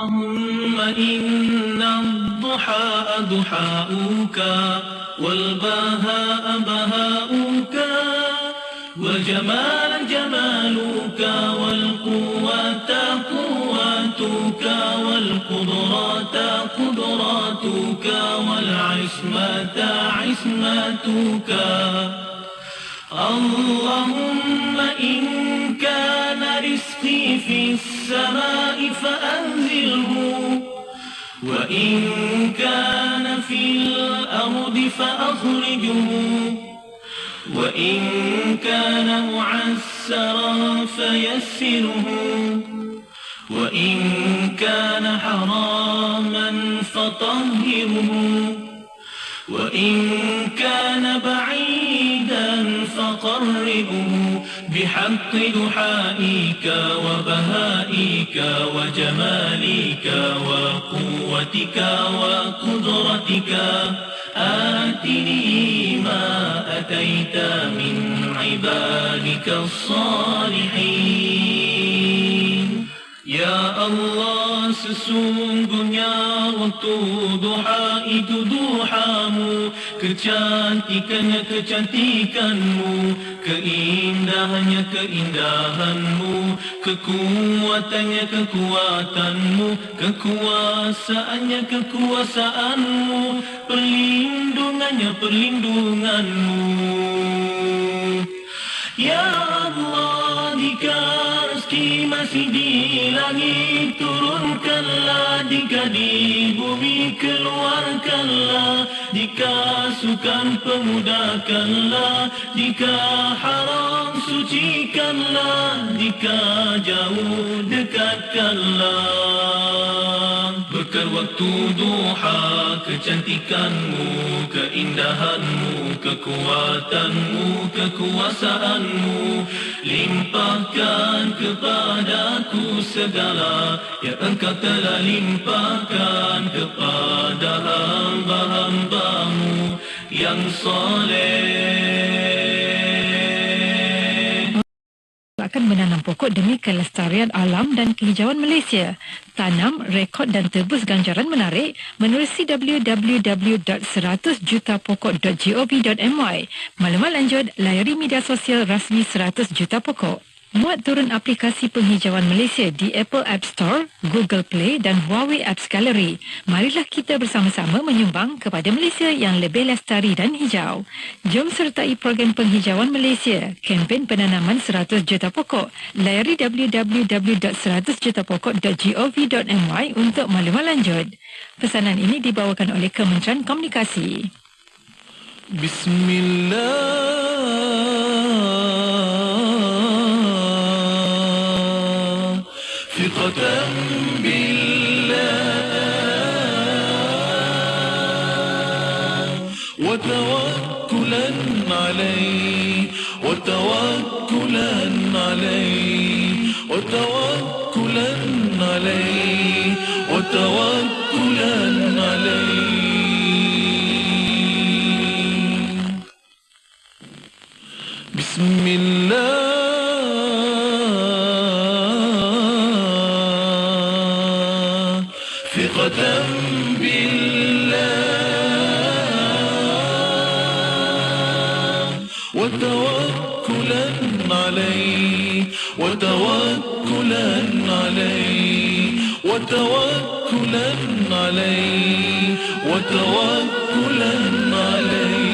اللهم إن الضحى ضحاؤك والبهاء بهاؤك والجمال جمالك والقوة قوتك والقدرة قدراتك والعصمة عصمتك. اللهم إن كان رزقي في السماء فأنزله وإن كان في الأرض فأخرجه وإن كان معسرا فيسره وإن كان حراما فطهره وإن كان بعيدا فقربه بحق دحائك وبهائك وجمالك وقوتك وقدرتك. آتني ما أتيت من عبادك الصالحين. Ya Allah, sesungguhnya waktu duha itu duhamu, kecantikannya kecantikanmu, keindahannya keindahanmu, kekuatannya kekuatanmu, kekuasaannya kekuasaanmu, perlindungannya perlindunganmu. Ya Allah, jika rezeki masih di langit turunkanlah, jika di bumi keluarkanlah, jika sukar pemudahkanlah, jika haram sucikanlah, jika jauh dekatkanlah. Bekal waktu duha, kecantikanmu, keindahanmu, kekuatanmu, kekuasaanmu, limpahkan kepadaku segala yang engkau telah limpahkan kepada hamba-hambamu yang soleh. Akan menanam pokok demi kelestarian alam dan kehijauan Malaysia. Tanam, rekod dan tebus ganjaran menarik menerusi www.100jutapokok.gov.my. Maklumat lanjut, layari media sosial rasmi 100 Juta Pokok. Muat turun aplikasi penghijauan Malaysia di Apple App Store, Google Play dan Huawei Apps Gallery. Marilah kita bersama-sama menyumbang kepada Malaysia yang lebih lestari dan hijau. Jom sertai program penghijauan Malaysia, kempen penanaman 100 juta pokok. Layari www.100jutapokok.gov.my untuk maklumat lanjut. Pesanan ini dibawakan oleh Kementerian Komunikasi. Bismillah. ثقة بالله وتوكلا عليه وتوكلا عليه وتوكلا عليه وتوكلا عليه. بسم الله. ثقة بالله وتوكلا عليه وتوكلا عليه وتوكلا عليه وتوكلا عليه.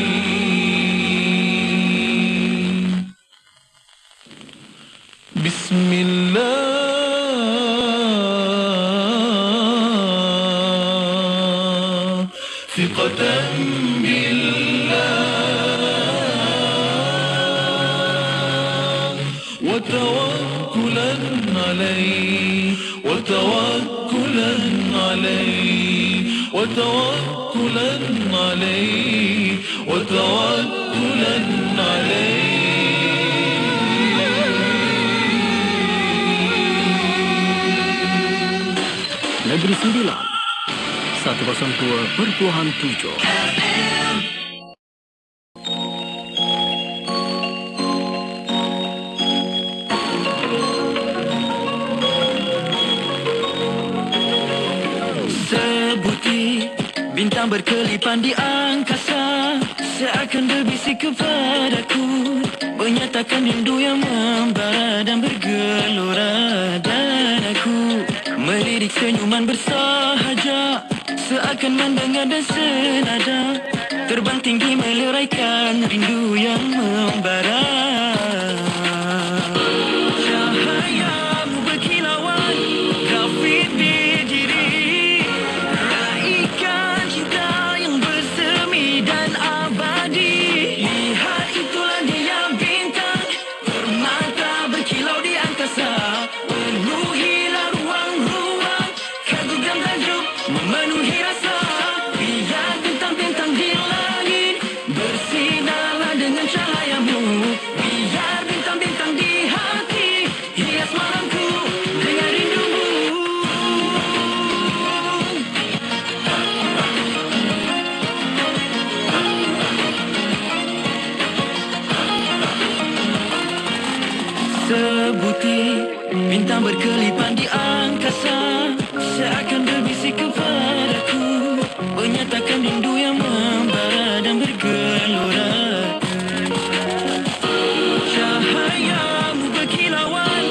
بسم الله. ثقة بالله وتوكلا عليه وتوكلا عليه وتوكلا عليه وتوكلا عليه. Negeri Sembilan 102.7. Sebutir bintang berkelipan di angkasa seakan berbisik kepadaku, menyatakan rindu yang membara dan bergelora. Dan aku melirik senyuman bersahaja seakan mendengar dan senada, terbang tinggi meleraikan rindu yang membara. Cahayamu berkilauan, grafit di diri, raikan cinta yang bersemi dan abadi. Lihat itulah dia bintang permata berkilau di angkasa, penuhilah ruang-ruang, kagum dan takjub memenuhi rasa. Biar bintang-bintang di langit bersinarlah dengan cahayamu, biar bintang-bintang di hati hias malamku dengan rindumu. Sebutir bintang berkelipan di angkasa seakan berbisik kepadaku, menyatakan rindu yang membara dan bergelora. Cahayamu berkilauan,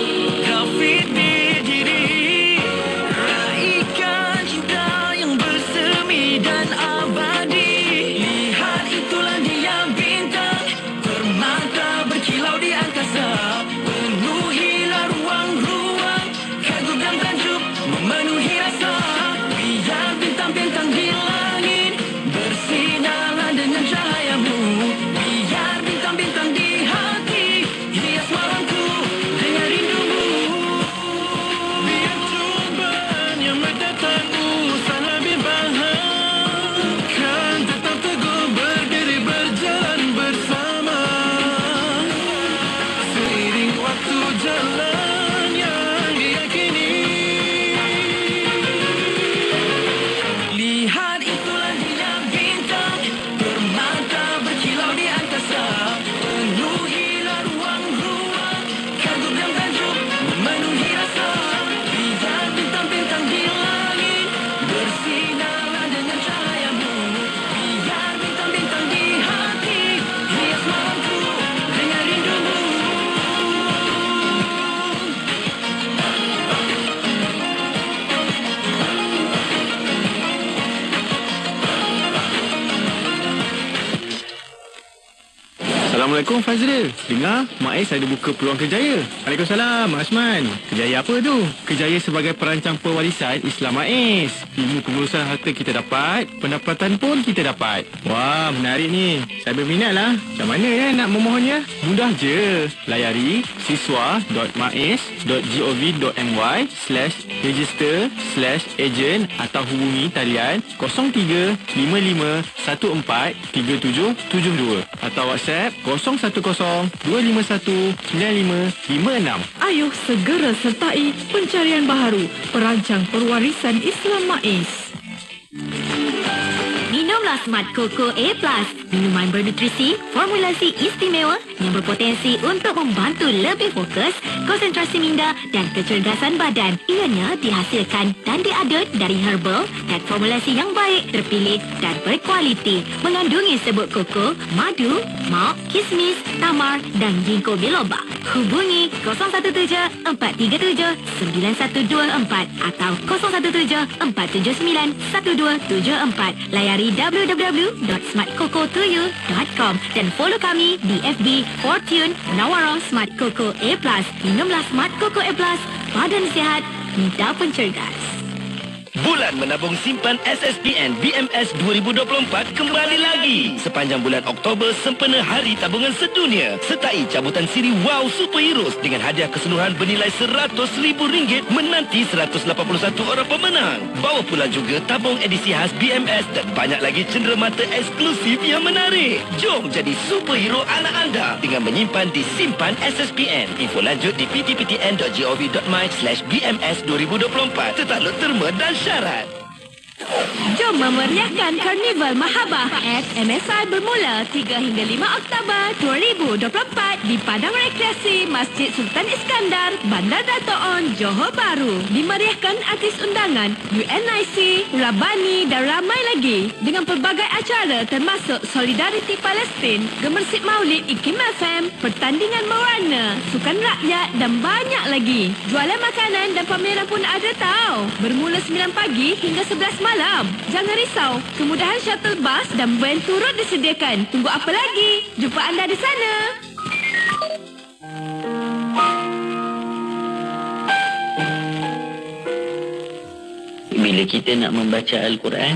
grafit di diri, raikan cinta yang bersemi dan abadi. Lihat itulah dia bintang permata berkilau di angkasa, penuhilah ruang-ruang, kagum dan takjub memenuhi rasa. Biar bintang-bintang di langit bersinarlah dengan cahayamu, biar bintang-bintang di hati hias malamku dengan rindumu. Biar cobaan yang mendatang usah lebih bahaya, kan tetap teguh berdiri berjalan bersama. Seiring waktu jalan yang diyakini, lihat itulah dia bintang permata berkilau di angkasa, penuhilah ruang-ruang, kagum dan takjub memenuhi rasa. Biar bintang-bintang di langit bersinarlah dengan cahayamu, biar bintang-bintang di hati hias malamku dengan rindumu. Assalamualaikum Fazril. Dengar, Mak Ais ada buka peluang kerjaya. Waalaikumsalam, Mak Asman. Kerjaya apa tu? Kerjaya sebagai perancang pewarisan Islam Mak Ais. Ilmu pengurusan harta kita dapat, pendapatan pun kita dapat. Wah, menarik ni. Saya berminat lah. Macam mana ya nak memohonnya? Mudah je. Layari siswa.mais.gov.my/register/agent atau hubungi talian 0355143772 atau WhatsApp 010-251-9556. Ayuh segera sertai pencarian baharu perancang perwarisan Islam MAIS. Minumlah Smart Coco A+, minuman bernutrisi, formulasi istimewa yang berpotensi untuk membantu lebih fokus, konsentrasi minda dan kecergasan badan. Ianya dihasilkan dan diadut dari herbal dan formulasi yang baik, terpilih dan berkualiti. Mengandungi serbuk koko, madu, malt, kismis, tamar dan ginkgo biloba. Hubungi 017-437-9124 atau 017-479-1274. Layari www.smartcoco2u.com dan follow kami di FB Fortune Nawara Smart Coco A+. Minumlah Smart Coco A+, badan sihat, minda pencergas. Bulan menabung simpan SSPN BMS 2024 kembali lagi. Sepanjang bulan Oktober sempena Hari Tabungan Sedunia. Sertai cabutan siri Wow Superheroes dengan hadiah keseluruhan bernilai RM100,000 menanti 181 orang pemenang. Bawa pula juga tabung edisi khas BMS dan banyak lagi cenderamata eksklusif yang menarik. Jom jadi superhero anak anda dengan menyimpan di simpan SSPN. Info lanjut di ptptn.gov.my/BMS 2024. Tetakluk terma dan syarat. Jom memeriahkan Karnival Mahabah at MSI bermula 3 hingga 5 Oktober 2024 di Padang Rekreasi Masjid Sultan Iskandar, Bandar Dato' On, Johor Bahru. Dimeriahkan artis undangan UNIC, Rabani dan ramai lagi dengan pelbagai acara termasuk Solidariti Palestin, Gemersik Maulid IKIM FM, pertandingan mewarna, sukan rakyat dan banyak lagi. Jualan makanan dan pameran pun ada tau. Bermula 9 pagi hingga 11 malam. Jangan risau, kemudahan shuttle bus dan van turut disediakan. Tunggu apa lagi? Jumpa anda di sana. Bila kita nak membaca Al-Quran,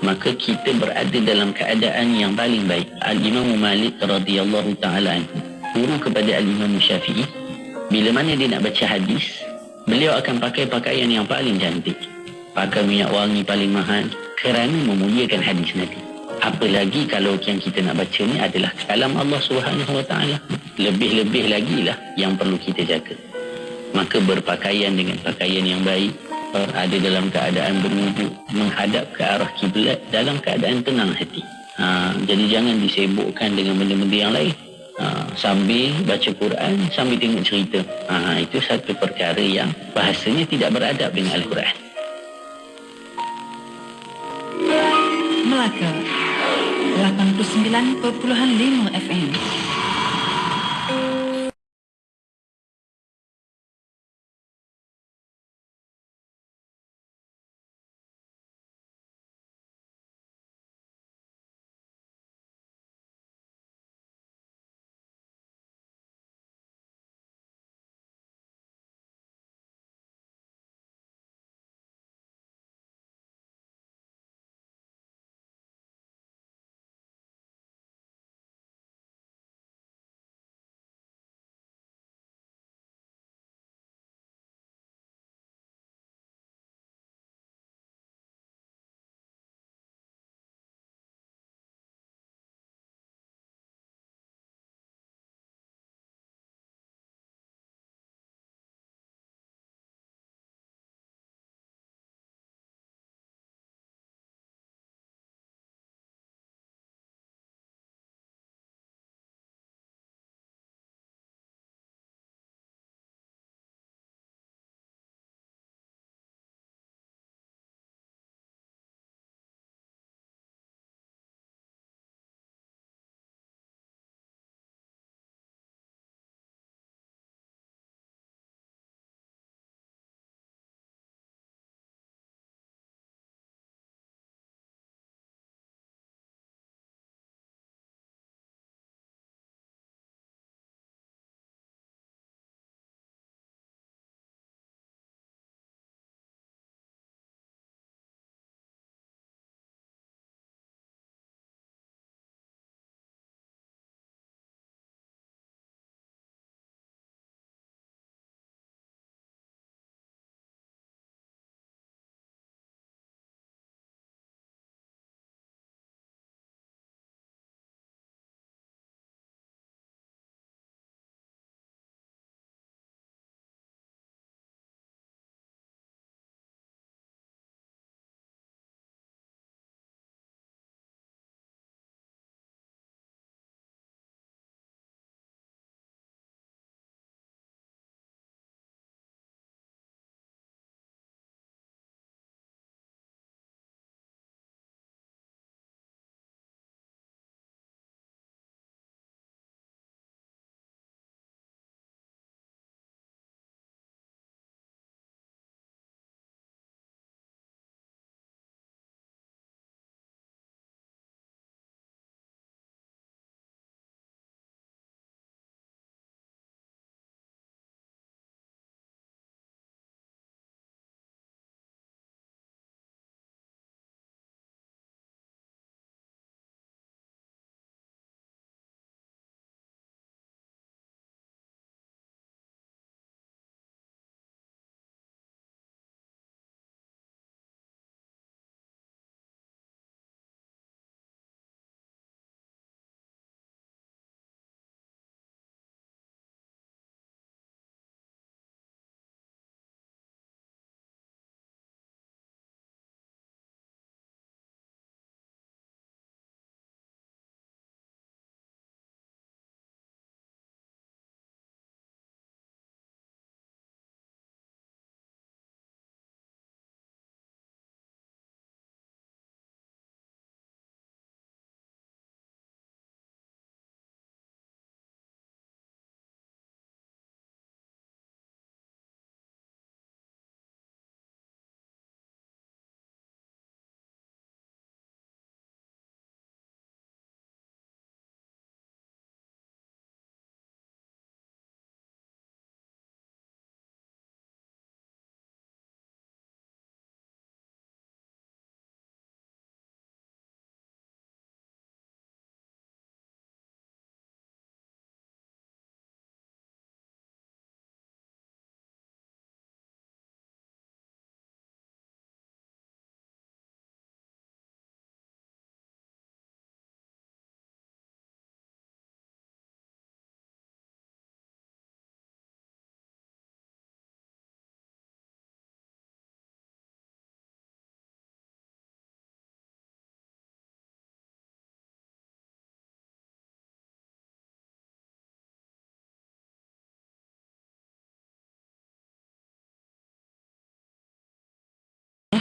maka kita berada dalam keadaan yang paling baik. Al-Imam Malik radhiyallahu ta'ala anhu guru kepada Al-Imam Syafi'i, bila mana dia nak baca hadis, beliau akan pakai pakaian yang paling cantik, pakai minyak wangi paling mahal kerana memuliakan hadis Nabi. Apalagi kalau yang kita nak baca ni adalah kalam Allah Subhanahu Wa Taala, lebih-lebih lagi lah yang perlu kita jaga. Maka berpakaian dengan pakaian yang baik, ada dalam keadaan berwudu, menghadap ke arah kiblat dalam keadaan tenang hati. Jadi jangan disibukkan dengan benda-benda yang lain. Sambil baca Quran, sambil tengok cerita. Itu satu perkara yang bahasanya tidak beradab dengan Al-Quran. Melaka 89.5 FM.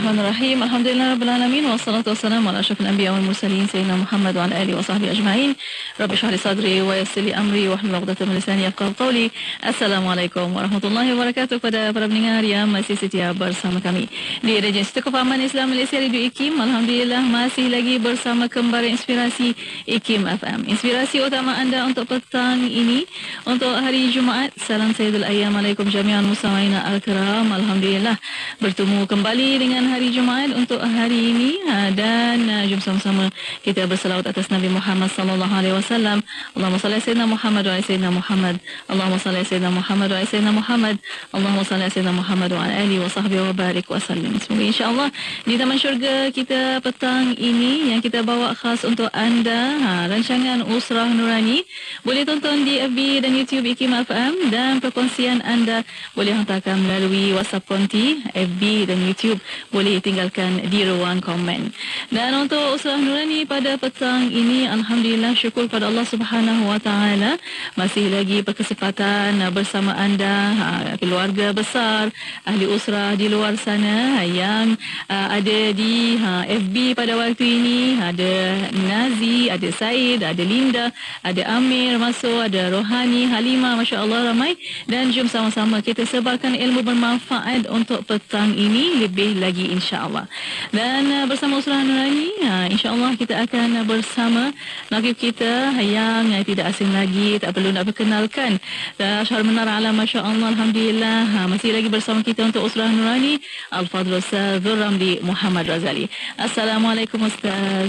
Bismillahirrahmanirrahim. Alhamdulillah rabbil alamin wassalatu wassalamu ala asyrafil anbiya wal mursalin sayyidina Muhammad wa ala alihi wa sahbihi ajma'in. Rabbi shrah li sadri wa yassir li amri wahlul 'uqdatam min lisani yafqahu qawli. Assalamualaikum warahmatullahi wabarakatuh kepada para pendengar yang masih setia bersama kami di Radio Institut Kefahaman Islam Malaysia Radio IKIM. Alhamdulillah masih lagi bersama Kembara Inspirasi IKIM FM. Inspirasi utama anda untuk petang ini, untuk hari Jumaat. Salam Sayyidul Ayyam alaikum jami'an mustama'ina al-kiram. Alhamdulillah bertemu kembali dengan hari Jumaat untuk hari ini, dan jom sama-sama kita berselawat atas Nabi Muhammad sallallahu alaihi wasallam. Allahumma salli ala sayyidina Muhammad wa ala sayyidina Muhammad. Allahumma salli ala sayyidina Muhammad wa ala sayyidina Muhammad. Allahumma salli ala sayyidina Muhammad wa ala alihi wa sahbihi wa barik wa sallim. Semoga insya-Allah di Taman Syurga kita petang ini yang kita bawa khas untuk anda, rancangan Usrah Nurani. Boleh tonton di FB dan YouTube IKIM FM, dan perkongsian anda boleh hantarkan melalui WhatsApp konti FB dan YouTube, boleh tinggalkan di ruang komen. Dan untuk Usrah Nurani pada petang ini, alhamdulillah syukur pada Allah Subhanahu wa taala masih lagi berkesempatan bersama anda, keluarga besar, ahli usrah di luar sana yang ada di FB pada waktu ini. Ada Nazi, ada Said, ada Linda, ada Amir masuk, ada Rohani, Halimah, masya-Allah ramai. Dan jom sama-sama kita sebarkan ilmu bermanfaat untuk petang ini lebih lagi insya-Allah. Dan bersama Usrah Nurani, insya-Allah kita akan bersama nakib kita yang tidak asing lagi, tak perlu nak perkenalkan. Syahar menar ala masya-Allah, alhamdulillah masih lagi bersama kita untuk Usrah Nurani, Al-Fadhil Ustaz Ramli Muhammad Razali. Assalamualaikum Ustaz.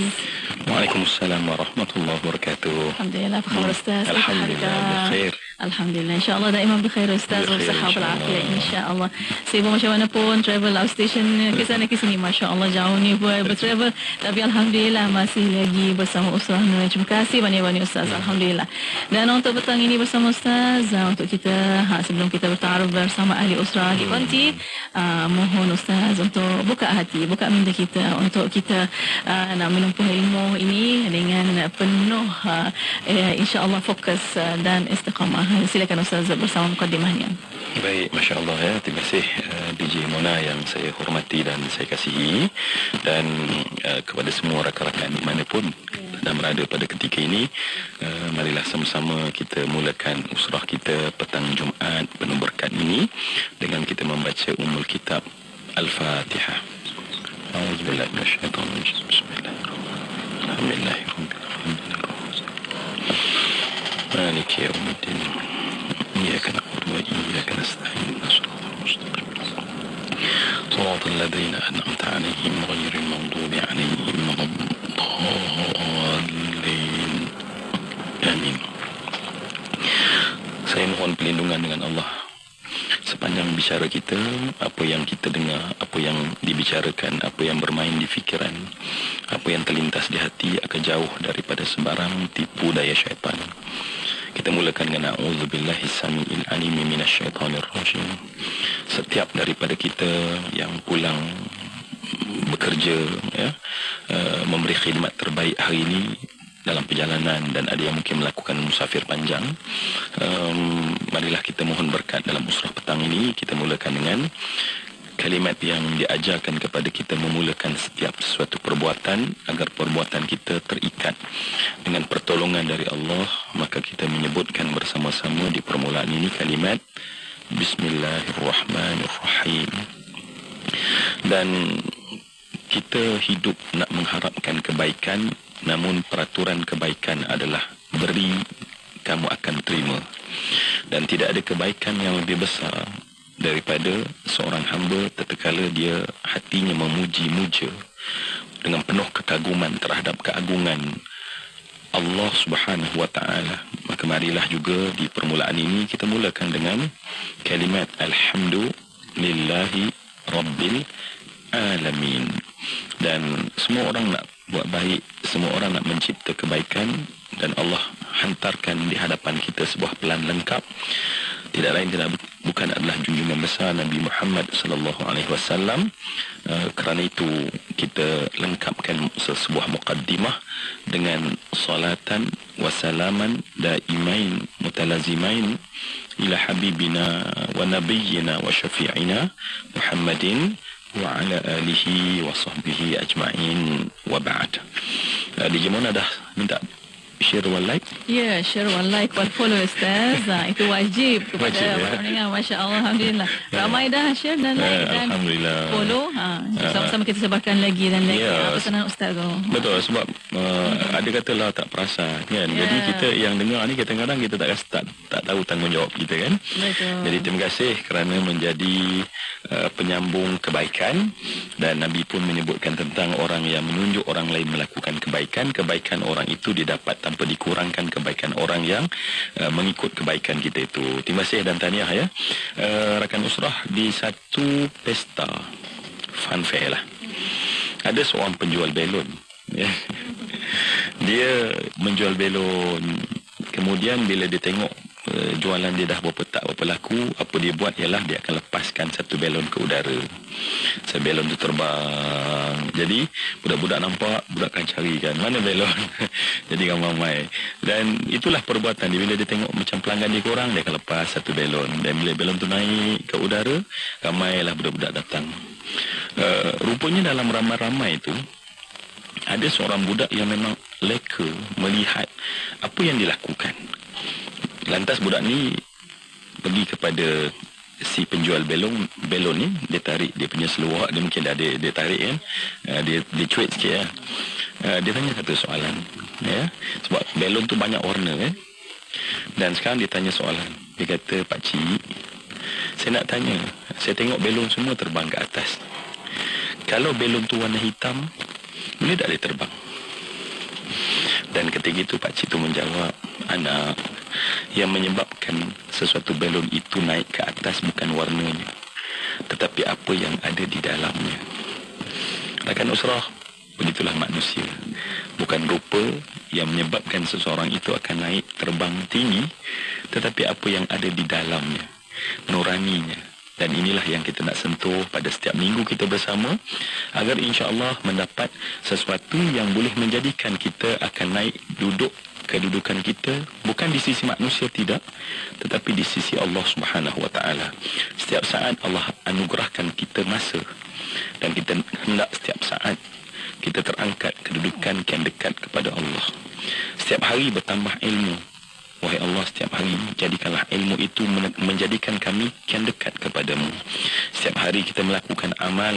Waalaikumsalam warahmatullahi wabarakatuh. Alhamdulillah, apa khabar Ustaz? Alhamdulillah bikhair. Alhamdulillah, insya-Allah daimah bikhair Ustaz, bersihat walafiat insya-Allah. Sibuk macam mana pun, travel outstation ke sana ke sini, masya-Allah jauh ni bertravel, tapi alhamdulillah masih lagi bersama Usrah Nurani. Terima kasih banyak-banyak Ustaz, alhamdulillah. Dan untuk petang ini bersama Ustaz, untuk kita sebelum kita bertaaruf bersama ahli usrah di konti, mohon Ustaz untuk buka hati, buka minda kita untuk kita nak menempuh ilmu ini dengan penuh insya-Allah fokus dan istiqamah. Silakan Ustaz bersama mukadimahnya. Baik, masya-Allah ya. Terima kasih DJ Mona yang saya hormati dan saya kasihi, dan kepada semua rakan-rakan dimanapun sedang berada pada ketika ini, marilah sama-sama kita mulakan usrah kita petang Jumaat penuh berkat ini dengan kita membaca Ummul Kitab Al-Fatihah. A'udzubillahi minasyaitonir rajim. Bismillahirrahmanirrahim. Alhamdulillahirabbil Maliki yaumiddin. Iyyaka na'budu wa iyyaka nasta'in. Shiratal ladzina an'amta 'alaihim ghairil maghdubi 'alaihim waladdallin. Amin. Saya mohon perlindungan dengan Allah sepanjang bicara kita, apa yang kita dengar, apa yang dibicarakan, apa yang bermain di fikiran, apa yang terlintas di hati akan jauh daripada sebarang tipu daya syaitan. Kita mulakan dengan a'udzubillahi samiil alim minasyaitonir rajim. Setiap daripada kita yang pulang bekerja, ya, memberi khidmat terbaik hari ini dalam perjalanan, dan ada yang mungkin melakukan musafir panjang, marilah kita mohon berkat dalam usrah petang ini. Kita mulakan dengan kalimat yang diajarkan kepada kita memulakan setiap sesuatu perbuatan agar perbuatan kita terikat dengan pertolongan dari Allah. Maka kita menyebutkan bersama-sama di permulaan ini kalimat Bismillahirrahmanirrahim. Dan kita hidup nak mengharapkan kebaikan, namun peraturan kebaikan adalah beri, kamu akan terima. Dan tidak ada kebaikan yang lebih besar daripada seorang hamba tatkala dia hatinya memuji-muja dengan penuh kekaguman terhadap keagungan Allah Subhanahu wa taala. Maka marilah juga di permulaan ini kita mulakan dengan kalimat alhamdulillahi rabbil alamin. Dan semua orang nak buat baik, semua orang nak mencipta kebaikan, dan Allah hantarkan di hadapan kita sebuah pelan lengkap. Tidak lain tidak bukan adalah junjungan besar Nabi Muhammad sallallahu alaihi wasallam. Kerana itu kita lengkapkan sebuah muqaddimah dengan salatan wa salaman daimain mutalazimain ila habibina wa nabiyyina wa syafi'ina Muhammadin وعلى آله وصحبه أجمعين وبعد. DJ Mona dah minta share one like? Ya, share one like, one follow Ustaz. Itu wajib kepada para pendengar. Masya Allah, Alhamdulillah. Ramai dah share dan like dan follow. Sama-sama kita sebarkan lagi dan like pesanan Ustaz tu. Betul, sebab ada katalah tak perasan kan. Jadi kita yang dengar ni kadang-kadang kita tak tahu tanggungjawab kita kan. Betul. Jadi terima kasih kerana menjadi penyambung kebaikan, dan Nabi pun menyebutkan tentang orang yang menunjuk orang lain melakukan kebaikan orang itu didapat tanpa dikurangkan kebaikan orang yang mengikut kebaikan kita itu. Terima kasih dan tahniah ya. Rakan Usrah, di satu pesta fun fair lah, ada seorang penjual belon ya. Dia menjual belon, kemudian bila dia tengok jualan dia dah berapa laku, apa dia buat ialah dia akan lepaskan satu belon ke udara. Belon tu terbang. Jadi budak-budak nampak, budak akan cari kan mana belon. Jadi ramai-ramai. Dan itulah perbuatan dia. Bila dia tengok macam pelanggan dia kurang, dia akan lepas satu belon. Dan bila belon tu naik ke udara, ramailah budak-budak datang. Rupanya dalam ramai-ramai itu ada seorang budak yang memang leka melihat apa yang dilakukan. Lantas budak ni pergi kepada si penjual belon ni, dia tarik dia punya seluar, dia mungkin dia tarik kan, dia cuit sikit lah. Dia tanya satu soalan ya, sebab belon tu banyak warna kan. Dan sekarang dia tanya soalan, dia kata, "Pakcik, saya nak tanya, saya tengok belon semua terbang ke atas. Kalau belon tu warna hitam, boleh tak dia terbang?" Dan ketika itu pakcik tu menjawab, "Anak, yang menyebabkan sesuatu belon itu naik ke atas bukan warnanya, tetapi apa yang ada di dalamnya." Rakan Usrah, begitulah manusia. Bukan rupa yang menyebabkan seseorang itu akan naik terbang tinggi, tetapi apa yang ada di dalamnya, nuraninya. Dan inilah yang kita nak sentuh pada setiap minggu kita bersama, agar insya-Allah mendapat sesuatu yang boleh menjadikan kita akan naik duduk kedudukan kita, bukan di sisi manusia tidak, tetapi di sisi Allah Subhanahu Wa Taala. Setiap saat Allah anugerahkan kita masa, dan kita hendak setiap saat kita terangkat kedudukan yang dekat kepada Allah. Setiap hari bertambah ilmu. Wahai Allah, setiap hari jadikanlah ilmu itu menjadikan kami kian dekat kepadamu. Setiap hari kita melakukan amal,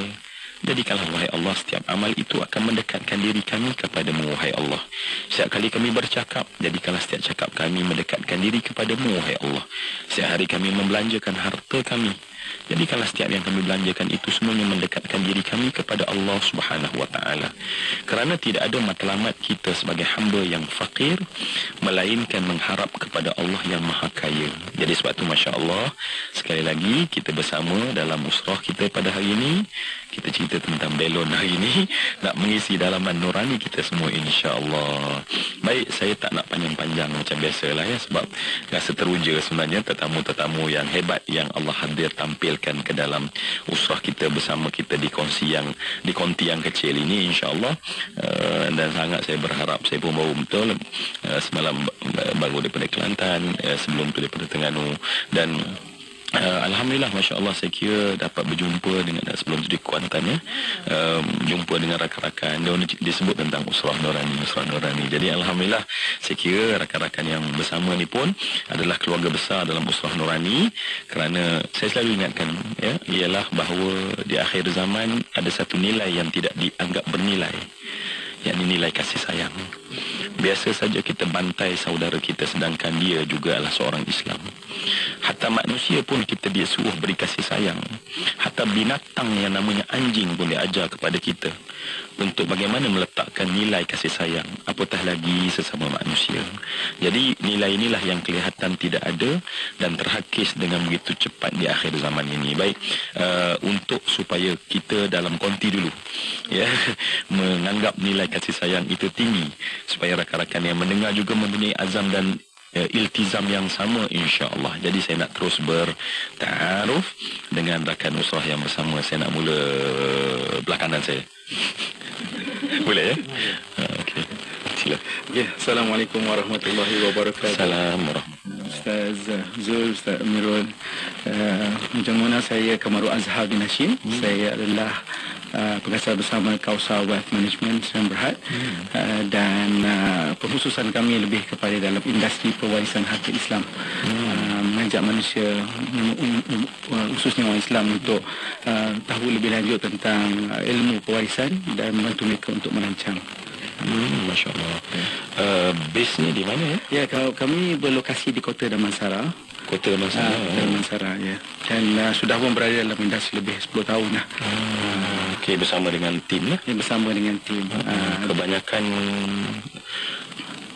jadikanlah wahai Allah setiap amal itu akan mendekatkan diri kami kepadamu wahai Allah. Setiap kali kami bercakap, jadikanlah setiap cakap kami mendekatkan diri kepadamu wahai Allah. Setiap hari kami membelanjakan harta kami, jadikanlah setiap yang kami belanjakan itu semuanya mendekatkan diri kami kepada Allah Subhanahu Wa Taala. Kerana tidak ada matlamat kita sebagai hamba yang fakir, melainkan mengharap kepada Allah yang Maha Kaya. Jadi sebab itu Masya Allah, sekali lagi kita bersama dalam usrah kita pada hari ini. Kita cerita tentang belon hari ini, nak mengisi dalaman nurani kita semua insya-Allah. Baik, saya tak nak panjang-panjang macam biasalah ya, sebab rasa teruja sebenarnya tetamu-tetamu yang hebat yang Allah hadir tampilkan ke dalam usrah kita bersama kita di konti yang kecil ini insya-Allah. Dan sangat saya berharap, saya pun baru betul semalam baru daripada Kelantan, sebelum tu daripada Terengganu, dan Alhamdulillah, Masya Allah, saya kira dapat berjumpa dengan, sebelum tu di Kuantan ya, jumpa dengan rakan-rakan. Dia sebut tentang usrah nurani. Jadi Alhamdulillah, saya kira rakan-rakan yang bersama ni pun adalah keluarga besar dalam usrah nurani. Kerana saya selalu ingatkan ya, ialah bahawa di akhir zaman ada satu nilai yang tidak dianggap bernilai, yakni nilai kasih sayang. Biasa saja kita bantai saudara kita sedangkan dia juga adalah seorang Islam. Hatta manusia pun dia suruh beri kasih sayang. Hatta binatang yang namanya anjing pun dia ajar kepada kita untuk bagaimana meletakkan nilai kasih sayang, apatah lagi sesama manusia. Jadi nilai inilah yang kelihatan tidak ada dan terhakis dengan begitu cepat di akhir zaman ini. Baik, untuk supaya kita dalam konti dulu ya, menganggap nilai kasih sayang itu tinggi, supaya rakan-rakan yang mendengar juga mempunyai azam dan iltizam yang sama insya-Allah. Jadi saya nak terus bertaaruf dengan rakan usrah yang bersama. Saya nak mula belah kanan saya. Boleh ya? Okey. Sila. Ya, Assalamualaikum warahmatullahi wabarakatuh. Assalamualaikum warahmatullahi. Ustaz Zul, Ustaz Amirul, Macam mana saya Kamarul Azhar bin Hashim. Saya adalah pengasas bersama Kausar Wealth Management Sdn Bhd. Dan pengkhususan kami lebih kepada dalam industri pewarisan harta Islam. Mengajak manusia, khususnya orang Islam, untuk tahu lebih lanjut tentang ilmu pewarisan dan membantu mereka untuk merancang. Masya Allah. Base ni di mana ya? Ya, kami berlokasi di Kota Damansara. Kota Damansara. Damansara, ya. Dan sudah pun berada dalam industri lebih 10 tahun lah. Okey, bersama dengan tim lah. Ya, bersama dengan tim. Kebanyakan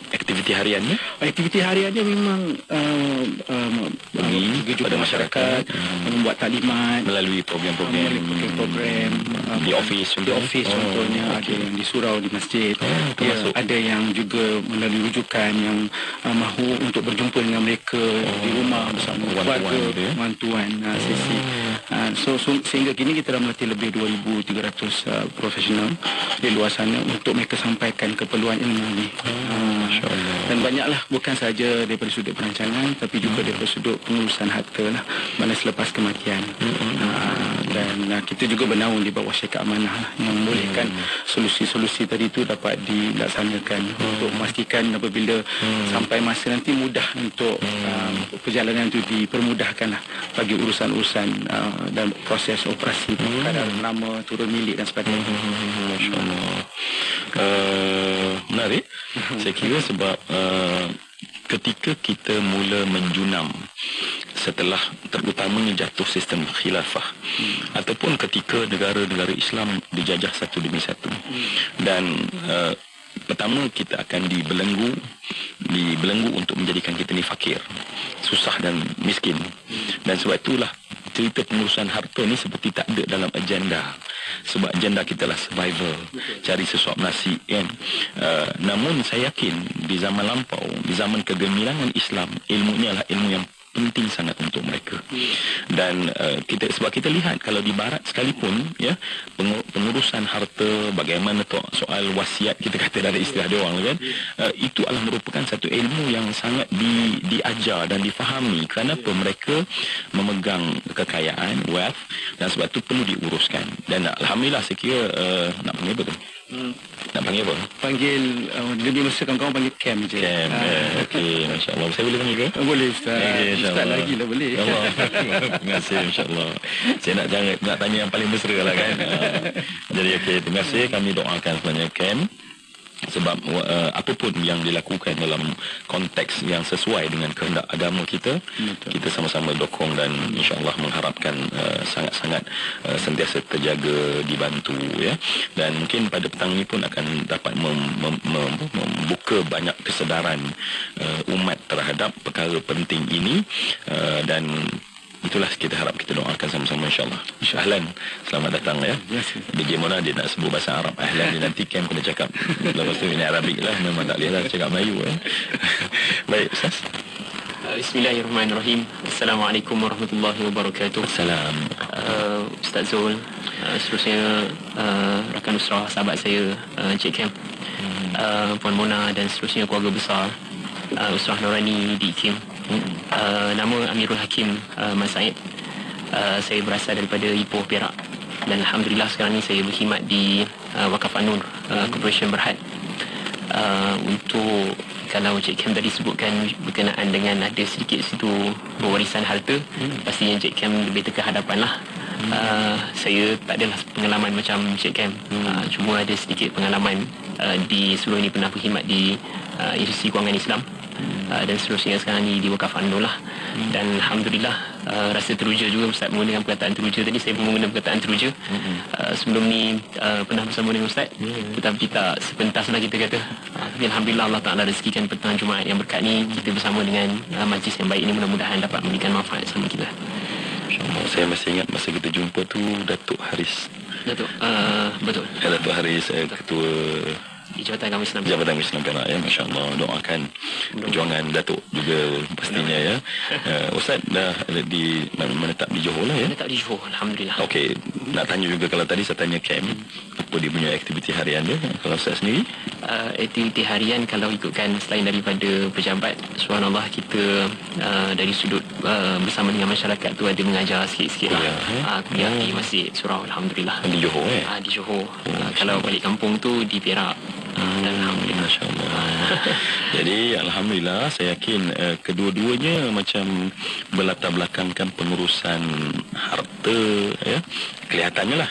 aktiviti hariannya? Aktiviti hariannya memang kepada masyarakat, membuat taklimat melalui program-program di office contohnya. Ada yang di surau, di masjid. Ada yang juga melalui rujukan yang mahu untuk berjumpa dengan mereka di rumah bersama keluarga, wan-tuan sesi. Sehingga kini kita dah melatih lebih 2,300 profesional di luar sana untuk mereka sampaikan keperluan ilmu ini. Dan banyaklah, bukan saja daripada sudut perancangan, tapi juga daripada sudut pengurusan harta lah, mana selepas kematian. Dan kita juga bernaung di bawah syarikat amanah lah, yang membolehkan solusi-solusi tadi itu dapat dilaksanakan untuk memastikan apabila sampai masa nanti mudah untuk perjalanan itu dipermudahkan lah bagi urusan-urusan dan proses operasi pengadaan nama, turun milik dan sebagainya. Masya Allah. Menarik. Saya kira sebab ketika kita mula menjunam setelah terutamanya jatuh sistem khilafah, ataupun ketika negara-negara Islam dijajah satu demi satu, dan pertama kita akan dibelenggu untuk menjadikan kita ni fakir, susah dan miskin. Dan sebab itulah cerita pengurusan harta ni seperti tak ada dalam agenda. Sebab agenda kita lah survival, cari sesuap nasi kan. Namun saya yakin di zaman lampau, di zaman kegemilangan Islam, ilmu ni adalah ilmu yang penting sangat untuk mereka. Dan sebab kita lihat kalau di barat sekalipun ya, pengurusan harta, bagaimana soal wasiat, kita kata dari istilah dia orang kan, itu adalah merupakan satu ilmu yang sangat diajar dan difahami. Kenapa mereka memegang kekayaan, wealth, dan sebab itu perlu diuruskan. Dan alhamdulillah saya kira nak panggil apa tu? Nak panggil apa? Panggil lebih masa kawan-kawan panggil Cam je. Cam. Okey, masya-Allah. Saya boleh panggil ke? Boleh Ustaz. Ustaz lagi lah boleh. Allah. Terima kasih, insya-Allah. Saya nak tanya yang paling mesra lah kan. Jadi okey, terima kasih. Kami doakan sebenarnya Cam, sebab apapun yang dilakukan dalam konteks yang sesuai dengan kehendak agama kita, kita sama-sama dokong dan insya-Allah mengharapkan sangat-sangat sentiasa terjaga, dibantu ya. Dan mungkin pada petang ini pun akan dapat membuka banyak kesedaran umat terhadap perkara penting ini, dan itulah kita harap, kita doakan sama-sama insya-Allah. Ahlan, selamat datang ya. Bagaimana dia nak sebut bahasa Arab ahlan ni, nanti Cam kena cakap lepas tu ini Arabik lah, memang tak boleh lah cakap Melayu Baik Ustaz. Bismillahirrahmanirrahim. Assalamualaikum warahmatullahi wabarakatuh. Assalam. Ustaz Zul, seterusnya rakan usrah sahabat saya Encik Cam, Puan Mona dan seterusnya keluarga besar Usrah Nurani di IKIM. Nama Amirul Hakim Mas Said. Saya berasal daripada Ipoh, Perak, dan alhamdulillah sekarang ni saya berkhidmat di Wakaf An-Nur Corporation Berhad. Untuk kalau Encik Cam tadi sebutkan berkenaan dengan ada sedikit situ pewarisan harta, pastinya Encik Cam lebih ke hadapan lah. Saya tak adalah pengalaman macam Encik Cam, cuma ada sedikit pengalaman di sebelum ini pernah berkhidmat di Institusi Kewangan Islam, dan seterusnya sekarang ni di Wakaf An-Nur lah. Dan alhamdulillah rasa teruja juga Ustaz menggunakan perkataan teruja tadi. Saya pun menggunakan perkataan teruja. Sebelum ni pernah bersama dengan Ustaz, tetapi kita sepentas lah kita kata. Tapi alhamdulillah Allah Ta'ala rezekikan petang Jumaat yang berkat ni, kita bersama dengan majlis yang baik ini, mudah-mudahan dapat memberikan manfaat sama kita. Saya masih ingat masa kita jumpa tu Datuk Haris. Betul. Datuk Haris ketua di Jabatan Agama Islam. Jabatan Agama Islam Perak ya, masya-Allah. Doakan perjuangan Datuk juga pastinya ya. Ustaz dah menetap di Johor lah ya. Menetap di Johor, alhamdulillah. Okey, nak tanya juga, kalau tadi saya tanya Cam apa dia punya aktiviti harian dia, kalau Ustaz sendiri? Aktiviti harian kalau ikutkan selain daripada pejabat, subhanallah kita dari sudut bersama dengan masyarakat tu ada mengajar sikit-sikit lah. Kuliah di Masjid Surau, Alhamdulillah. Di Johor Di Johor. Kalau balik kampung tu di Perak. Dan Alhamdulillah. Masya Allah. Jadi Alhamdulillah, saya yakin kedua-duanya macam berlatar belakangkan pengurusan harta, ya. Kelihatannya lah.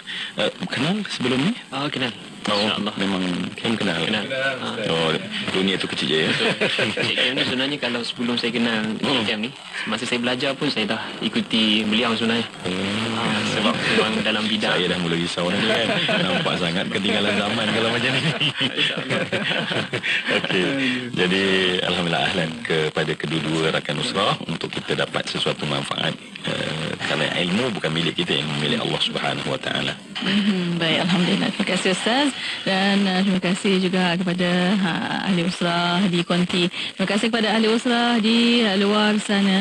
Kenal sebelum ni? Kenal. InsyaAllah. Memang kenal. Oh, dunia tu kecil je, ya. Cik Kem ni sebenarnya kalau sebelum saya kenal Cik Kem ni, masa saya belajar pun saya dah ikuti beliau sebenarnya. Sebab memang dalam bidang. Saya dah mula risau dah kan. Nampak sangat ketinggalan zaman kalau macam ni. Okey. Jadi Alhamdulillah ahlan kepada kedua-dua rakan usrah untuk kita dapat sesuatu manfaat. Kerana ilmu bukan milik kita, ilmu milik Allah Subhanahu Wa Taala. Baik, Alhamdulillah. Terima kasih Ustaz. Dan terima kasih juga kepada ahli usrah di Konti. Terima kasih kepada ahli usrah di luar sana.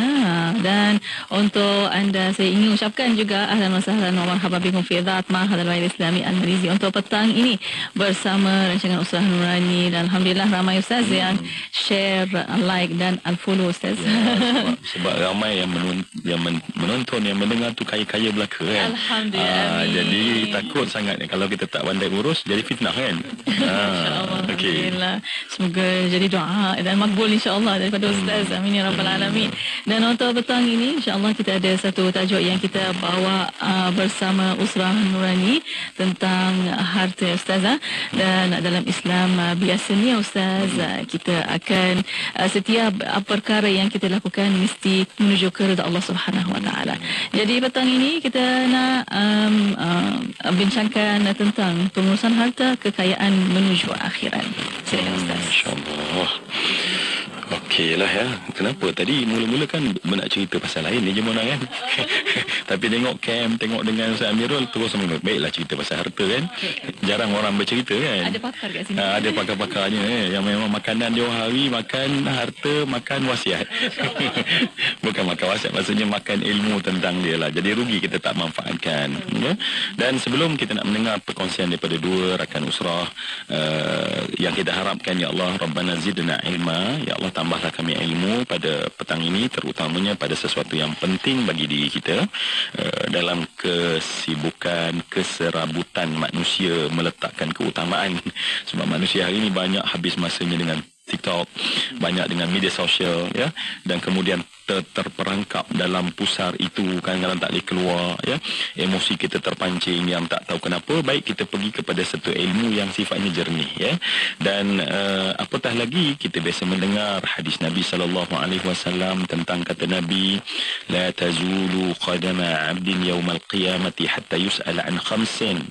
Dan untuk anda, saya ingin ucapkan juga ahlan wa sahlan wa marhaban bikum fi idhat Ma'had Al-Wail Islami Al-Marizi untuk petang ini bersama rancangan Usrah Nurani. Dan Alhamdulillah ramai Ustaz yang share, like dan unfollow Ustaz. Ya, sebab ramai yang menonton, yang mendengar tu kaya-kaya belaka kan. Alhamdulillah. Jadi takut sangat kalau kita tak pandai urus jadi fitnah kan. InsyaAllah. Okey. Alhamdulillah. Semoga jadi doa dan makbul insyaAllah daripada Ustaz. Amin ya Rabbal Alamin. Dan untuk petang ini insyaAllah kita ada satu tajuk yang kita bawa bersama Usrah Nurani tentang harta Ustaz. Dan dalam Islam biasanya Ustaz, kita akan setiap perkara yang kita lakukan mesti menuju ke redha Allah Subhanahu Wa Taala. Jadi petang ini kita nak bincangkan tentang pengurusan harta, kekayaan menuju akhirat. Silakan Ustaz. InsyaAllah. Okeylah ya. Kenapa tadi mula-mula kan nak cerita pasal lain ni je Mona kan. Tapi tengok tengok dengan Ustaz Amirul terus baiklah cerita pasal harta kan. Jarang orang bercerita kan. Ada pakar kat sini. Ada pakar-pakarnya yang memang makanan dia orang hari makan harta, makan wasiat. Bukan makan wasiat, maksudnya makan ilmu tentang dia lah. Jadi rugi kita tak manfaatkan. Ya? Dan sebelum kita nak mendengar perkongsian daripada dua rakan usrah yang kita harapkan, ya Allah Rabbana zidna ilma, ya Allah tambahlah kami ilmu pada petang ini, terutamanya pada sesuatu yang penting bagi diri kita dalam kesibukan, keserabutan manusia meletakkan keutamaan. Sebab manusia hari ini banyak habis masanya dengan TikTok, banyak dengan media sosial, ya, dan kemudian terperangkap dalam pusar itu, kadang-kadang tak boleh keluar, ya, emosi kita terpancing yang tak tahu kenapa. Baik kita pergi kepada satu ilmu yang sifatnya jernih, ya, dan apatah lagi kita biasa mendengar hadis Nabi SAW tentang kata Nabi, la tazulu qadama 'abdin yaumal qiyamati hatta yus'al an khamsin.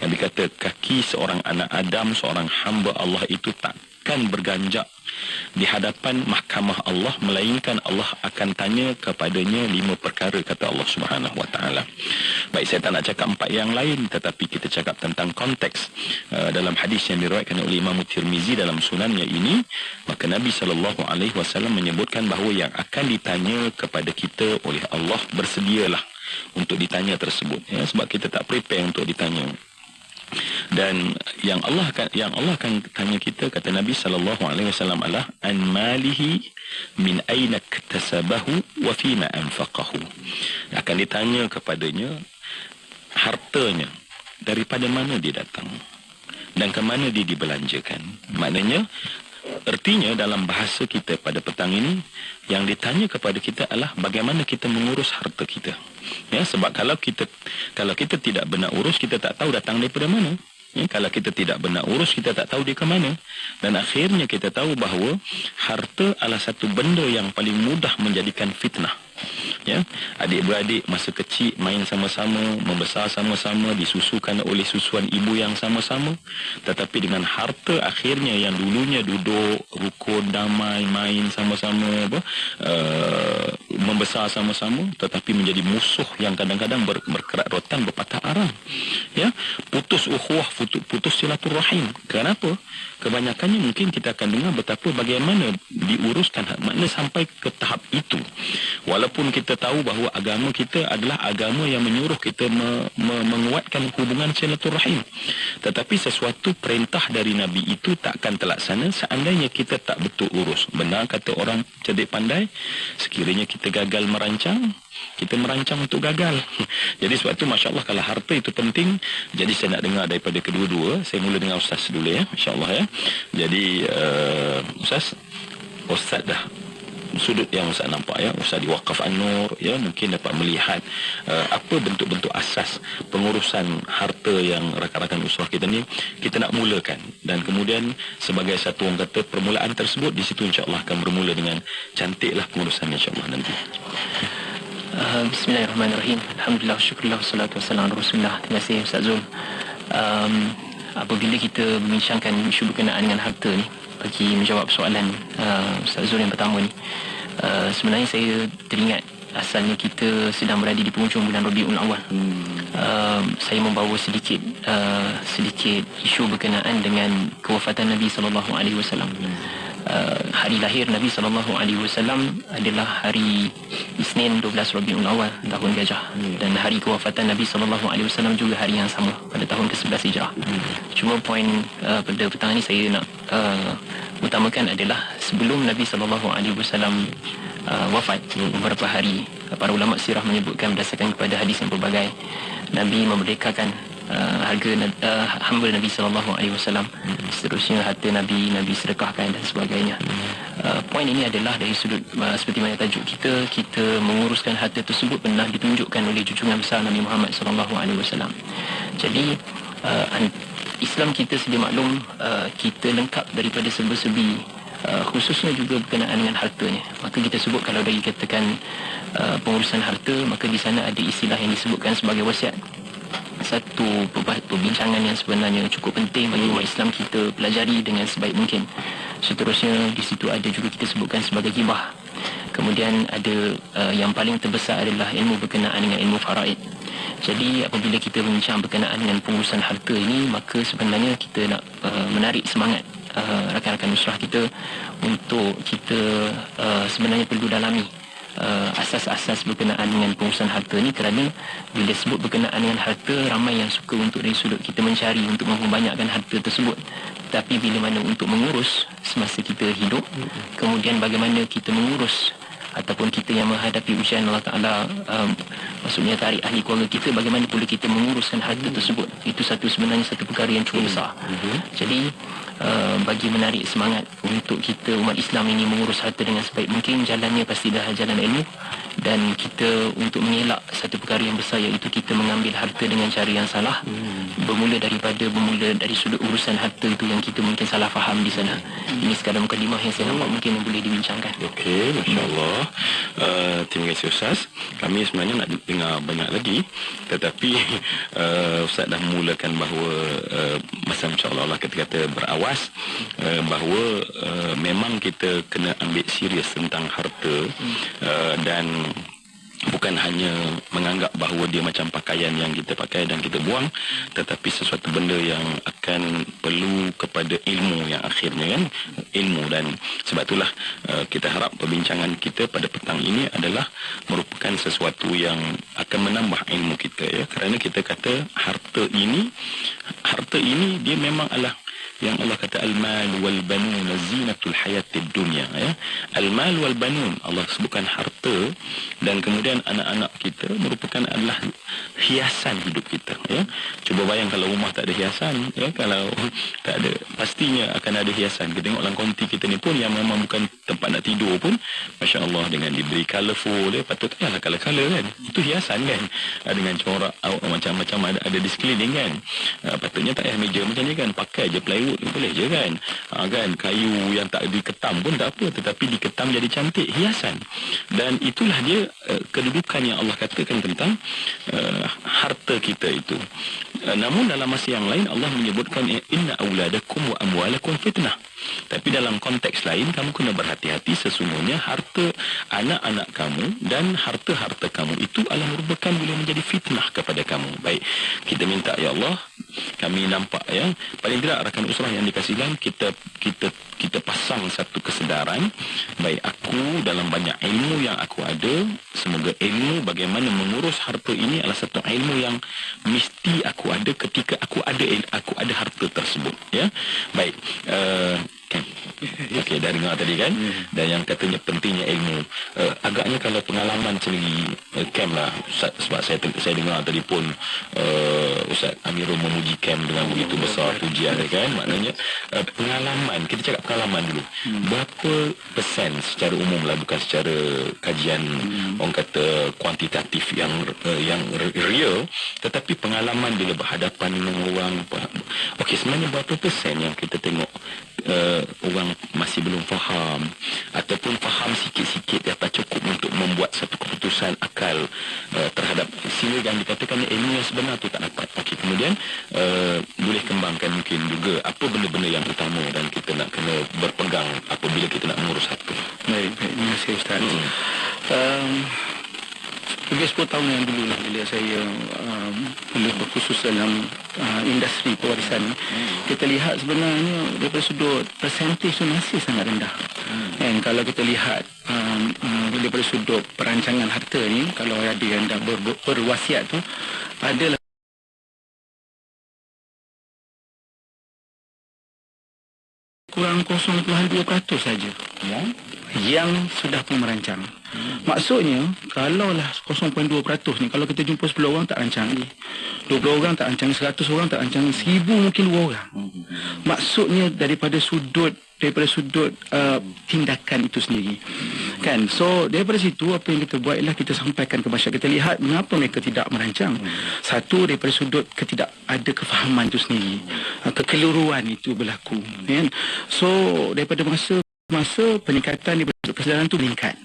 Nabi kata kaki seorang anak Adam, seorang hamba Allah itu takkan berganjak di hadapan mahkamah Allah, melainkan Allah akan tanya kepadanya 5 perkara, kata Allah Subhanahu Wa Taala. Baik, saya tak nak cakap 4 yang lain, tetapi kita cakap tentang konteks dalam hadis yang diriwayatkan oleh Imam Tirmizi dalam sunannya ini, maka Nabi SAW menyebutkan bahawa yang akan ditanya kepada kita oleh Allah, bersedialah untuk ditanya tersebut, ya, sebab kita tak prepare untuk ditanya. Dan yang Allah akan tanya kita, kata Nabi SAW, adalah an malihi min aina iktasabahu wa fima anfaqahu. Akan ditanya kepadanya hartanya, daripada mana dia datang dan ke mana dia dibelanjakan. Maknanya, artinya dalam bahasa kita pada petang ini, yang ditanya kepada kita adalah bagaimana kita mengurus harta kita. Ya, sebab kalau kita tidak benar urus, kita tak tahu datang daripada mana. Ya, kalau kita tidak benar urus, kita tak tahu dia ke mana. Dan akhirnya kita tahu bahawa harta adalah satu benda yang paling mudah menjadikan fitnah. Ya, adik-beradik masa kecil main sama-sama, membesar sama-sama, disusukan oleh susuan ibu yang sama-sama, tetapi dengan harta akhirnya yang dulunya duduk rukun damai, main sama-sama, membesar sama-sama, tetapi menjadi musuh yang kadang-kadang berkerak rotan, berpatah arang. Ya, putus ukhuwah, putus silaturahim. Kenapa? Kebanyakannya mungkin kita akan dengar betapa bagaimana diuruskan, makna sampai ke tahap itu. Walaupun kita kita tahu bahawa agama kita adalah agama yang menyuruh kita menguatkan hubungan silaturahim. Tetapi sesuatu perintah dari Nabi itu takkan terlaksana seandainya kita tak betul urus. Benar kata orang cerdik pandai, sekiranya kita gagal merancang, kita merancang untuk gagal. Jadi sebab itu Masya Allah, kalau harta itu penting. Jadi saya nak dengar daripada kedua-dua. Saya mula dengan Ustaz dulu ya, Masya Allah ya. Jadi Ustaz dah sudut yang Ustaz nampak ya, Ustaz di Waqaf An-Nur ya, mungkin dapat melihat apa bentuk-bentuk asas pengurusan harta yang rakan-rakan usrah kita ni kita nak mulakan, dan kemudian sebagai satu orang kata permulaan tersebut, di situ insya-Allah akan bermula dengan cantiklah pengurusan insya-Allah nanti. Bismillahirrahmanirrahim. Alhamdulillah, syukurlah, salatu wassalamu ala Rasulillah. Terima kasih Ustaz Zul. Apabila kita membincangkan isu berkenaan dengan harta ni, bagi menjawab soalan Ustaz Zul yang pertama ni, sebenarnya saya teringat asalnya kita sedang berada di penghujung bulan Rabiul Awal. Saya membawa sedikit isu berkenaan dengan kewafatan Nabi SAW. Hari lahir Nabi SAW adalah hari Isnin 12 Rabiul Awal tahun Gajah, dan hari kewafatan Nabi SAW juga hari yang sama pada tahun ke-11 Hijrah. Cuma poin pada petang ini saya nak utamakan adalah sebelum Nabi SAW wafat beberapa hari, para ulama sirah menyebutkan berdasarkan kepada hadis yang berbagai, Nabi memerdekakan hamba Nabi SAW. Seterusnya harta Nabi sedekahkan dan sebagainya. Poin ini adalah dari sudut seperti mana tajuk kita menguruskan harta tersebut pernah ditunjukkan oleh junjungan besar Nabi Muhammad SAW. Jadi Islam kita sedia maklum, kita lengkap daripada serba-serbi, khususnya juga berkenaan dengan hartanya. Maka kita sebut, kalau dari katakan pengurusan harta, maka di sana ada istilah yang disebutkan sebagai wasiat. Satu perbincangan yang sebenarnya cukup penting bagi umat Islam kita pelajari dengan sebaik mungkin. Seterusnya di situ ada juga kita sebutkan sebagai hibah. Kemudian ada yang paling terbesar adalah ilmu berkenaan dengan ilmu faraid. Jadi apabila kita berbincang berkenaan dengan pengurusan harta ini, maka sebenarnya kita nak menarik semangat rakan-rakan nusrah kita untuk kita sebenarnya perlu dalami asas-asas berkenaan dengan pengurusan harta ni, kerana bila sebut berkenaan dengan harta, ramai yang suka untuk dari sudut kita mencari untuk membanyakkan harta tersebut. Tapi bila mana untuk mengurus semasa kita hidup, kemudian bagaimana kita mengurus ataupun kita yang menghadapi ujian Allah Ta'ala, maksudnya tarik ahli keluarga kita, bagaimana pula kita menguruskan harta tersebut, itu sebenarnya satu perkara yang cukup besar. Jadi bagi menarik semangat untuk kita umat Islam ini mengurus harta dengan sebaik mungkin, jalannya pasti dah jalan ilmu, dan kita untuk mengelak satu perkara yang besar, iaitu kita mengambil harta dengan cara yang salah, bermula dari sudut urusan harta itu yang kita mungkin salah faham di sana. Ini sekadar mukadimah yang saya nampak mungkin yang boleh dibincangkan. Okey, masya-Allah. Terima kasih Ustaz. Kami sebenarnya nak dengar banyak lagi, tetapi Ustaz dah memulakan bahawa masa insya-Allah kata-kata berawas bahawa memang kita kena ambil serius tentang harta, dan bukan hanya menganggap bahawa dia macam pakaian yang kita pakai dan kita buang, tetapi sesuatu benda yang akan perlu kepada ilmu yang akhirnya kan, ilmu. Dan sebab itulah kita harap perbincangan kita pada petang ini adalah merupakan sesuatu yang akan menambah ilmu kita ya, kerana kita kata harta ini dia memang adalah yang Allah kata al-mal wal banun zinatul hayatid dunya ya. Al-mal wal banun, Allah sebutkan harta, dan kemudian anak-anak kita merupakan adalah hiasan hidup kita ya. Cuba bayang kalau rumah tak ada hiasan ya, kalau tak ada, pastinya akan ada hiasan. Kita tengok dalam konti kita ni pun yang memang bukan tempat nak tidur pun, masya-Allah, dengan diberi colourful ya, patut lah colour-colour kan. Itu hiasan kan, dengan corak macam-macam ada di sekeliling kan. Patutnya tak payah meja macam ni kan, pakai je plywood boleh je kan. Kan kayu yang tak diketam pun tak apa, tetapi diketam jadi cantik, hiasan. Dan itulah dia kedudukan yang Allah katakan tentang harta kita itu. namun dalam masa yang lain Allah menyebutkan inna auladakum wa amwalakum fitnah. Tapi dalam konteks lain kamu kena berhati-hati, sesungguhnya harta anak-anak kamu dan harta-harta kamu itu adalah merupakan boleh menjadi fitnah kepada kamu. Baik, kita minta ya Allah, kami nampak ya, paling tidak rakan usrah yang dikasihkan, kita pasang satu kesedaran. Baik, aku dalam banyak ilmu yang aku ada, semoga ilmu bagaimana mengurus harta ini adalah satu ilmu yang mesti aku ada ketika aku ada harta tersebut, ya. Baik, okey, dah dengar tadi kan. Dan yang katanya pentingnya ilmu, agaknya kalau pengalaman sendiri Cam lah Ustaz, sebab saya dengar tadi pun Ustaz Amirul memuji Cam dengan begitu besar pujian kan. Maknanya pengalaman, kita cakap pengalaman dulu, berapa persen secara umum lah, bukan secara kajian orang kata kuantitatif yang real, tetapi pengalaman bila berhadapan dengan orang. Okey, sebenarnya berapa persen yang kita tengok orang masih belum faham, ataupun faham sikit-sikit dah tak cukup untuk membuat satu keputusan akal terhadap sehingga yang dikatakan ilmu yang sebenar tu tak dapat. Okey, kemudian boleh kembangkan mungkin juga apa benda-benda yang utama dan kita nak kena berpegang apabila kita nak mengurus harta. Baik, terima kasih Ustaz. Lebih 10 tahun yang dulu lah, bila saya berkhusus dalam industri pewarisan, kita lihat sebenarnya daripada sudut persentage tu masih sangat rendah. Dan kalau kita lihat daripada sudut perancangan harta ni, kalau ada yang dah berwasiat tu, adalah kurang 0.2% saja yang sudah pun merancang. Maksudnya, kalaulah 0.2% ni, kalau kita jumpa 10 orang tak rancang lagi, 20 orang tak rancang, 100 orang tak rancang, 1000 mungkin 2 orang. Maksudnya daripada sudut tindakan itu sendiri. Kan? So, daripada situ apa yang kita buat ialah kita sampaikan ke masyarakat. Kita lihat mengapa mereka tidak merancang. Satu, daripada sudut ada kefahaman itu sendiri. Kekeliruan itu berlaku. Kan? So, daripada masa peningkatan di kesedaran itu meningkat.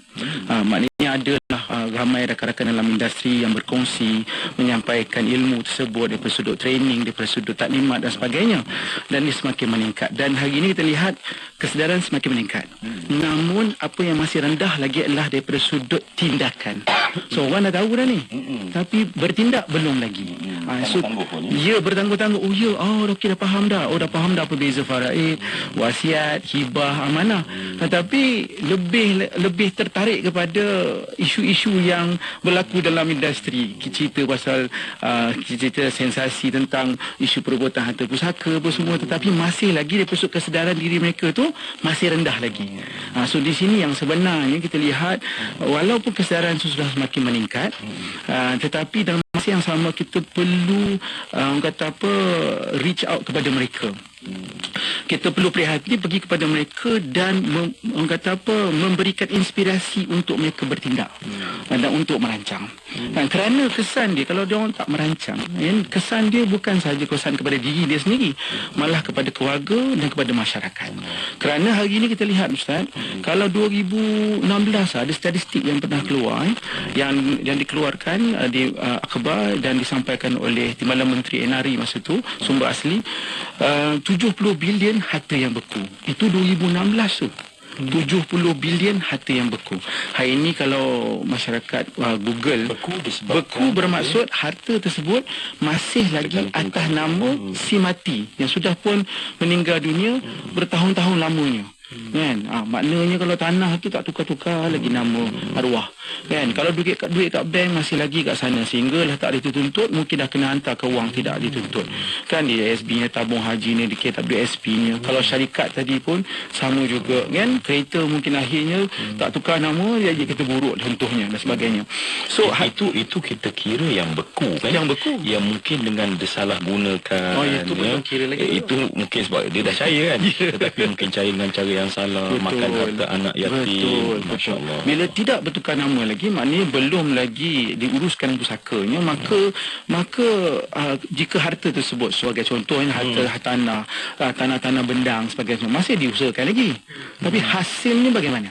Maknanya adalah ramai rakan-rakan dalam industri yang berkongsi, menyampaikan ilmu tersebut daripada sudut training, daripada sudut taklimat dan sebagainya, dan ini semakin meningkat. Dan hari ini kita lihat kesedaran semakin meningkat. Namun apa yang masih rendah lagi adalah daripada sudut tindakan. So orang dah tahu dah ni, tapi bertindak belum lagi. So ya, bertangguh-tangguh. Okey, dah faham dah. Dah faham dah apa beza faraid, wasiat, hibah, amanah. Tetapi lebih tertarik kepada isu-isu yang berlaku dalam industri. Cerita pasal cerita sensasi tentang isu perebutan harta pusaka apa semua, tetapi masih lagi daripada sudut kesedaran diri mereka tu masih rendah lagi. So di sini yang sebenarnya kita lihat, walaupun kesedaran sudah semakin meningkat, tetapi dalam masa yang sama kita perlu reach out kepada mereka. Kita perlu prihatin pergi kepada mereka dan memberikan inspirasi untuk mereka bertindak dan untuk merancang. Dan kerana kesan dia, kalau dia orang tak merancang, kesan dia bukan sahaja kesan kepada diri dia sendiri, malah kepada keluarga dan kepada masyarakat. Kerana hari ini kita lihat Ustaz, kalau 2016 ada statistik yang pernah keluar, yang dikeluarkan di akhbar dan disampaikan oleh Timbalan Menteri NRI masa tu, sumber asli, 70 bilion harta yang beku. Itu 2016 tu. 70 bilion harta yang beku. Hari ini kalau masyarakat Google, beku bermaksud harta tersebut masih lagi atas nama si mati yang sudah pun meninggal dunia bertahun-tahun lamanya. Kan? Maknanya kalau tanah tu tak tukar-tukar lagi nama arwah. Kan? Kalau duit kat bank masih lagi kat sana, sehinggalah tak dituntut, mungkin dah kena hantar ke wang tidak dituntut. Kan dia SB-nya, tabung haji ni, dia WSP-nya. Kalau syarikat tadi pun sama juga. Kan? Kereta mungkin akhirnya tak tukar nama, dia kita buruk contohnya dan sebagainya. So itu kita kira yang beku kan? Yang beku. Yang mungkin dengan disalah gunakan. Itu betul kira lagi. Itu mungkin sebab dia dah cair kan. Tetapi mungkin cair dengan cara yang salah, makan harta anak yatim. Masya-Allah. Bila tidak bertukar nama lagi, maknanya belum lagi diuruskan pusakanya, maka jika harta tersebut sebagai contohnya harta tanah bendang sebagainya masih diusahakan lagi. Tapi hasilnya bagaimana?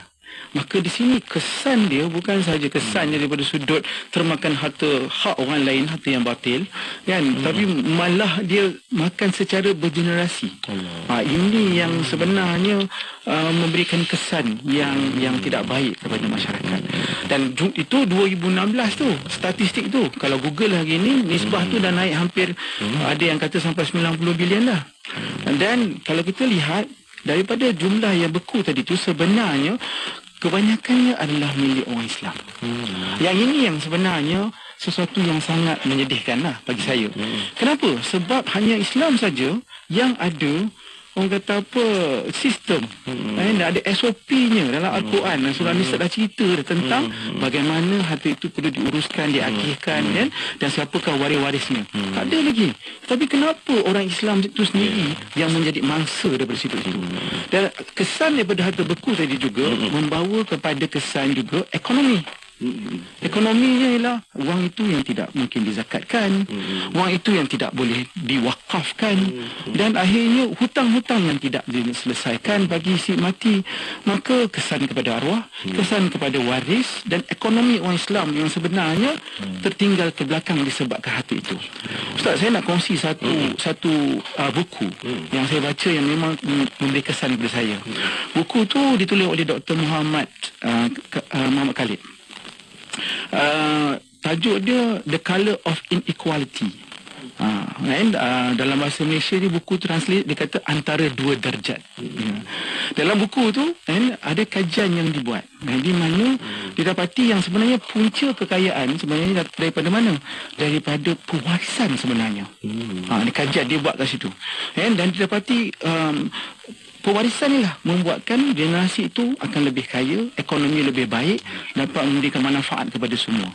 maka di sini kesan dia bukan sahaja kesannya daripada sudut termakan harta hak orang lain, harta yang batil kan, tapi malah dia makan secara bergenerasi. Ini yang sebenarnya memberikan kesan yang tidak baik kepada masyarakat. Dan itu 2016 tu statistik tu, kalau Google hari ni nisbah tu dah naik hampir ada yang kata sampai 90 bilion dah. Dan kalau kita lihat daripada jumlah yang beku tadi tu, sebenarnya kebanyakannya adalah milik orang Islam. Yang ini yang sebenarnya sesuatu yang sangat menyedihkan lah bagi saya. Kenapa? Sebab hanya Islam saja yang ada orang kata apa, sistem. Ada SOP-nya dalam Al-Quran. Surah Nisa dah cerita tentang bagaimana harta itu perlu diuruskan, diakhirkan, kan? Dan siapakah waris-warisnya. Tak ada lagi. Tapi kenapa orang Islam itu sendiri yang menjadi mangsa daripada situ itu? Dan kesan daripada harta beku tadi juga membawa kepada kesan juga ekonomi. Ekonominya ialah wang itu yang tidak mungkin dizakatkan, wang itu yang tidak boleh diwakafkan, dan akhirnya hutang-hutang yang tidak diselesaikan bagi si mati. Maka kesan kepada arwah, kesan kepada waris, dan ekonomi orang Islam yang sebenarnya tertinggal ke belakang disebabkan harta itu. Ustaz, saya nak kongsi satu buku yang saya baca yang memang memberi kesan kepada saya. Buku tu ditulis oleh Dr. Muhammad Khalid. Tajuk dia The Colour of Inequality. Dalam bahasa Malaysia ni buku translate dia kata antara dua darjat. Dalam buku tu ada kajian yang dibuat, di mana didapati yang sebenarnya punca kekayaan sebenarnya daripada mana? Daripada pewarisan sebenarnya. Kajian dia buat kat situ. Dan didapati pewarisan inilah membuatkan generasi itu akan lebih kaya, ekonomi lebih baik, dapat memberikan manfaat kepada semua.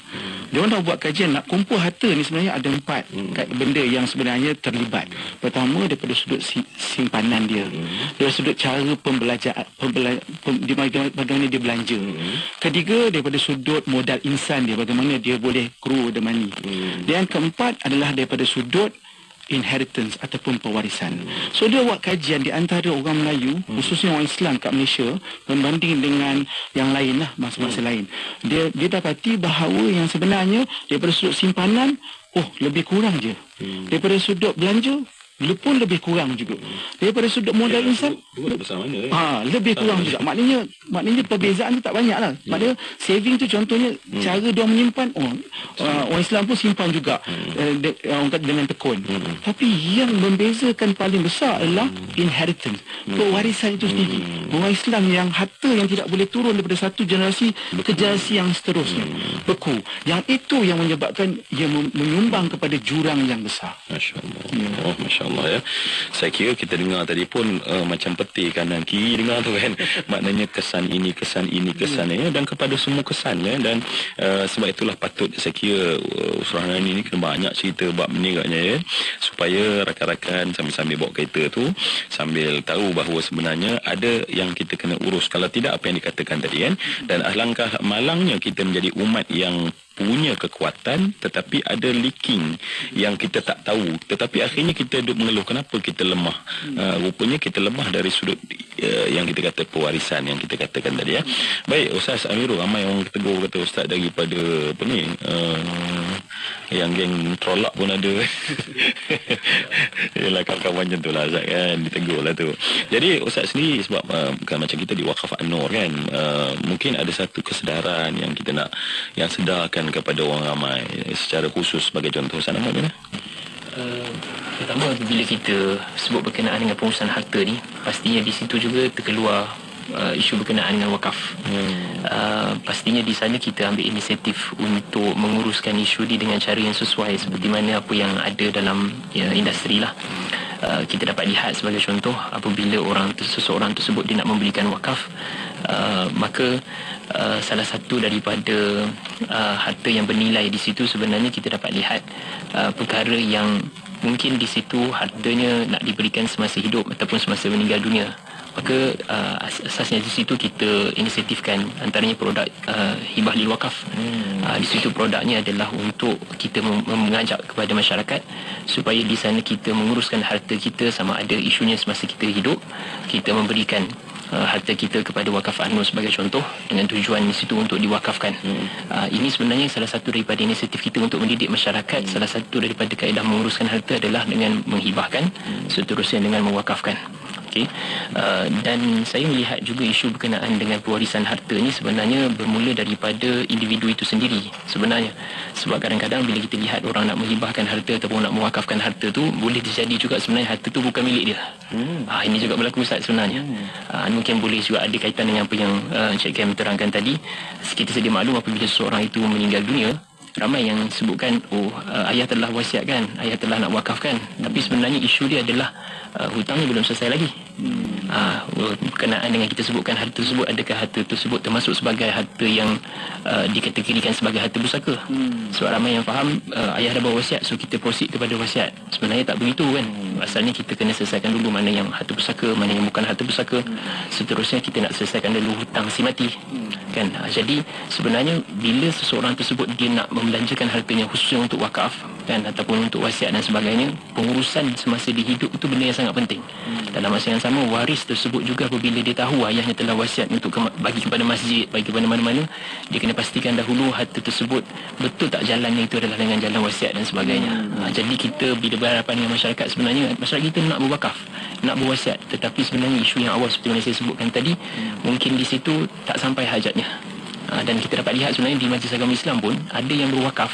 Dia orang dah buat kajian nak kumpul harta ni sebenarnya ada 4 benda yang sebenarnya terlibat. Pertama daripada sudut simpanan dia, dari sudut cara pembelajaran, bagaimana dia belanja. Ketiga daripada sudut modal insan dia, bagaimana dia boleh grow the money. Dan keempat adalah daripada sudut inheritance ataupun pewarisan. So dia buat kajian di antara orang Melayu, khususnya orang Islam kat Malaysia, membanding dengan yang lain lah, masa-masa lain. Dia dapati bahawa yang sebenarnya daripada sudut simpanan, lebih kurang je. Daripada sudut belanja, pun lebih kurang juga. Daripada sudut modal insan, lebih kurang juga. Maknanya perbezaan tu tak banyak lah. Maknanya saving tu contohnya cara dia menyimpan, orang Islam pun simpan juga orang kata dengan tekun. Tapi yang membezakan paling besar adalah inheritance, pewarisan itu sendiri. Orang Islam yang harta yang tidak boleh turun daripada satu generasi ke generasi yang seterusnya beku. Yang itu yang menyebabkan ia menyumbang kepada jurang yang besar. Masya Allah. Masya Allah. Ya. Saya kira kita dengar tadi pun macam peti kanan kiri dengar tu kan. Maknanya kesan ini, kesan ini, kesan ini, dan kepada semua kesan ya. Dan sebab itulah patut saya kira Surah Nani ni kena banyak cerita bab ni katnya ya, supaya rakan-rakan sambil-sambil bawa kereta tu sambil tahu bahawa sebenarnya ada yang kita kena urus. Kalau tidak apa yang dikatakan tadi kan. Dan alangkah malangnya kita menjadi umat yang punya kekuatan tetapi ada leaking yang kita tak tahu, tetapi akhirnya kita duduk mengeluh kenapa kita lemah. Rupanya kita lemah dari sudut yang kita kata pewarisan yang kita katakan tadi ya. Baik Ustaz Amirul, ramai orang tegur kata Ustaz daripada apa ni yang geng trolak pun ada. Yalah kawan-kawan macam tu lah Ustaz kan, ditegur lah tu. Jadi Ustaz sendiri sebab bukan macam kita di Waqaf An-Nur kan, mungkin ada satu kesedaran yang kita nak yang sedarkan kepada orang ramai secara khusus sebagai contoh. Ustaz nama mana? Pertama bila kita sebut berkenaan dengan pengurusan harta ni, pastinya di situ juga terkeluar isu berkenaan dengan wakaf. Pastinya di sana kita ambil inisiatif untuk menguruskan isu ni dengan cara yang sesuai seperti mana apa yang ada dalam industri lah. Kita dapat lihat sebagai contoh apabila seseorang tersebut dia nak membelikan wakaf, maka salah satu daripada harta yang bernilai di situ sebenarnya kita dapat lihat perkara yang mungkin di situ hartanya nak diberikan semasa hidup ataupun semasa meninggal dunia. Maka asasnya di situ kita inisiatifkan antaranya produk hibah lil wakaf. Di situ produknya adalah untuk kita mengajak kepada masyarakat supaya di sana kita menguruskan harta kita sama ada isunya semasa kita hidup, kita memberikan harta kita kepada wakaf ANUR sebagai contoh, dengan tujuan di situ untuk diwakafkan. Ini sebenarnya salah satu daripada inisiatif kita untuk mendidik masyarakat. Salah satu daripada kaedah menguruskan harta adalah dengan menghibahkan, seterusnya dengan mewakafkan. Okay. Dan saya melihat juga isu berkenaan dengan pewarisan harta ini sebenarnya bermula daripada individu itu sendiri sebenarnya. Sebab kadang-kadang bila kita lihat orang nak menghibahkan harta ataupun nak mewakafkan harta tu, boleh terjadi juga sebenarnya harta tu bukan milik dia. Ini juga berlaku Ustaz sebenarnya. Mungkin boleh juga ada kaitan dengan apa yang Encik Kem terangkan tadi. Kita sedia maklum apabila seseorang itu meninggal dunia, ramai yang sebutkan ayah telah wasiatkan, ayah telah nak wakafkan, tapi sebenarnya isu dia adalah hutangnya belum selesai lagi. Berkenaan dengan kita sebutkan harta tersebut, adakah harta tersebut termasuk sebagai harta yang dikategorikan sebagai harta pusaka? Sebab ramai yang faham ayah dah bawa wasiat, so kita proceed kepada wasiat. Sebenarnya tak begitu kan. Asalnya kita kena selesaikan dulu mana yang harta pusaka, mana yang bukan harta pusaka. Seterusnya kita nak selesaikan dulu hutang si mati kan. Jadi sebenarnya bila seseorang tersebut dia nak membelanjakan hartanya khususnya untuk wakaf kan, ataupun untuk wasiat dan sebagainya, pengurusan semasa dia hidup itu benda yang sangat penting. Dalam masa yang sama, waris tersebut juga apabila dia tahu ayahnya telah wasiat untuk bagi kepada masjid, bagi kepada mana-mana, dia kena pastikan dahulu harta tersebut betul tak jalannya itu adalah dengan jalan wasiat dan sebagainya. Jadi kita bila berhadapan dengan masyarakat, sebenarnya masyarakat kita nak berwakaf, nak berwasiat, tetapi sebenarnya isu yang awal seperti yang saya sebutkan tadi, mungkin di situ tak sampai hajatnya. Dan kita dapat lihat sebenarnya di Majlis Agama Islam pun ada yang berwakaf,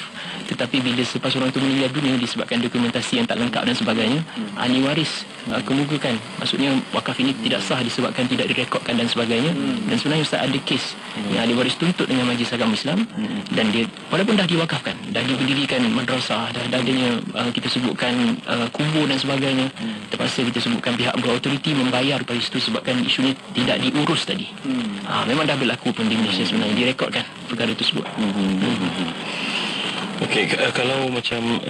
tetapi bila selepas orang itu meninggal dunia disebabkan dokumentasi yang tak lengkap dan sebagainya, ahli waris kemukakan, maksudnya wakaf ini tidak sah disebabkan tidak direkodkan dan sebagainya. Dan sebenarnya Ustaz ada kes yang ahli waris tuntut dengan Majlis Agama Islam, dan dia walaupun dah diwakafkan, dah didirikan madrasah, dah adanya kita sebutkan kubur dan sebagainya, terpaksa kita sebutkan pihak berautoriti membayar pada situ sebabkan isunya tidak diurus tadi. Memang dah berlaku pun di Malaysia sebenarnya, direkodkan perkara tersebut. Okey, kalau macam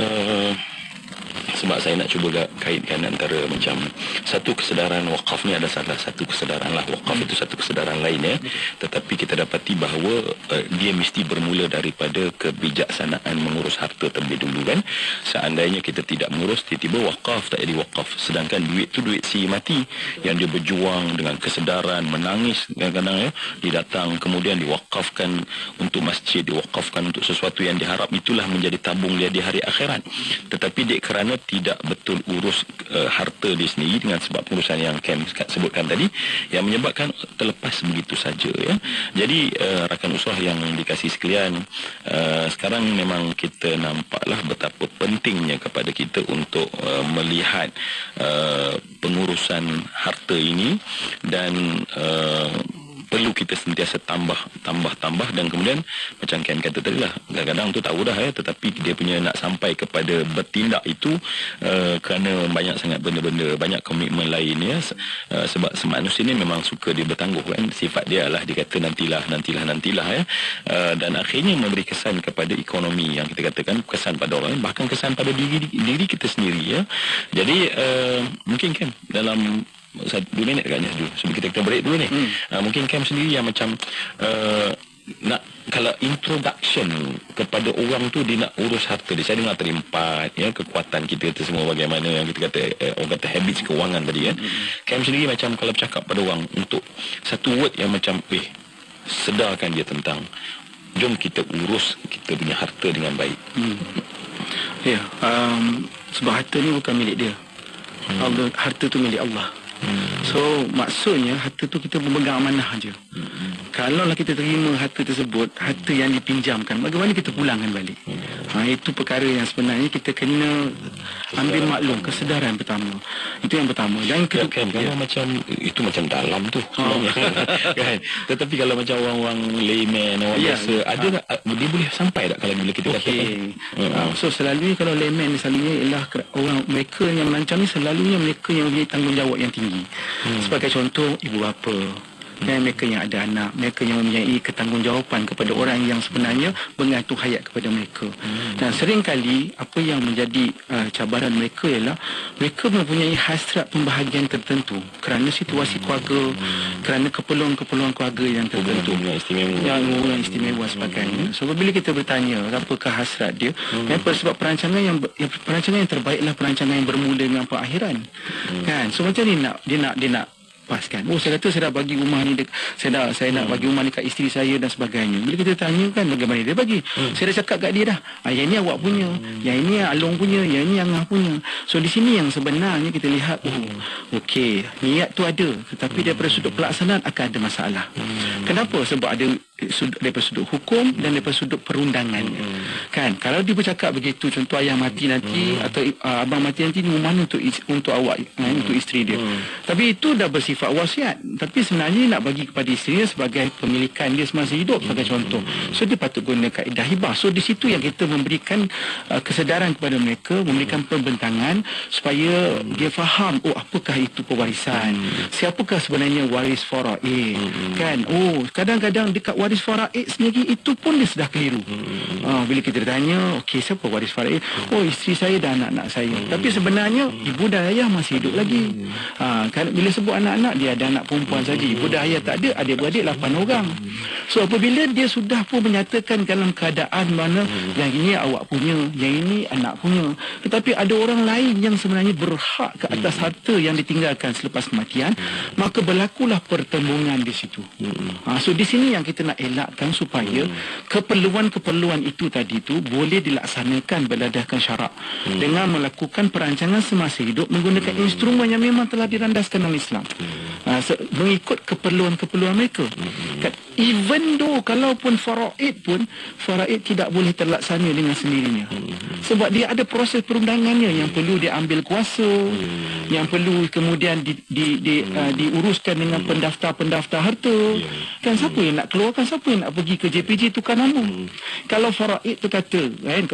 sebab saya nak cuba kaitkan antara macam satu kesedaran wakaf ni ada salah satu kesedaran lah, wakaf itu satu kesedaran lain ya, tetapi kita dapati bahawa dia mesti bermula daripada kebijaksanaan mengurus harta terlebih dulu kan. Seandainya kita tidak mengurus, tiba-tiba wakaf tak jadi wakaf, sedangkan duit tu duit si mati yang dia berjuang dengan kesedaran, menangis kadang-kadang ya, dia datang kemudian diwakafkan untuk masjid, diwakafkan untuk sesuatu yang diharap itulah menjadi tabung dia di hari akhirat. Tetapi dia kerana tidak betul urus harta dia sendiri dengan sebab pengurusan yang Kem sebutkan tadi, yang menyebabkan terlepas begitu saja ya. Jadi rakan usrah yang dikasihi sekalian, sekarang memang kita nampaklah betapa pentingnya kepada kita untuk melihat pengurusan harta ini, dan perlu kita sentiasa tambah dan kemudian macam Ken kata tadi lah, kadang-kadang tu tahu dah ya, tetapi dia punya nak sampai kepada bertindak itu kerana banyak sangat benda-benda, banyak komitmen lain ya. Sebab manusia ni memang suka dia bertangguh kan, sifat dia lah dia kata nantilah ya, dan akhirnya memberi kesan kepada ekonomi yang kita katakan, kesan pada orang, bahkan kesan pada diri kita sendiri ya. Jadi mungkin kan dalam 2 minit agaknya dulu sebelum kita break dulu ni, mungkin Cam sendiri yang macam nak kalau introduction kepada orang tu dia nak urus harta dia. Saya dengar tadi 4 ya, kekuatan kita tu semua bagaimana yang kita kata orang kata habits kewangan tadi kan. Cam sendiri macam kalau bercakap pada orang untuk satu word yang macam sedarkan dia tentang jom kita urus kita punya harta dengan baik. Ya, sebab harta ni bukan milik dia. Harta tu milik Allah. So maksudnya harta tu kita memegang amanah aja. Kalaulah kita terima harta tersebut, harta yang dipinjamkan, bagaimana kita pulangkan balik? Itu perkara yang sebenarnya kita kena ambil maklum, kesedaran pertama. Itu yang pertama. Dan kedua, kalau macam itu macam dalam tu kan. Tetapi kalau macam orang-orang layman, orang biasa, ada dia boleh sampai tak kalau bila kita katakan? So selalunya kalau layman selalunya ialah orang mereka yang merancang ni, selalunya mereka yang mempunyai tanggungjawab yang tinggi. Sebagai contoh ibu bapa, dan mereka yang ada anak, mereka yang mempunyai ketanggungjawabpan kepada orang yang sebenarnya mengantung hayat kepada mereka. Dan seringkali apa yang menjadi cabaran mereka ialah mereka mempunyai hasrat pembahagian tertentu kerana situasi keluarga, kerana keperluan-keperluan keluarga yang tertentu, yang istimewa sebagainya. So bila kita bertanya apakah hasrat dia, apa sebab perancangan yang terbaiklah perancangan yang bermula dengan perakhiran. Kan? So macam ni dia nak lepaskan. Saya kata saya dah bagi rumah ni, saya nak bagi rumah ni kat isteri saya dan sebagainya. Bila kita tanya kan bagaimana dia bagi, saya dah cakap kat dia dah, yang ini awak punya, yang ini Along punya, yang ini Angah punya. So di sini yang sebenarnya kita lihat, okey, niat tu ada, tetapi daripada sudut pelaksanaan akan ada masalah. Kenapa? Sebab ada daripada sudut hukum dan daripada sudut perundangan. Kan, kalau dia bercakap begitu, contoh ayah mati nanti atau abang mati nanti, ni rumah ni untuk awak, untuk isteri dia. Tapi itu dah bersifat wasiat, tapi sebenarnya nak bagi kepada isteri dia sebagai pemilikan dia semasa hidup, sebagai contoh. So dia patut guna kaedah hibah. So di situ yang kita memberikan kesedaran kepada mereka, memberikan pembentangan supaya dia faham, apakah itu pewarisan, siapakah sebenarnya waris faraid. Kan, kadang-kadang dekat waris faraid sendiri itu pun dia sudah keliru. Bila kita tanya, okey, siapa waris faraid? Isteri saya dan anak-anak saya. Tapi sebenarnya ibu dan ayah masih hidup lagi. Bila sebut anak-anak, dia ada anak perempuan saja. Ibu dan ayah tak ada, adik-beradik 8 orang. So apabila dia sudah pun menyatakan dalam keadaan mana yang ini awak punya, yang ini anak punya, tetapi ada orang lain yang sebenarnya berhak ke atas harta yang ditinggalkan selepas kematian, maka berlakulah pertembungan di situ. So di sini yang kita nak elakkan supaya keperluan-keperluan itu tadi tu boleh dilaksanakan berdasarkan syarak dengan melakukan perancangan semasa hidup menggunakan instrumen yang memang telah dirandaskan dalam Islam, mengikut keperluan-keperluan mereka. Even though kalaupun faraid pun, faraid tidak boleh terlaksana dengan sendirinya, sebab dia ada proses perundangannya yang perlu diambil kuasa, yang perlu kemudian diuruskan dengan pendaftar harta. Kan siapa yang nak keluarkan, siapa yang nak pergi ke JPJ tukar nama? Kalau faraid tu kata,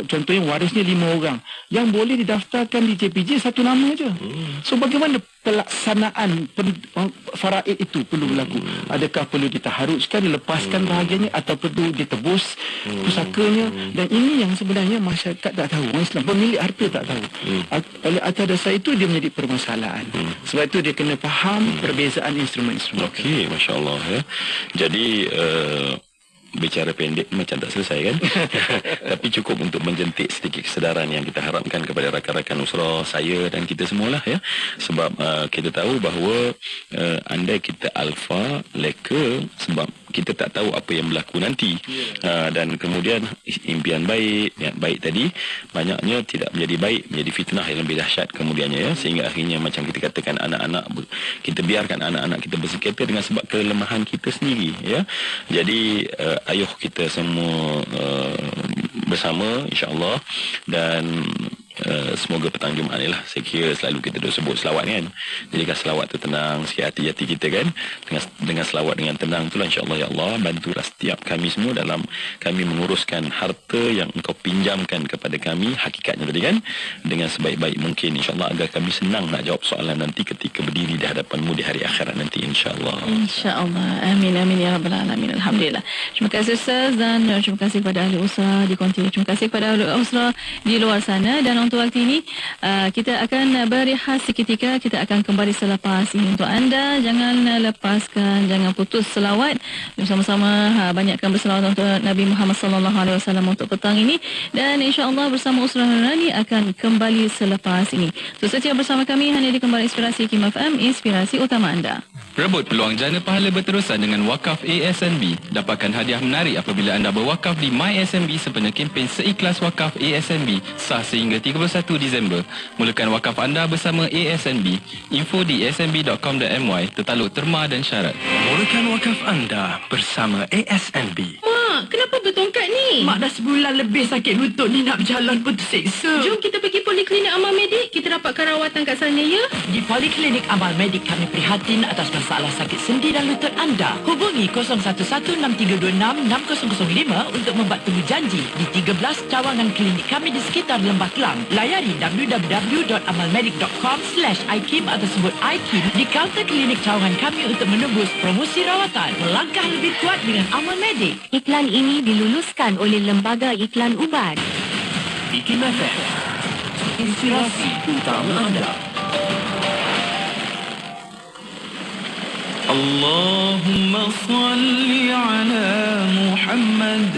contohnya warisnya 5 orang, yang boleh didaftarkan di JPJ 1 nama aja. So bagaimana pelaksanaan faraid itu perlu berlaku? Adakah perlu ditaharuskan, dilepaskan bahagiannya, atau perlu ditebus pusakanya? Dan ini yang sebenarnya masyarakat tak tahu, orang Islam, pemilik harta tak tahu. Oleh atas dasar itu dia menjadi permasalahan. Sebab itu dia kena faham perbezaan instrumen-instrumen. Okey, Masya Allah ya. Jadi bicara pendek macam tak selesai kan. Tapi cukup untuk menjentik sedikit kesedaran yang kita harapkan kepada rakan-rakan usrah, saya dan kita semualah ya. Sebab kita tahu bahawa andai kita alfa leka, sebab kita tak tahu apa yang berlaku nanti. Dan kemudian impian baik, niat baik tadi banyaknya tidak menjadi baik, menjadi fitnah yang lebih dahsyat kemudiannya ya. Sehingga akhirnya macam kita katakan, anak-anak, kita biarkan anak-anak kita bersengketa dengan sebab kelemahan kita sendiri ya. Jadi ayuh kita semua bersama insya-Allah, dan semoga petang Jumaat ni lah, saya kira selalu kita dah sebut selawat kan. Jadikan selawat tu tenang sikit hati-hati kita kan. Dengan selawat dengan tenang itulah insya-Allah, ya Allah bantulah setiap kami semua dalam kami menguruskan harta yang Engkau pinjamkan kepada kami, hakikatnya tadi kan, dengan sebaik-baik mungkin insya-Allah, agar kami senang nak jawab soalan nanti ketika berdiri di hadapan-Mu di hari akhirat nanti insya-Allah. Insya-Allah. Amin amin ya rabbal alamin. Alhamdulillah. Terima kasih Ustaz, dan terima kasih kepada ahli usrah di konti. Terima kasih kepada ahli usrah di luar sana. Dan untuk waktu ini kita akan berehat seketika. Kita akan kembali selepas ini. Untuk anda, jangan lepaskan, jangan putus selawat. Bersama-sama banyakkan berselawat untuk Nabi Muhammad SAW untuk petang ini. Dan insya-Allah bersama Usrah Nurani akan kembali selepas ini. So setia bersama kami hanya di Kembali Inspirasi Kim FM, inspirasi utama anda. Rebut peluang jana pahala berterusan dengan Wakaf ASNB. Dapatkan hadiah menarik apabila anda berwakaf di MySNB sempena kempen Seikhlas Wakaf ASNB sah sehingga 31 Disember. Mulakan wakaf anda bersama ASNB. Info di asnb.com.my, tertaluk terma dan syarat. Mulakan wakaf anda bersama ASNB. Mak, kenapa bertongkat ni? Mak dah sebulan lebih sakit lutut ni, nak berjalan pun terseksa. Jom kita pergi Poliklinik Amal Medik. Kita dapatkan rawatan kat sana ya. Di Poliklinik Amal Medik kami prihatin atas masalah sakit sendi dan lutut anda. Hubungi 0163266005 untuk membuat temu janji di 13 cawangan klinik kami di sekitar Lembah Kelang. Layari www.amalmedik.com/iKim atau sebut iKim di kaunter klinik cawangan kami untuk menembus promosi rawatan. Melangkah lebih kuat dengan Amal Medik. Iklan ini diluluskan oleh Lembaga Iklan Ubat. IKIM FM, inspirasi utama anda. Allahumma salli ala Muhammad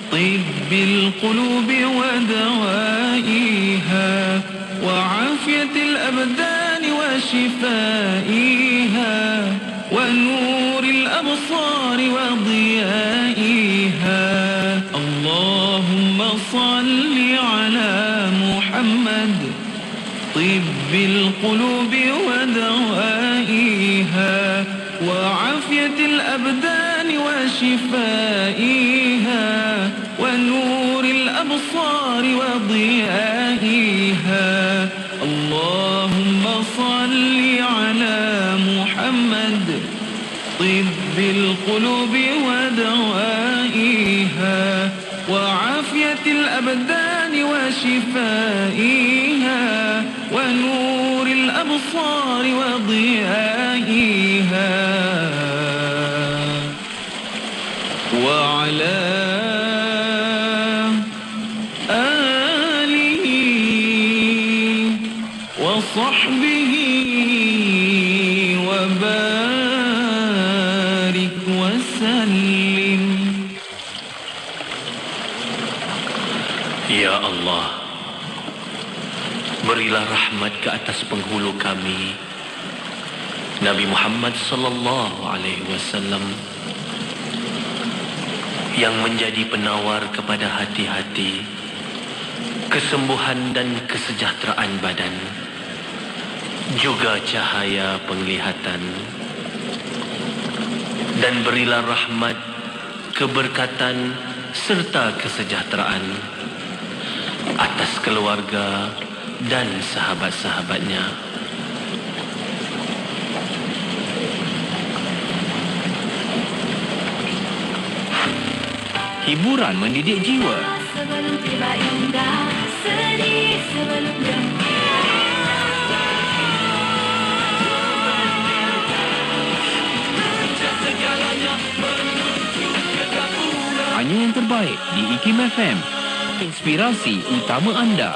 طب القلوب ودوائها وعافية الأبدان وشفائها ونور الأبصار وضيائها اللهم صل على محمد طب القلوب ودوائها وعافية الأبدان وشفائها ونور الأبصار وضيائها اللهم صل على محمد طب القلوب ودوائها وعافية الأبدان وشفائها ونور الأبصار وضيائها وعلى آله وصحبه وبارك وسلم. Ya Allah, berilah rahmat ke atas penghulu kami, Nabi Muhammad sallallahu alaihi wasallam, yang menjadi penawar kepada hati-hati, kesembuhan dan kesejahteraan badan, juga cahaya penglihatan. Dan berilah rahmat, keberkatan serta kesejahteraan atas keluarga dan sahabat-sahabatnya. Hiburan mendidik jiwa. Sebelum tiba indah, sedih sebelum Hanya yang terbaik di IKIM FM. Inspirasi utama anda.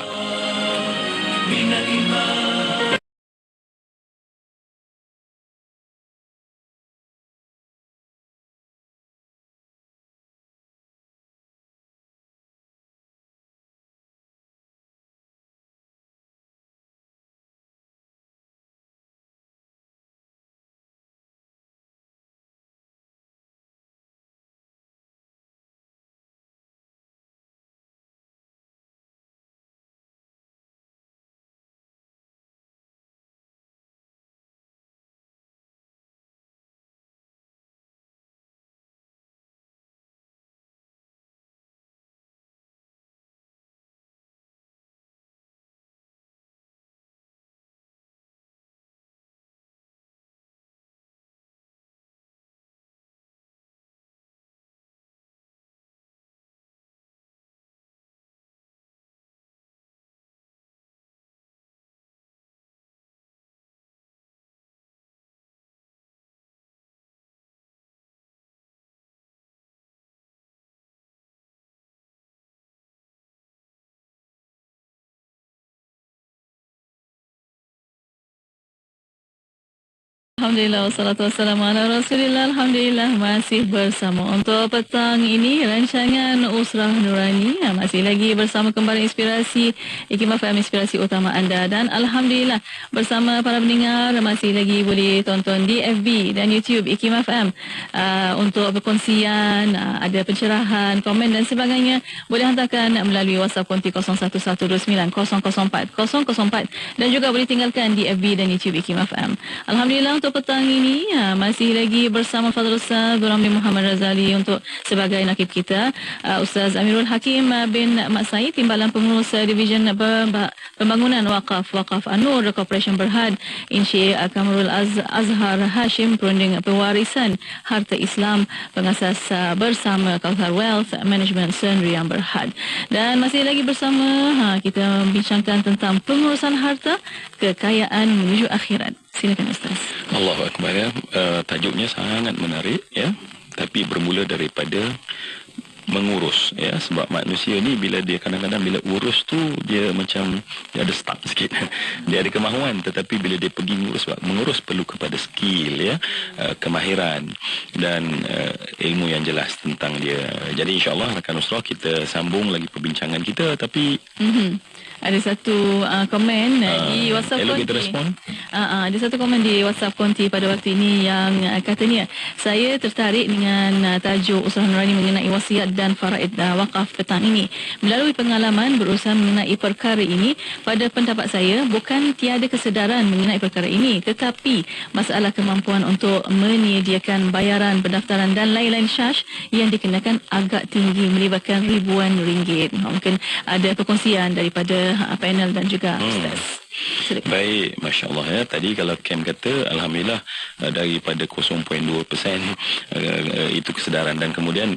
Alhamdulillah, wassalatu wassalamu ala rasulillah. Alhamdulillah, masih bersama untuk petang ini rancangan Usrah Nurani. Masih lagi bersama kembali Inspirasi IKIM FM, inspirasi utama anda. Dan Alhamdulillah, bersama para pendengar masih lagi boleh tonton di FB dan YouTube IKIM FM. Untuk perkongsian, ada pencerahan, komen dan sebagainya, boleh hantarkan melalui WhatsApp konti 01129004 dan juga boleh tinggalkan di FB dan YouTube IKIM FM. Alhamdulillah, untuk petang ini masih lagi bersama Fadil Ustaz Ramli Muhammad Razali untuk sebagai nakib kita, Ustaz Amirul Hakim bin Mak Said, Timbalan Pengurus Division Pembangunan Wakaf An-Nur Corporation Berhad, Encik Kamarul Azhar Hashim, Perunding Pewarisan Harta Islam, pengasas bersama Kauthar Wealth Management Sdn Berhad. Dan masih lagi bersama kita membincangkan tentang pengurusan harta, kekayaan menuju akhirat. Silakan Ustaz. Allahu Akbar ya. Tajuknya sangat menarik ya. Tapi bermula daripada mengurus ya, sebab manusia ni bila dia kadang-kadang bila urus tu dia macam dia ada stuck sikit. Dia ada kemahuan, tetapi bila dia pergi mengurus perlu kepada skill ya, kemahiran dan ilmu yang jelas tentang dia. Jadi insya-Allah rakan Usrah kita sambung lagi perbincangan kita, tapi ada satu komen di WhatsApp elok kita respon. Ada satu komen di WhatsApp Konti pada waktu ini yang katanya, saya tertarik dengan tajuk Usaha Nurani mengenai wasiat dan faraid wakaf petang ini. Melalui pengalaman berusaha mengenai perkara ini, pada pendapat saya bukan tiada kesedaran mengenai perkara ini, tetapi masalah kemampuan untuk menyediakan bayaran, pendaftaran dan lain-lain syarj yang dikenakan agak tinggi, melibatkan ribuan ringgit. Mungkin ada perkongsian daripada panel dan juga Ustaz. Baik, Masya Allah ya. Tadi kalau Cam kata, Alhamdulillah daripada 0.2% itu kesedaran, dan kemudian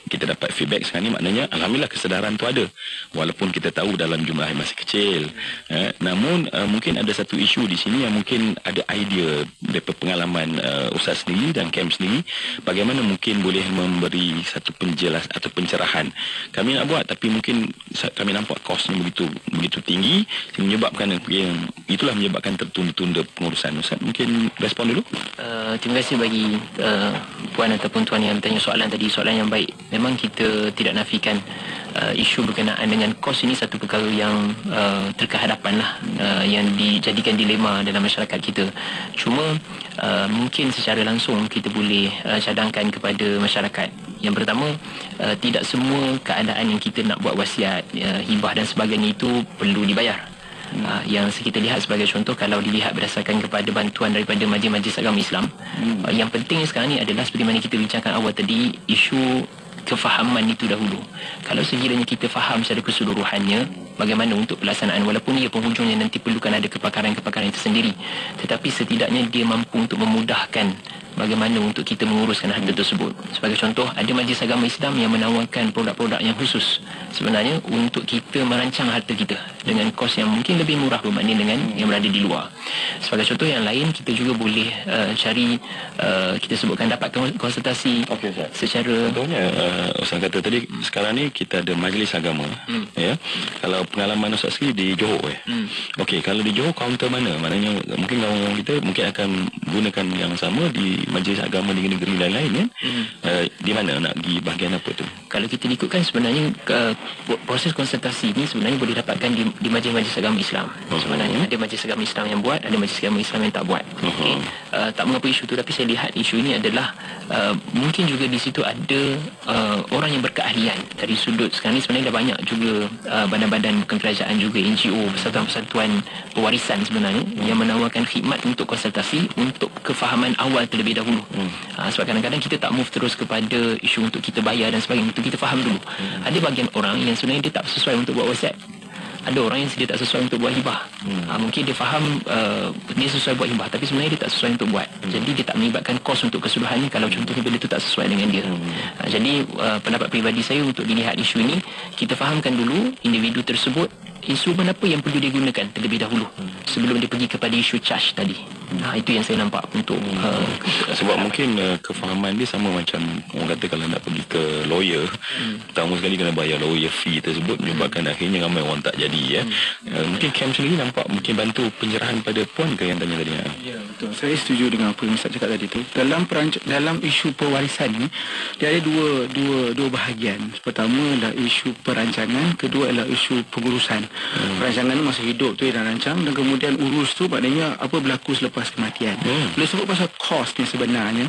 kita dapat feedback sekarang ni, maknanya Alhamdulillah kesedaran tu ada, walaupun kita tahu dalam jumlah yang masih kecil. Namun mungkin ada satu isu di sini yang mungkin ada idea daripada pengalaman Ustaz sendiri dan Cam sendiri, bagaimana mungkin boleh memberi satu penjelas atau pencerahan. Kami nak buat tapi mungkin kami nampak kosnya begitu tinggi, menyebabkan itulah menyebabkan tertunda-tunda pengurusan. Ustaz mungkin respon dulu. Terima kasih bagi puan ataupun tuan yang bertanya soalan tadi, soalan yang baik. Memang kita tidak nafikan isu berkenaan dengan kos ini satu perkara yang terkehadapan lah, yang dijadikan dilema dalam masyarakat kita. Cuma mungkin secara langsung kita boleh cadangkan kepada masyarakat. Yang pertama, tidak semua keadaan yang kita nak buat wasiat, hibah dan sebagainya itu perlu dibayar. Yang kita lihat sebagai contoh, kalau dilihat berdasarkan kepada bantuan daripada majlis-majlis agama Islam, yang penting sekarang ni adalah seperti mana kita bincangkan awal tadi, isu kefahaman itu dahulu. Kalau sekiranya kita faham secara keseluruhannya bagaimana untuk pelaksanaan, walaupun ia penghujungnya nanti perlukan ada kepakaran-kepakaran itu sendiri, tetapi setidaknya dia mampu untuk memudahkan bagaimana untuk kita menguruskan harta tersebut. Sebagai contoh, ada majlis agama Islam yang menawarkan produk-produk yang khusus sebenarnya untuk kita merancang harta kita dengan kos yang mungkin lebih murah berbanding dengan yang berada di luar. Sebagai contoh yang lain, kita juga boleh cari, kita sebutkan dapat konsultasi secara... Contohnya, Ustaz kata tadi, sekarang ni kita ada majlis agama. Ya. Kalau pengalaman Ustaz sendiri di Johor. Okey, kalau di Johor, kaunter mana? Maknanya mungkin kawan-kawan kita mungkin akan gunakan yang sama di majlis agama di negeri lain-lain kan? Di mana nak pergi bahagian apa tu? Kalau kita ikutkan sebenarnya proses konsultasi ini sebenarnya boleh dapatkan di majlis-majlis agama Islam. Sebenarnya ada majlis agama Islam yang buat, ada majlis agama Islam yang tak buat. Okay. Tak mengapa isu tu, tapi saya lihat isu ini adalah mungkin juga di situ ada orang yang berkeahlian dari sudut. Sekarang ni sebenarnya dah banyak juga badan-badan bukan kerajaan juga, NGO, persatuan-persatuan pewarisan sebenarnya yang menawarkan khidmat untuk konsultasi untuk kefahaman awal terlebih dahulu. Sebab kadang-kadang kita tak move terus kepada isu untuk kita bayar dan sebagainya, untuk kita faham dulu. Ada bagian orang yang sebenarnya dia tak sesuai untuk buat wasiat. Ada orang yang dia tak sesuai untuk buat hibah. Mungkin dia faham dia sesuai buat hibah, tapi sebenarnya dia tak sesuai untuk buat. Jadi dia tak melibatkan kos untuk keseluruhannya kalau contohnya benda itu tak sesuai dengan dia. Jadi pendapat peribadi saya untuk dilihat isu ini, kita fahamkan dulu individu tersebut instrumen apa yang perlu digunakan terlebih dahulu sebelum dia pergi kepada isu charge tadi. Itu yang saya nampak untuk sebab mungkin kefahaman dia sama macam orang kata kalau nak pergi ke lawyer, pertama sekali kena bayar lawyer fee tersebut, menyebabkan akhirnya ramai orang tak jadi. Mungkin Cam sendiri nampak mungkin bantu pencerahan pada puan ke yang tanya tadi. Ya, betul. Saya setuju dengan apa yang Ustaz cakap tadi tu. Dalam isu pewarisan ni, dia ada dua bahagian. Pertama adalah isu perancangan, kedua adalah isu pengurusan. Perancangan ni masa hidup tu dia dah rancang, dan kemudian urus tu maknanya apa berlaku selepas kematian. Bila sebut pasal kos ni sebenarnya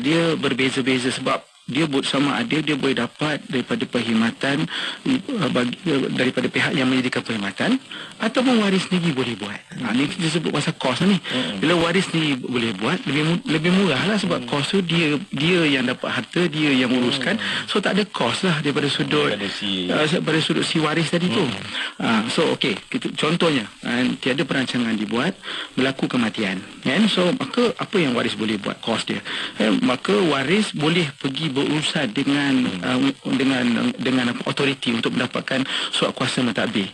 dia berbeza-beza, sebab dia sama ada dia boleh dapat daripada perkhidmatan daripada pihak yang menyediakan perkhidmatan, ataupun waris sendiri boleh buat. Ni kita sebut pasal kos ni. Bila waris sendiri boleh buat, lebih murah lah, sebab kos tu dia yang dapat harta, dia yang uruskan, so tak ada kos lah daripada sudut si waris tadi tu. So okey, contohnya tiada perancangan dibuat, berlaku kematian kan? So maka apa yang waris boleh buat? Kos dia. Maka waris boleh pergi berurusan dengan autoriti untuk mendapatkan surat kuasa mentadbir.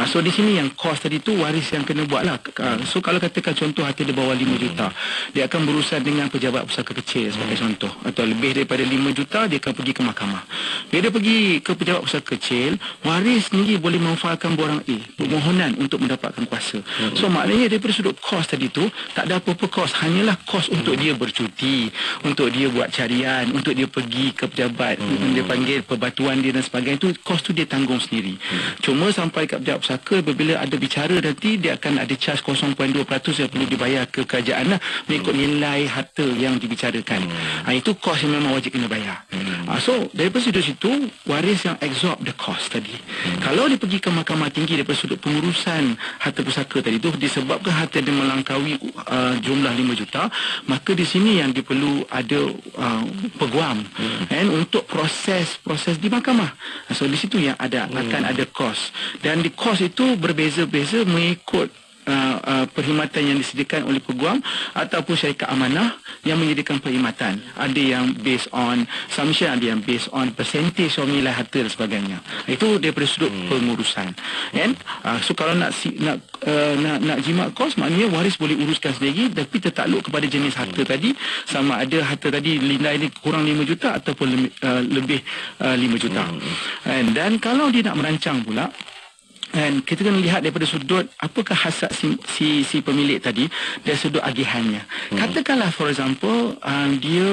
So di sini yang kos tadi tu waris yang kena buat lah. So kalau katakan contoh harta di bawah 5 juta, dia akan berurusan dengan pejabat pusaka kecil sebagai contoh, atau lebih daripada 5 juta dia akan pergi ke mahkamah. Bila dia pergi ke pejabat pusaka kecil, waris sendiri boleh memfailkan borang A, permohonan untuk mendapatkan kuasa. So maknanya daripada sudut kos tadi tu tak ada apa-apa kos, hanyalah kos untuk dia bercuti, untuk dia buat carian, untuk dia pergi bagi ke pejabat, dia panggil perbatuan dia dan sebagainya, itu kos tu dia tanggung sendiri. Cuma sampai kat pejabat pusaka, apabila ada bicara nanti dia akan ada charge 0.2% yang perlu dibayar ke kerajaan lah, mengikut nilai harta yang dibicarakan. Itu kos yang memang wajib kena bayar. So daripada sudut situ, waris yang absorb the cost tadi. Kalau dia pergi ke mahkamah tinggi daripada sudut pengurusan harta pusaka tadi tu, disebabkan harta dia melangkaui jumlah 5 juta, maka di sini yang diperlu ada peguam untuk proses di mahkamah. So di situ yang akan ada kos, dan di kos itu berbeza-beza mengikut perkhidmatan yang disediakan oleh peguam ataupun syarikat amanah yang menyediakan perkhidmatan. Ada yang based on submission, ada yang based on percentage of nilai harta dan sebagainya. Itu daripada sudut pengurusan. So kalau nak jimat kos, maknanya waris boleh uruskan sendiri, tapi tertakluk kepada jenis harta tadi, sama ada harta tadi nilai ini kurang 5 juta ataupun lebih 5 juta. Dan kalau dia nak merancang pula, dan kita kena lihat daripada sudut apakah hasrat si pemilik tadi dari sudut agihannya. Katakanlah for example dia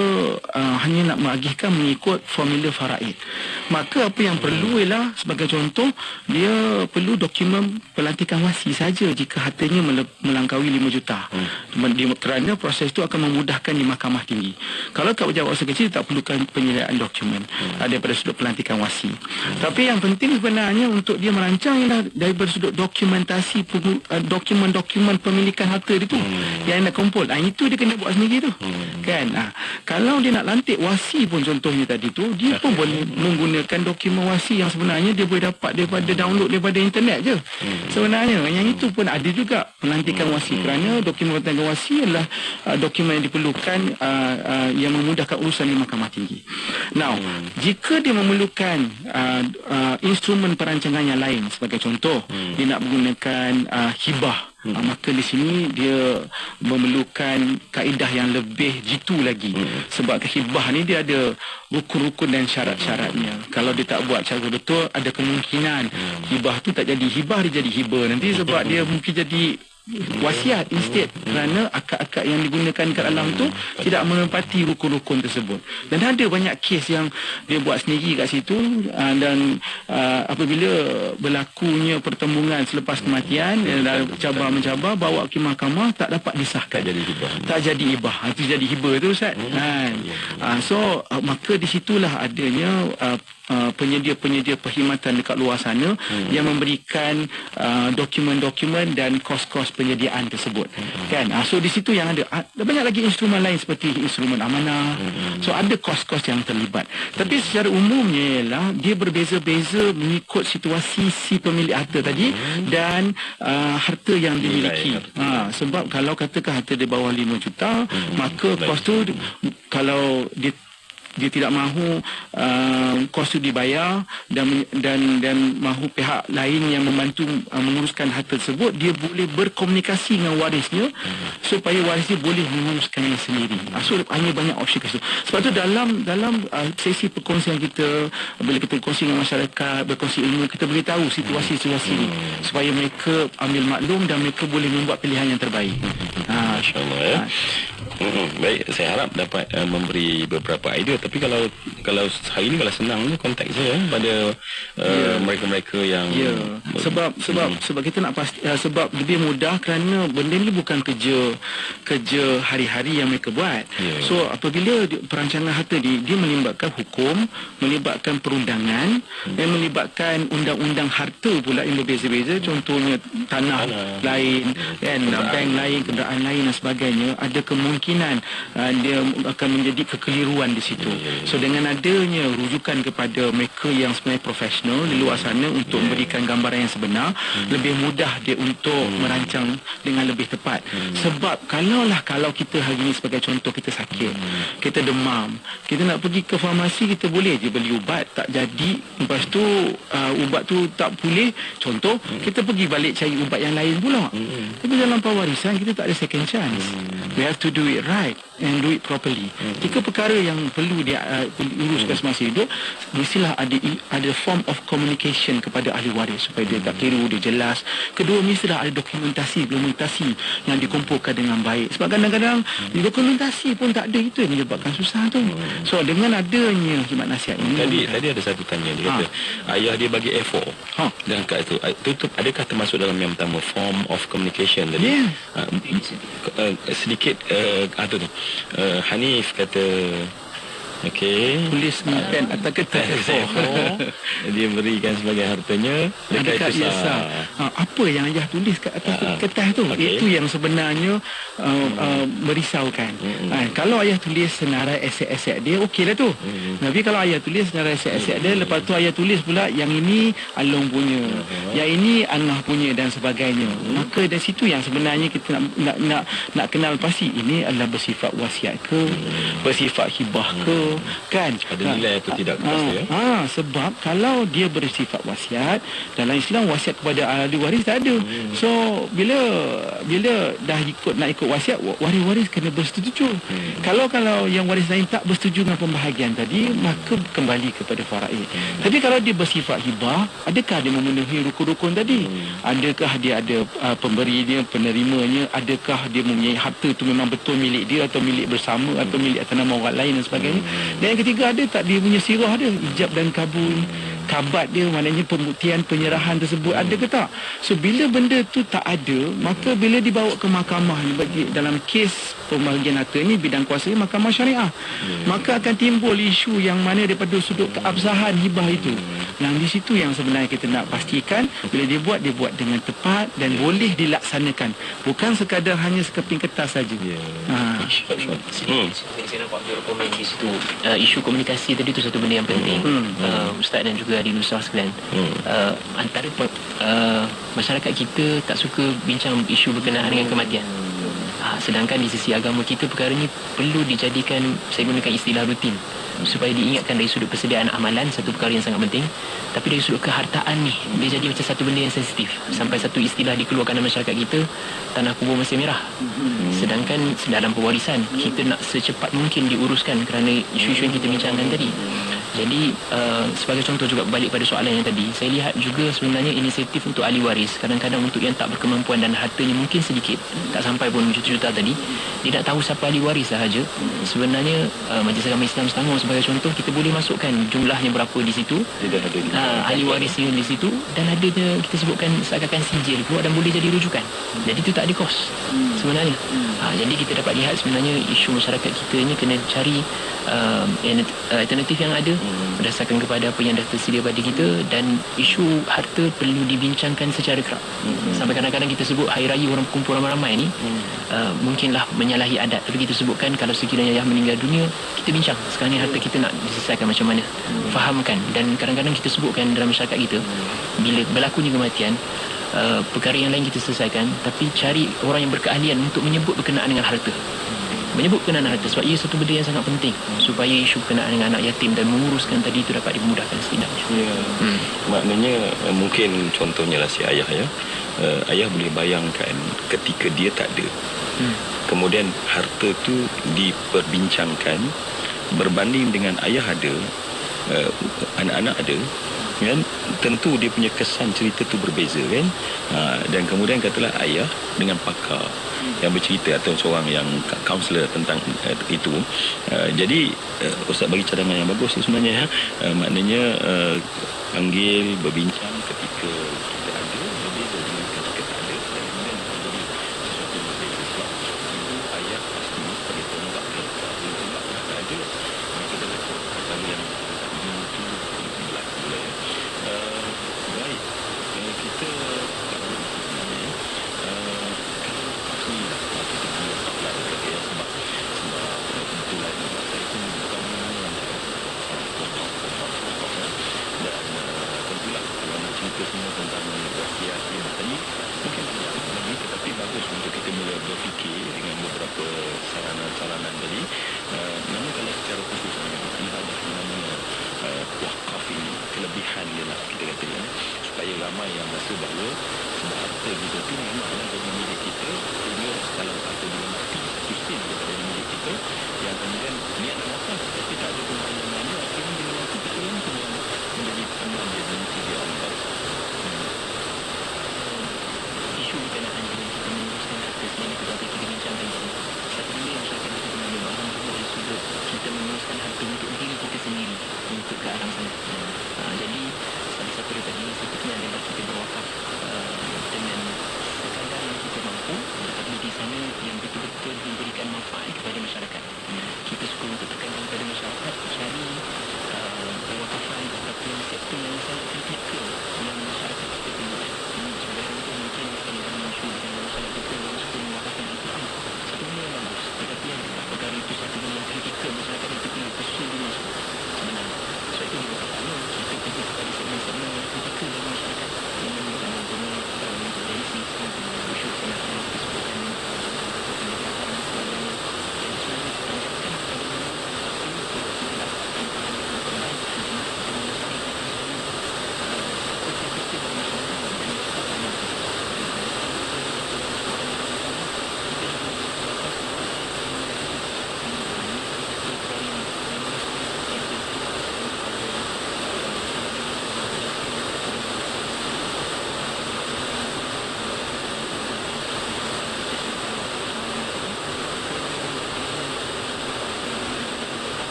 hanya nak mengagihkan mengikut formula faraid, maka apa yang perlu ialah, sebagai contoh, dia perlu dokumen pelantikan wasi saja jika hartanya melangkaui 5 juta. Kerana proses itu akan memudahkan di mahkamah tinggi. Kalau kat pejabat kuasa kecil tak perlukan penyediaan dokumen daripada sudut pelantikan wasi. Tapi yang penting sebenarnya untuk dia merancang ialah daripada sudut dokumentasi dokumen pemilikan harta itu yang nak kumpul. Itu dia kena buat sendiri tu. Kan? Kalau dia nak lantik wasi pun contohnya tadi tu, dia pun boleh menggunakan dokumen wasi yang sebenarnya dia boleh dapat daripada download daripada internet je. Sebenarnya yang itu pun ada juga pelantikan wasi, kerana dokumen pelantikan wasi adalah dokumen yang diperlukan yang memudahkan urusan di mahkamah tinggi. Now, jika dia memerlukan instrumen perancangan yang lain, sebagai contoh dia nak menggunakan hibah, maka di sini dia memerlukan kaedah yang lebih jitu lagi. Sebab hibah ni dia ada rukun-rukun dan syarat-syaratnya. Kalau dia tak buat cara betul, ada kemungkinan hibah tu tak jadi hibah, dia jadi hibah nanti, sebab dia mungkin jadi wasiat instead, kerana akad-akad yang digunakan kat dalam tu tidak menepati rukun-rukun tersebut. Dan ada banyak kes yang dia buat sendiri kat situ, dan apabila berlakunya pertembungan selepas kematian, cabar-mencabar, bawa ke mahkamah, tak dapat disahkan, tak jadi hibah. Itu jadi hibah tu, Ustaz. So maka di situlah adanya penyedia-penyedia perkhidmatan dekat luar sana yang memberikan dokumen-dokumen dan kos-kos penyediaan tersebut. Kan? So di situ yang ada banyak lagi instrumen lain seperti instrumen amanah. So ada kos-kos yang terlibat. Tapi secara umumnya ialah dia berbeza-beza mengikut situasi si pemilik harta tadi dan harta yang dimiliki. Sebab kalau katakan harta di bawah 5 juta, maka kos tu kalau dia tidak mahu kos itu dibayar dan mahu pihak lain yang membantu menguruskan harta tersebut, dia boleh berkomunikasi dengan warisnya supaya warisnya boleh menguruskannya sendiri. So hanya banyak opsi ke situ. Sebab tu dalam sesi perkongsian kita, bila kita berkongsi dengan masyarakat, berkongsi ilmu, kita boleh tahu situasi-situasi ini supaya mereka ambil maklum dan mereka boleh membuat pilihan yang terbaik. InsyaAllah ya. Baik, saya harap dapat memberi beberapa idea. Tapi kalau hari ini, kalau senang ni kontak saya pada mereka-mereka yang sebab kita nak pasti, sebab lebih mudah, kerana benda ni bukan kerja hari-hari yang mereka buat. So apabila perancangan harta dia melibatkan hukum, melibatkan perundangan, dan melibatkan undang-undang harta pula yang berbeza-beza. Contohnya tanah lain, bank lain, kenderaan lain dan sebagainya. Ada kemungkinan dia akan menjadi kekeliruan di situ. So dengan adanya rujukan kepada mereka yang sebenarnya profesional di luar sana untuk memberikan gambaran yang sebenar, lebih mudah dia untuk merancang dengan lebih tepat. Sebab kalau kita hari ini sebagai contoh, kita sakit, kita demam, kita nak pergi ke farmasi, kita boleh je beli ubat, tak jadi, lepas tu ubat tu tak pulih, contoh, kita pergi balik cari ubat yang lain pula. Tapi dalam pewarisan kita tak ada second chance. We have to do it right. and do it properly. Jika perkara yang perlu dia uruskan semasa hidup, mestilah ada form of communication kepada ahli waris supaya dia tak keliru, dia jelas. Kedua, mestilah ada dokumentasi yang dikumpulkan dengan baik. Sebab kadang-kadang dokumentasi pun tak ada, itu yang menyebabkan susah tu. So dengan adanya khidmat nasihat ini, tadi ada satu tanya, dia kata ayah dia bagi A4 dan kat itu adakah termasuk dalam yang pertama form of communication tadi? Sedikit Hanif kata tulis di pen atau kertas dia berikan sebagai hartanya. Adakah ia sah? Apa yang ayah tulis kat atas kertas tu, itu yang sebenarnya merisaukan. Kalau ayah tulis senarai aset-aset dia, okeylah tu. Tapi kalau ayah tulis senarai aset-aset dia, lepas tu ayah tulis pula yang ini Along punya, yang ini Angah punya dan sebagainya, maka dari situ yang sebenarnya kita nak kenal pasti ini adalah bersifat wasiat ke, bersifat hibah ke, kan, ada nilai atau tidak pasti sebab kalau dia bersifat wasiat, dalam Islam wasiat kepada ahli waris tak ada. So bila dah nak ikut wasiat, waris-waris kena bersetuju. Kalau yang waris lain tak bersetuju dengan pembahagian tadi, maka kembali kepada faraid. Tapi kalau dia bersifat hibah, adakah dia memenuhi rukun-rukun tadi? Adakah dia ada pemberinya, penerimanya? Adakah dia mempunyai harta itu memang betul milik dia atau milik bersama atau milik atas nama orang lain dan sebagainya? Dan yang ketiga, ada tak dia punya sirah dia, ijab dan kabul, kabat dia, maknanya pembuktian penyerahan tersebut ada ke tak? So bila benda tu tak ada, maka bila dibawa ke mahkamah dalam kes pembahagian harta ni, bidang kuasa ni mahkamah syariah, maka akan timbul isu yang mana daripada sudut keabsahan hibah itu. Yang di situ yang sebenarnya kita nak pastikan, bila dia buat dengan tepat dan boleh dilaksanakan, bukan sekadar hanya sekeping kertas saja. Saya nampak dia komen di situ, isu komunikasi tadi tu satu benda yang penting. Ustaz dan juga Adik Nusrah sekalian, antara masyarakat kita tak suka bincang isu berkenaan dengan kematian. Sedangkan di sisi agama kita, perkara ni perlu dijadikan, saya gunakan istilah rutin, supaya diingatkan dari sudut persediaan amalan, satu perkara yang sangat penting. Tapi dari sudut kehartaan ni, dia jadi macam satu benda yang sensitif. Sampai satu istilah dikeluarkan dalam masyarakat kita, tanah kubur masih merah. Sedangkan dalam pewarisan, kita nak secepat mungkin diuruskan kerana isu-isu yang kita bincangkan tadi. Jadi sebagai contoh juga, balik pada soalan yang tadi, saya lihat juga sebenarnya inisiatif untuk ahli waris, kadang-kadang untuk yang tak berkemampuan dan hartanya mungkin sedikit, tak sampai pun juta-juta tadi, dia nak tahu siapa ahli waris sahaja. Sebenarnya Majlis Agama Islam Selangor sebagai contoh, kita boleh masukkan jumlahnya berapa di situ, ahli warisnya di situ, dan adanya kita sebutkan seakan-akan sijil keluar dan boleh jadi rujukan. Jadi itu tak ada kos sebenarnya. Jadi kita dapat lihat sebenarnya isu masyarakat kita ini kena cari alternatif yang ada berdasarkan kepada apa yang dah tersedia pada kita. Dan isu harta perlu dibincangkan secara kerap. Sampai kadang-kadang kita sebut hari raya orang berkumpul ramai-ramai ni, mungkinlah menyalahi adat, tapi kita sebutkan kalau sekiranya ayah meninggal dunia, kita bincang sekarang ni harta kita nak diselesaikan macam mana, fahamkan. Dan kadang-kadang kita sebutkan dalam masyarakat kita, bila berlakunya kematian, perkara yang lain kita selesaikan, tapi cari orang yang berkeahlian untuk menyebut berkenaan dengan harta, menyebut berkenaan harta, sebab ia satu benda yang sangat penting supaya isu berkenaan dengan anak yatim dan menguruskan tadi itu dapat dimudahkan setidaknya. Maknanya mungkin contohnya lah si ayah ya, ayah boleh bayangkan ketika dia tak ada, kemudian harta tu diperbincangkan berbanding dengan ayah ada, anak-anak ada, kan, tentu dia punya kesan cerita tu berbeza kan. Dan kemudian katalah ayah dengan pakar yang bercerita atau seorang yang kaunselor tentang itu, jadi Ustaz bagi cadangan yang bagus sebenarnya. Maknanya panggil berbincang ketika kita ada, berbeza dengan ketika tak ada, dan kemudian menjadi sesuatu yang berbeza. Sebab itu ayah pasti sebagai tonggak tonggak tak ada, maka dalam perkara yang itu berlaku lah ya. Baik, kita sebenarnya kalau kita punya fakta kata ya, sebab kebetulan saya pun bukan orang dan tentulah kalau nak cerita semua tentang wasiat yang tadi mungkin banyak lagi, tetapi bagus untuk kita mula berfikir dengan beberapa saranan tadi. Namun kalau secara khusus kita ada namanya wakaf ini, kelebihan dia lah kita kata ya, supaya ramai yang rasa bahawa sebuah harta kita tu memanglah jadi milik kita, sehingga kalau harta dia mati, justru daripada milik kita harta yang kemudian niat nak wakaf tapi tak ada pembayaran dia, akhirnya dengan waktu kita yang menjadi amal dia dan dia Allah. Isu berkenaan dengan kita menguruskan harta sendiri kepada kita bincangkan ini. Satu benda yang masyarakat kita kena ambil faham juga dari sudut kita menguruskan harta untuk diri kita sendiri, untuk ke arah sana. Jadi pada satu dekat ini sepertinya adalah kita berwakaf dengan sekadar yang kita mampu, tetapi di sana yang betul-betul memberikan manfaat kepada masyarakat. Kita suka untuk tekankan kepada masyarakat cari perwakafan ataupun sektor yang sangat kritikal yang masyarakat kita perlukan. Sebagai contoh mungkin kalau isu dengan masyarakat kita yang suka mewakafkan Al-Quran, satu benda yang bagus, tetapi adakah perkara itu satu benda yang kritikal masyarakat kita perlu sesungguhnya sebenarnya. Sebab itu juga katanya kita pergi kepada segmen-segmen yang kritikal dalam masyarakat yang memerlukan bantuan untuk dari segi isu kesihatan, kesempatan pendidikan dan sebagainya. Dan sebenarnya tanjakan kepada apa yang kita lakukan kepada orang terbaik untuk masyarakat tersebut. Kita fikir dalam masyarakat dan kesempatan yang kita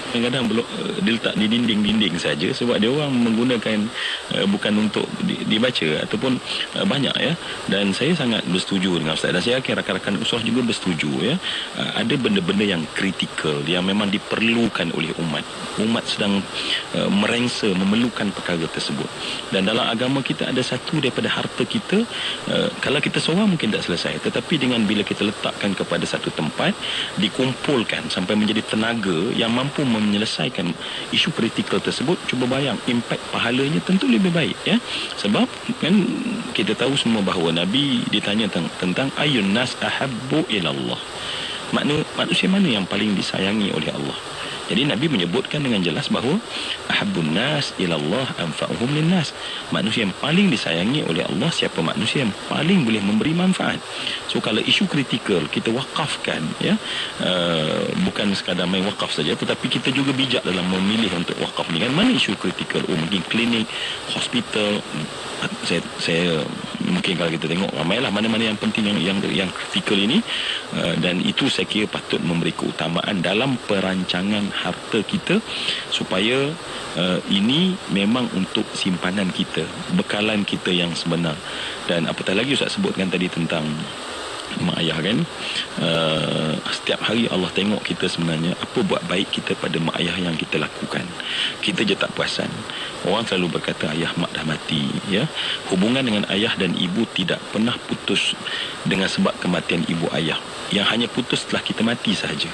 kadang-kadang dia letak di dinding-dinding saja sebab dia orang menggunakan bukan untuk dibaca ataupun banyak ya. Dan saya sangat bersetuju dengan Ustaz dan saya yakin rakan-rakan usrah juga bersetuju ya. Ada benda-benda yang kritikal yang memang diperlukan oleh umat sedang merengsa memerlukan perkara tersebut. Dan dalam agama kita ada satu daripada harta kita, kalau kita seorang mungkin tak selesai, tetapi dengan bila kita letakkan kepada satu tempat, dikumpulkan sampai menjadi tenaga yang mampu menyelesaikan isu kritikal tersebut, cuba bayang impak pahalanya tentu lebih baik ya. Sebab kan kita tahu semua bahawa Nabi ditanya tentang ayun nas ahabbu ilallah, manusia mana yang paling disayangi oleh Allah. Jadi Nabi menyebutkan dengan jelas bahawa ahabbun nas ilallah anfa'uhum linnas, manusia yang paling disayangi oleh Allah siapa manusia yang paling boleh memberi manfaat. So kalau isu kritikal kita wakafkan ya, bukan sekadar main wakaf saja, tetapi kita juga bijak dalam memilih untuk wakaf ni kan. Mana isu kritikal, mungkin klinik, hospital, saya mungkin kalau kita tengok ramailah mana-mana yang penting yang kritikal ini, dan itu saya kira patut memberi keutamaan dalam perancangan harta kita supaya ini memang untuk simpanan kita, bekalan kita yang sebenar. Dan apatah lagi Ustaz sebutkan tadi tentang mak ayah kan, setiap hari Allah tengok kita sebenarnya apa buat baik kita pada mak ayah yang kita lakukan. Kita je tak perasan. Orang selalu berkata ayah mak dah mati ya. Hubungan dengan ayah dan ibu tidak pernah putus dengan sebab kematian ibu ayah. Yang hanya putus setelah kita mati sahaja.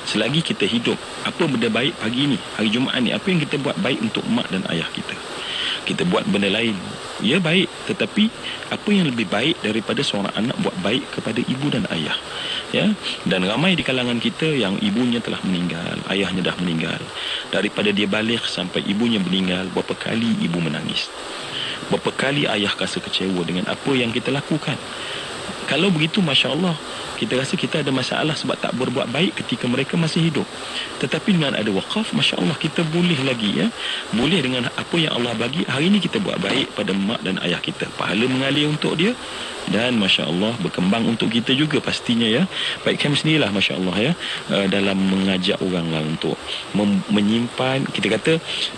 Selagi kita hidup, apa benda baik pagi ni, hari Jumaat ni, apa yang kita buat baik untuk mak dan ayah kita. Kita buat benda lain, ya baik, tetapi apa yang lebih baik daripada seorang anak buat baik kepada ibu dan ayah ya. Dan ramai di kalangan kita yang ibunya telah meninggal, ayahnya dah meninggal. Daripada dia balik sampai ibunya meninggal, berapa kali ibu menangis, berapa kali ayah rasa kecewa dengan apa yang kita lakukan. Kalau begitu, Masya Allah, kita rasa kita ada masalah sebab tak berbuat baik ketika mereka masih hidup. Tetapi dengan ada wakaf, Masya Allah, kita boleh lagi ya. Boleh dengan apa yang Allah bagi, hari ini kita buat baik pada mak dan ayah kita. Pahala mengalir untuk dia, dan masya-Allah berkembang untuk kita juga pastinya ya. Baik camp sendirilah masya-Allah ya, dalam mengajak orang lah untuk menyimpan, kita kata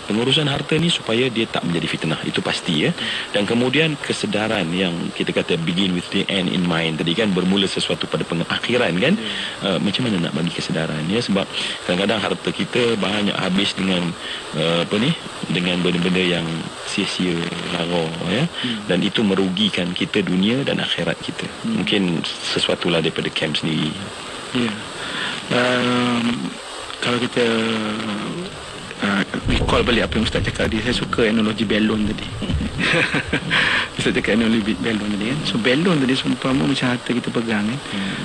pengurusan harta ni supaya dia tak menjadi fitnah, itu pasti ya. Dan kemudian kesedaran yang kita kata begin with the end in mind tadi kan, bermula sesuatu pada pengakhiran kan. Macam mana nak bagi kesedaran ya, sebab kadang-kadang harta kita banyak habis dengan dengan benda-benda yang sia-sia, lara ya. Dan itu merugikan kita dunia dan akhirat kita. Mungkin sesuatulah daripada camp sendiri. Ya. Kalau kita recall balik apa yang Ustaz cakap tadi, saya suka analogi balon tadi. Ustaz cakap analogi balon tadi kan. So balon tadi seumpama macam harta kita pegang kan.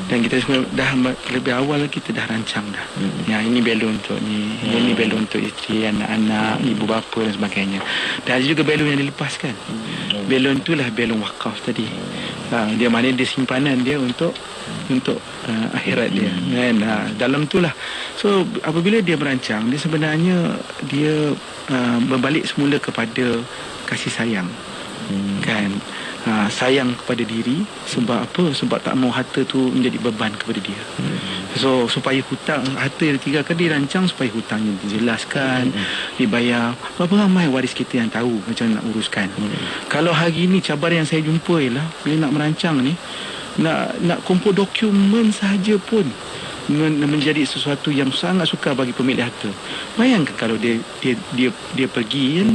Dan kita dah lebih awal kita dah rancang dah. Ya, ini balon untuk ni, ini balon untuk isteri, anak-anak, ibu bapa dan sebagainya. Dan ada juga balon yang dilepaskan. Balon itulah balon wakaf tadi. Dia mana dia simpanan dia untuk akhirat dia kan. Dalam itulah, so apabila dia merancang, dia sebenarnya dia berbalik semula kepada kasih sayang kan. Sayang kepada diri. Sebab apa? Sebab tak mau harta tu menjadi beban kepada dia. So supaya hutang, harta yang ditinggalkan, dirancang supaya hutangnya dijelaskan, dibayar. Berapa ramai waris kita yang tahu macam nak uruskan. Kalau hari ni cabaran yang saya jumpa ialah bila nak merancang ni, nak kumpul dokumen sahaja pun menjadi sesuatu yang sangat sukar bagi pemilik harta. Bayangkan kalau dia pergi kan,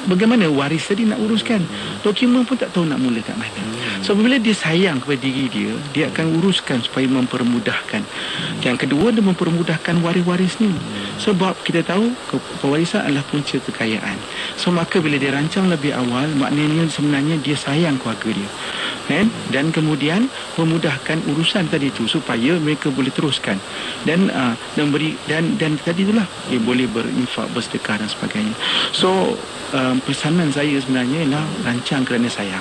bagaimana waris tadi nak uruskan, dokumen pun tak tahu nak mula kat mana. So bila dia sayang kepada diri dia akan uruskan supaya mempermudahkan. Yang kedua, dia mempermudahkan waris-waris ni. Sebab kita tahu pewarisan adalah punca kekayaan. So maka bila dia rancang lebih awal, maknanya sebenarnya dia sayang keluarga dia kan? Dan kemudian memudahkan urusan tadi tu supaya mereka boleh teruskan dan beri dan tadi itulah dia boleh berinfak, bersedekah dan sebagainya. So pesanan saya sebenarnya ialah rancang kerana sayang.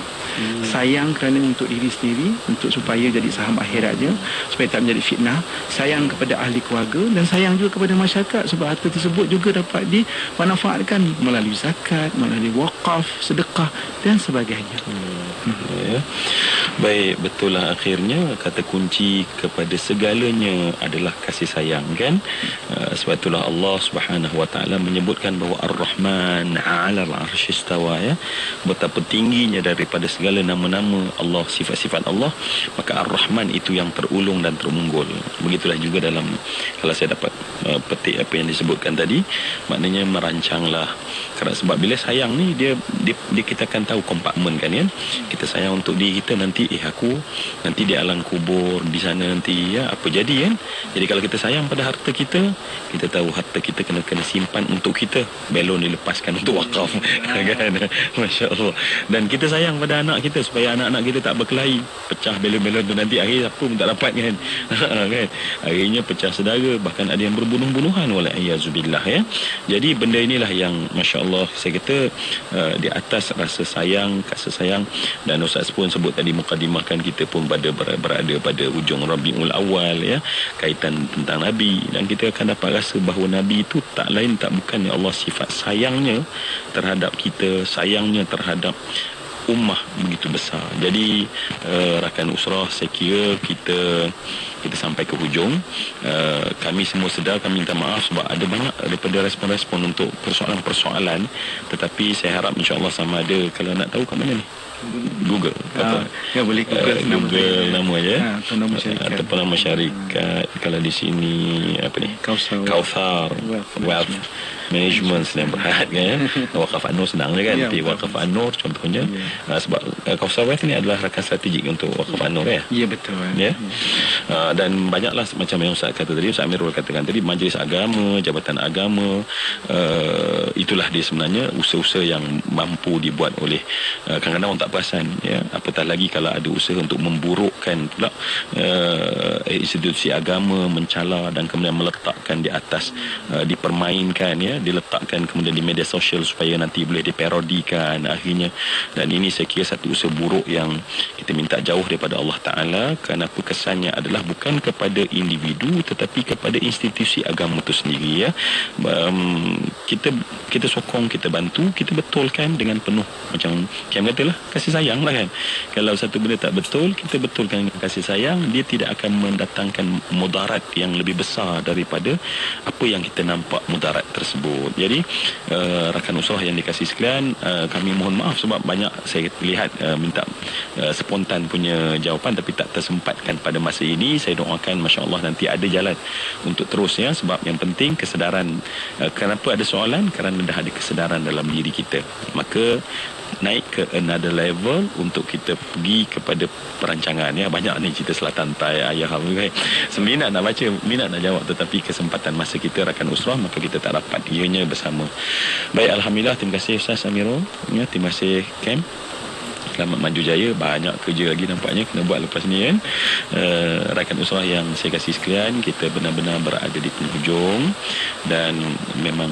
Sayang kerana untuk diri sendiri, untuk supaya jadi saham akhirat dia, supaya tak menjadi fitnah. Sayang kepada ahli keluarga dan sayang juga kepada masyarakat, sebab harta tersebut juga dapat dimanfaatkan melalui zakat, melalui wakaf, sedekah dan sebagainya. Ya. Baik, betul lah, akhirnya kata kunci kepada segalanya adalah kasih sayang kan. Sebab itulah Allah Subhanahu Wa Taala menyebutkan bahawa Ar-Rahman 'alal 'arsy istawa ya. Betapa tingginya daripada segala nama-nama Allah, sifat-sifat Allah, maka Ar-Rahman itu yang terulung dan terunggul. Begitulah juga dalam, kalau saya dapat petik apa yang disebutkan tadi, maknanya merancanglah. Kerana sebab bila sayang ni dia kita akan tahu kompartmen kan. Kita sayang untuk diri kita, nanti aku nanti di alam kubur di sana nanti ya apa jadi kan. Jadi kalau kita sayang pada harta kita, kita tahu harta kita kena simpan untuk kita, belon dilepaskan untuk wakaf kan. Masya-Allah. Dan kita sayang pada anak kita supaya anak-anak kita tak berkelahi, pecah belon-belon tu nanti akhir apa pun tak dapat kan. Kan, akhirnya pecah saudara, bahkan ada yang berbunuh-bunuhan wala iazubillah ya. Jadi benda inilah yang masya-Allah saya kata di atas rasa sayang, kasih sayang. Dan Ustaz pun sebut tadi, mukadimahkan kita pun berada pada ujung Rabiul Awal ya, kaitan tentang Nabi, dan kita akan dapat rasa bahawa Nabi itu tak lain tak bukan ya Allah, sifat sayangnya terhadap kita, sayangnya terhadap ummah begitu besar. Jadi rakan usrah, saya kira kita sampai ke hujung. Kami semua sedar, kami minta maaf sebab ada banyak daripada respon-respon untuk persoalan-persoalan, tetapi saya harap insya-Allah sama ada, kalau nak tahu kat mana ni, Google apa? Ya, boleh Google nama ya. Nama syarikat. Ataupun nama syarikat. Kalau di sini apa ni? Kauthar Wealth Management, Senang Berhad kan ya. Wakaf An-Nur senang je kan. Tapi Wakaf An-Nur contohnya sebab Kauthar Wealth ni adalah rakan strategik untuk Wakaf An-Nur ya. Ya, betul. Ya. Dan banyaklah macam yang Ustaz kata tadi, Ustaz Amirul katakan tadi, majlis agama, jabatan agama, itulah dia sebenarnya usaha-usaha yang mampu dibuat oleh kadang-kadang orang tak perasan ya, apatah lagi kalau ada usaha untuk memburukkan pula institusi agama, mencala dan kemudian meletakkan di atas, dipermainkan ya, diletakkan kemudian di media sosial supaya nanti boleh diparodikan akhirnya. Dan ini saya kira satu usaha buruk yang kita minta jauh daripada Allah Ta'ala, kerana kesannya adalah bukan kepada individu tetapi kepada institusi agama itu sendiri, ya. Kita sokong, kita bantu, kita betulkan dengan penuh, macam Kiam katalah, kasih sayang lah kan. Kalau satu benda tak betul, kita betulkan dengan kasih sayang, dia tidak akan mendatangkan mudarat yang lebih besar daripada apa yang kita nampak mudarat tersebut. Jadi rakan usaha yang dikasih sekalian, kami mohon maaf sebab banyak saya lihat minta spontan punya jawapan tapi tak tersempatkan pada masa ini. Saya doakan masya-Allah nanti ada jalan untuk terus, ya, sebab yang penting kesedaran. Kenapa ada soalan? Kerana dah ada kesedaran dalam diri kita. Maka naik ke another level untuk kita pergi kepada perancangan, ya. Banyak ni cerita selatan tai ayah kan. Seminat nak baca, minat nak jawab, tetapi kesempatan masa kita rakan usrah, maka kita tak dapat ianya bersama. Baik, alhamdulillah, terima kasih Ustaz Amirul, ya, terima kasih Kem. Selamat maju jaya, banyak kerja lagi nampaknya kena buat lepas ni kan. Rakan usaha yang saya kasih sekalian, kita benar-benar berada di penghujung dan memang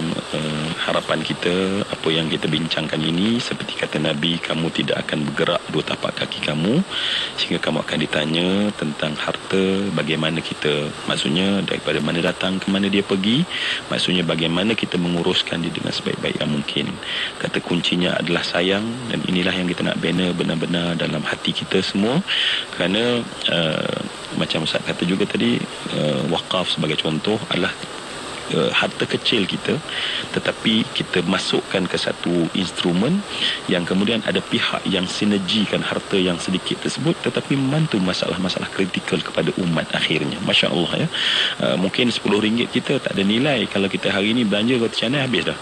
harapan kita, apa yang kita bincangkan ini, seperti kata Nabi, kamu tidak akan bergerak dua tapak kaki kamu sehingga kamu akan ditanya tentang harta, bagaimana kita, maksudnya daripada mana datang ke mana dia pergi, maksudnya bagaimana kita menguruskan dia dengan sebaik-baik yang mungkin. Kata kuncinya adalah sayang, dan inilah yang kita nak bina benar-benar dalam hati kita semua. Kerana macam Ustaz kata juga tadi, wakaf sebagai contoh adalah harta kecil kita, tetapi kita masukkan ke satu instrumen yang kemudian ada pihak yang sinergikan harta yang sedikit tersebut tetapi membantu masalah-masalah kritikal kepada umat akhirnya. Masya Allah, ya. Mungkin RM10 kita tak ada nilai kalau kita hari ini belanja roti canai habis dah,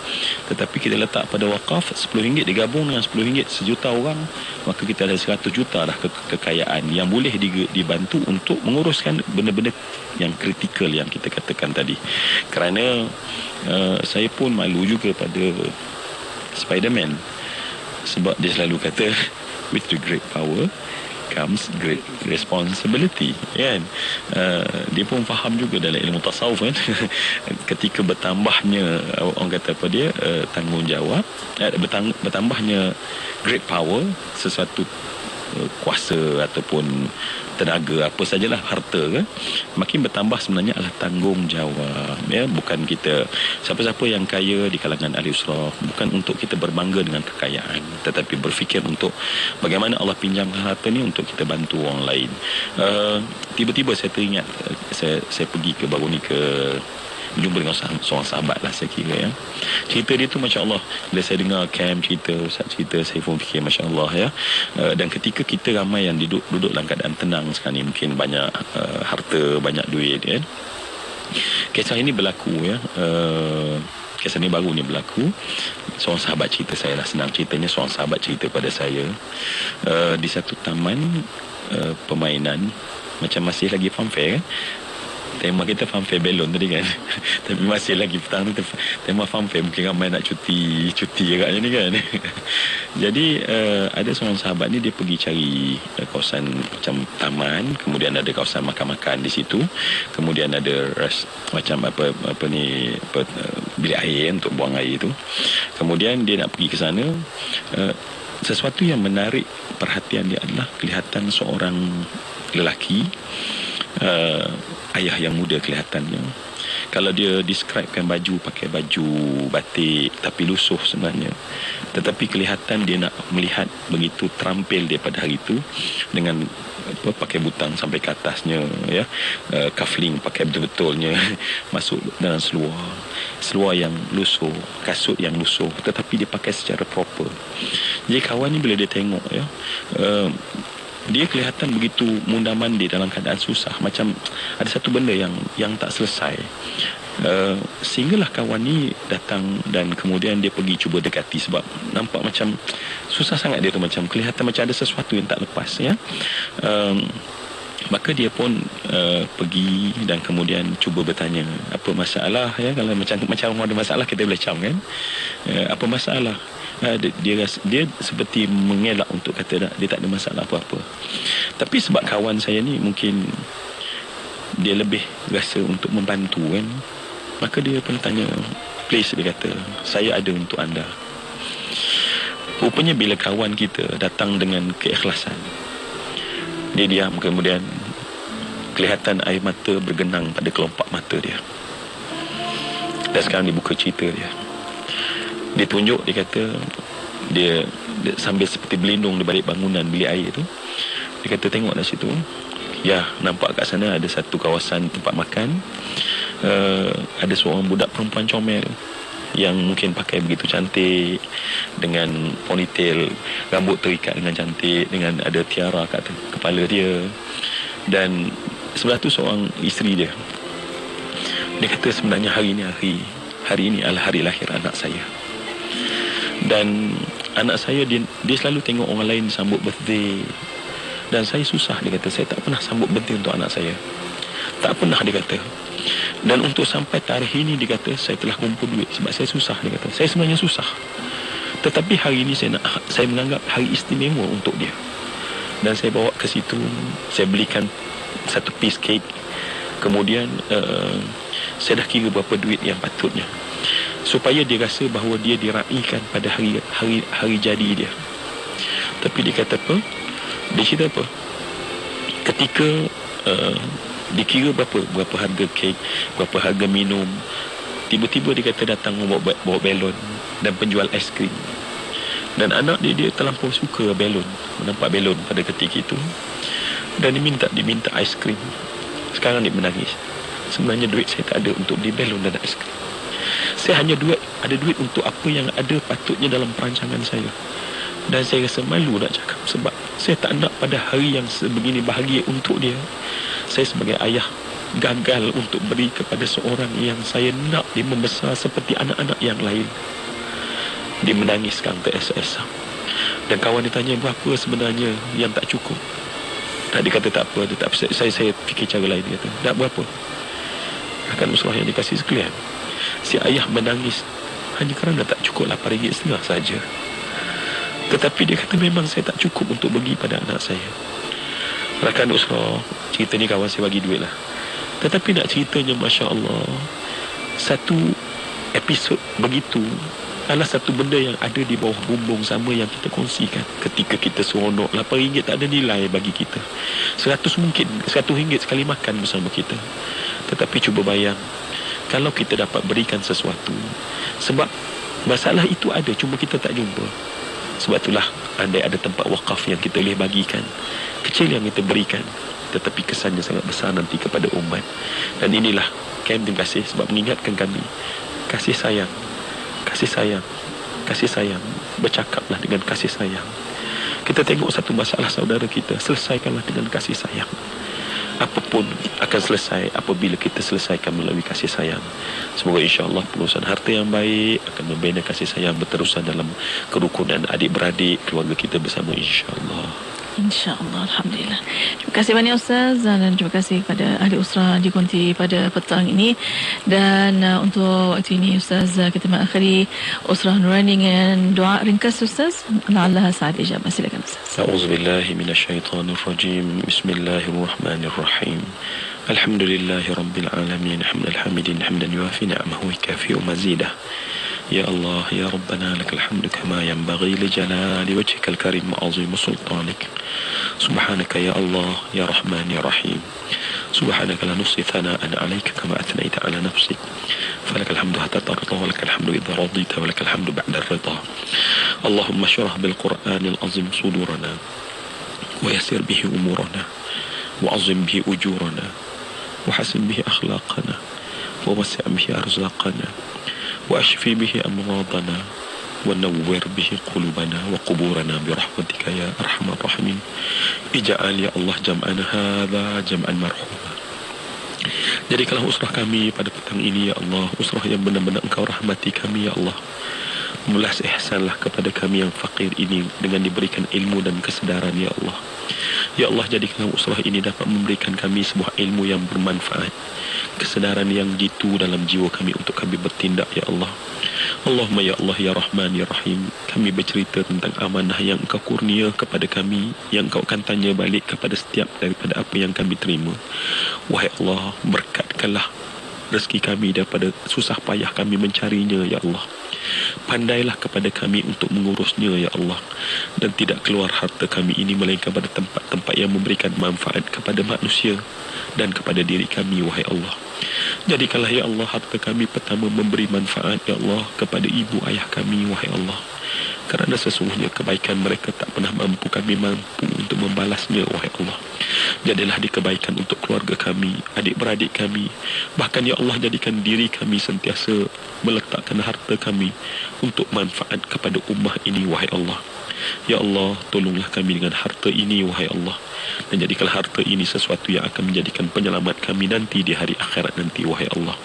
tetapi kita letak pada wakaf RM10 digabung dengan RM10 sejuta orang, maka kita ada 100 juta dah kekayaan yang boleh dibantu untuk menguruskan benda-benda yang kritikal yang kita katakan tadi. Kerana saya pun malu juga pada Spiderman, sebab dia selalu kata with the great power comes great responsibility, kan. Dia pun faham juga dalam ilmu tasawuf kan. Ketika bertambahnya orang kata apa dia, tanggungjawab, bertambahnya great power, sesuatu kuasa ataupun tenaga, apa sajalah, harta kan, makin bertambah sebenarnya adalah tanggungjawab, ya. Bukan kita, siapa-siapa yang kaya di kalangan ahli usrah, bukan untuk kita berbangga dengan kekayaan, tetapi berfikir untuk bagaimana Allah pinjamkan harta ni untuk kita bantu orang lain. Tiba-tiba saya teringat, saya pergi ke baru ni ke jumpa dengan seorang sahabat lah saya kira, ya. Cerita dia tu Masya Allah, bila saya dengar Cam cerita, Ustaz cerita, saya pun fikir Masya Allah, ya. Dan ketika kita ramai yang duduk dalam keadaan tenang sekarang ni, mungkin banyak harta, banyak duit, kan. Kisah ini berlaku, ya. Kisah ni baru ni berlaku. Seorang sahabat cerita saya lah, senang ceritanya, seorang sahabat cerita pada saya, di satu taman permainan, macam masih lagi funfair kan. Tema kita funfair belon tadi kan. Tapi masih lagi petang tu tema funfair, mungkin ramai nak cuti agaknya ni kan. Jadi ada seorang sahabat ni, dia pergi cari kawasan macam taman, kemudian ada kawasan makan-makan di situ, kemudian ada macam apa ni, bilik air untuk buang air tu. Kemudian dia nak pergi ke sana. Sesuatu yang menarik perhatian dia adalah kelihatan seorang lelaki, ayah yang muda kelihatannya. Kalau dia describekan baju, pakai baju batik tapi lusuh sebenarnya, tetapi kelihatan dia nak melihat begitu terampil dia pada hari itu, dengan pakai butang sampai ke atasnya, ya. Cufflink pakai betul-betulnya, masuk dalam seluar yang lusuh, kasut yang lusuh, tetapi dia pakai secara proper. Jadi kawan ni bila dia tengok, ya, dia kelihatan begitu munda mandi dalam keadaan susah, macam ada satu benda yang tak selesai. Sehinggalah kawan ni datang dan kemudian dia pergi cuba dekati, sebab nampak macam susah sangat dia tu, macam kelihatan macam ada sesuatu yang tak lepas, ya. Maka dia pun pergi dan kemudian cuba bertanya, apa masalah, ya. Kalau macam ada masalah kita boleh cam kan, apa masalah. Dia seperti mengelak untuk kata dia tak ada masalah apa-apa. Tapi sebab kawan saya ni mungkin dia lebih rasa untuk membantu kan, maka dia pun tanya, please, dia kata, saya ada untuk anda. Rupanya bila kawan kita datang dengan keikhlasan, dia diam, kemudian kelihatan air mata bergenang pada kelopak mata dia. Dan sekarang dia buka cerita dia. Dia tunjuk, dia kata, dia sambil seperti berlindung di balik bangunan bilik air tu. Dia kata, tengok dah situ. Ya, nampak kat sana ada satu kawasan tempat makan. Ada seorang budak perempuan comel yang mungkin pakai begitu cantik, dengan ponytail, rambut terikat dengan cantik, dengan ada tiara kat kepala dia. Dan sebelah tu seorang isteri dia. Dia kata, sebenarnya hari ini adalah hari lahir anak saya. Dan anak saya dia selalu tengok orang lain sambut birthday, dan saya susah. Dia kata, saya tak pernah sambut birthday untuk anak saya. Tak pernah, dia kata. Dan untuk sampai tarikh ini, dia kata, saya telah kumpul duit sebab saya susah. Dia kata, saya sebenarnya susah, tetapi hari ini saya menganggap hari istimewa untuk dia. Dan saya bawa ke situ, saya belikan satu piece cake. Kemudian saya dah kira berapa duit yang patutnya, supaya dia rasa bahawa dia diraikan pada hari jadi dia. Tapi dia kata apa? Dia cerita apa? Ketika dikira berapa harga kek, berapa harga minum, tiba-tiba dia kata datang bawa belon dan penjual aiskrim. Dan anak dia terlampau suka belon, menampak belon pada ketika itu. Dan diminta aiskrim. Sekarang dia menangis. Sebenarnya duit saya tak ada untuk beli belon dan aiskrim. Saya hanya ada duit untuk apa yang ada patutnya dalam perancangan saya. Dan saya rasa malu nak cakap, sebab saya tak nak pada hari yang sebegini bahagia untuk dia, saya sebagai ayah gagal untuk beri kepada seorang yang saya nak dia membesar seperti anak-anak yang lain. Dia menangis sekarang teresa-esa. Dan kawan dia tanya, berapa sebenarnya yang tak cukup? Dan dia kata, tak apa, saya fikir cara lain. Dia kata, tak berapa, akan usrah yang dikasih sekalian. Si ayah menangis hanya kerana tak cukup RM8.5 saja. Tetapi dia kata, memang saya tak cukup untuk bagi pada anak saya. Rakan usrah, cerita ni kawan saya bagi duit lah. Tetapi nak ceritanya, Masya Allah, satu episod begitu adalah satu benda yang ada di bawah bumbung sama yang kita kongsikan. Ketika kita seronok, RM8 tak ada nilai bagi kita. 100 mungkin, RM100 sekali makan bersama kita. Tetapi cuba bayang, kalau kita dapat berikan sesuatu. Sebab masalah itu ada, cuma kita tak jumpa. Sebab itulah, andai ada tempat wakaf yang kita boleh bagikan, kecil yang kita berikan, tetapi kesannya sangat besar nanti kepada umat. Dan inilah Kem, terima kasih sebab mengingatkan kami. Kasih sayang, kasih sayang, kasih sayang. Bercakaplah dengan kasih sayang. Kita tengok satu masalah saudara kita, selesaikanlah dengan kasih sayang. Apapun akan selesai apabila kita selesaikan melalui kasih sayang. Semoga insya-Allah penerusan harta yang baik akan membina kasih sayang berterusan dalam kerukunan adik-beradik keluarga kita bersama, insya-Allah. InsyaAllah, Alhamdulillah. Terima kasih banyak Ustaz, dan terima kasih kepada ahli usrah Jikonti pada petang ini. Dan untuk waktu ini Ustaz, kita mengakhiri usrah Nurani dengan doa ringkas Ustaz. La'allah saat ijabah. Silakan Ustaz. A'udzubillahi minasyaitanirrajim. Bismillahirrahmanirrahim. Alhamdulillahi rabbil alamin, hamdal hamidin, hamdan yuafi ni'amahu wa kafi'u mazidah. يا الله يا ربنا لك الحمد كما ينبغي لجلال وجهك الكريم وعظيم سلطانك. سبحانك يا الله يا رحمن يا رحيم. سبحانك لا نحصي ثناء عليك كما أثنيت على نفسك. فلك الحمد حتى ترضى ولك الحمد إذا رضيت ولك الحمد بعد الرضا. اللهم اشرح بالقرآن العظيم صدورنا ويسر به أمورنا وعظم به أجورنا وحسن به أخلاقنا ووسع به أرزاقنا وأشفي به أمراضنا ونور به قلوبنا وقبورنا برحمتك يا أرحم الراحمين. اجعل يا الله جمعنا هذا جمعا مرحوما. Jadikanlah usrah kami pada petang ini ya Allah, usrah yang benar-benar Engkau rahmati kami ya Allah. Mulas ihsanlah kepada kami yang fakir ini dengan diberikan ilmu dan kesedaran ya Allah. Ya Allah, jadikanlah usrah ini dapat memberikan kami sebuah ilmu yang bermanfaat, kesedaran yang jitu dalam jiwa kami untuk kami bertindak ya Allah. Allahumma ya Allah ya Rahman ya Rahim, kami bercerita tentang amanah yang Engkau kurnia kepada kami, yang Engkau akan tanya balik kepada setiap daripada apa yang kami terima. Wahai Allah, berkatkanlah rezeki kami daripada susah payah kami mencarinya, ya Allah. Pandailah kepada kami untuk mengurusnya, ya Allah. Dan tidak keluar harta kami ini melainkan pada tempat-tempat yang memberikan manfaat kepada manusia dan kepada diri kami, wahai Allah. Jadikanlah, ya Allah, harta kami pertama memberi manfaat, ya Allah, kepada ibu ayah kami, wahai Allah. Kerana sesungguhnya kebaikan mereka tak pernah kami mampu untuk membalasnya, wahai Allah. Jadilah di kebaikan untuk keluarga kami, adik-beradik kami. Bahkan, ya Allah, jadikan diri kami sentiasa meletakkan harta kami untuk manfaat kepada ummah ini, wahai Allah. Ya Allah, tolonglah kami dengan harta ini, wahai Allah. Dan jadikanlah harta ini sesuatu yang akan menjadikan penyelamat kami nanti di hari akhirat nanti, wahai Allah.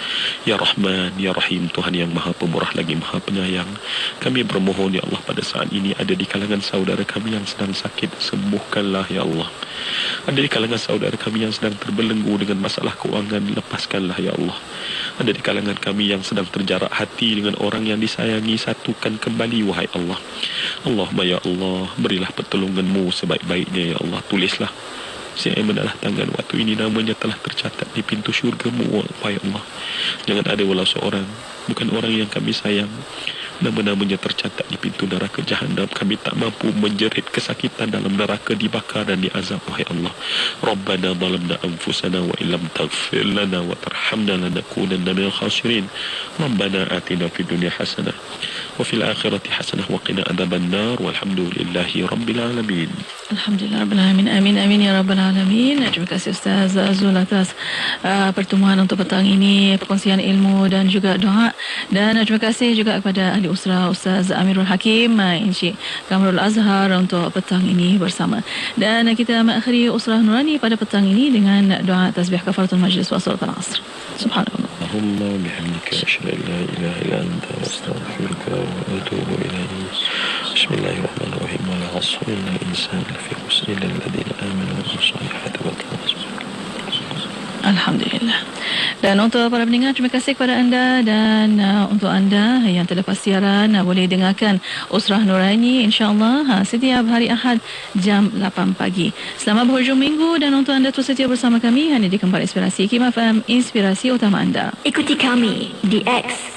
Ya Rahman, Ya Rahim, Tuhan yang maha pemurah lagi maha penyayang. Kami bermohon, ya Allah, pada saat ini ada di kalangan saudara kami yang sedang sakit, sembuhkanlah, ya Allah. Ada di kalangan saudara kami yang sedang terbelenggu dengan masalah keuangan, lepaskanlah, ya Allah. Ada di kalangan kami yang sedang terjarak hati dengan orang yang disayangi, satukan kembali, wahai Allah. Allahumma ya Allah, berilah pertolongan-Mu sebaik-baiknya, ya Allah. Tulislah siapa yang menalah tangan waktu ini namanya telah tercatat di pintu syurga-Mu, wahai Allah. Jangan ada walau seorang, bukan orang yang kami sayang, nama-namanya tercatat di pintu neraka Jahannam. Kami tak mampu menjerit kesakitan dalam neraka, dibakar dan diazab, wahai Allah. Rabbana zalamna anfusana wa illam taghfir lana wa tarhamna lanakunanna minal khasirin. Rabbana atina fid dunya hasanah wa fil akhirati hasanah wa qina adzaban nar. Walhamdulillahi rabbil alamin. Alhamdulillah rabbil alamin. Amin amin ya rabbal alamin. Terima kasih Ustaz Azul atas pertemuan untuk petang ini, perkongsian ilmu dan juga doa. Dan terima kasih juga kepada ahli usrah Ustaz Amirul Hakim, Encik Kamrul Azhar untuk petang ini bersama. Dan kita mengakhiri usrah Nurani pada petang ini dengan doa tasbih kafaratul majlis wa salatul asr. Subhanallah. Allahumma bihamdika asyhadu an la ilaha illa anta astaghfiruka wa atubu ilaik. Bismillahirrahmanirrahim. Wa la asrina insan fi khusr illa alladhina amanu wa amilus solihati wa tawassaw. Alhamdulillah. Dan untuk para pendengar, terima kasih kepada anda. Dan untuk anda yang terlepas siaran, boleh dengarkan Usrah Nurani insyaAllah setiap hari Ahad jam 8 pagi. Selamat berhujung minggu. Dan untuk anda terus setia bersama kami hanya di Kembali Inspirasi IKIM FM, inspirasi utama anda. Ikuti kami di X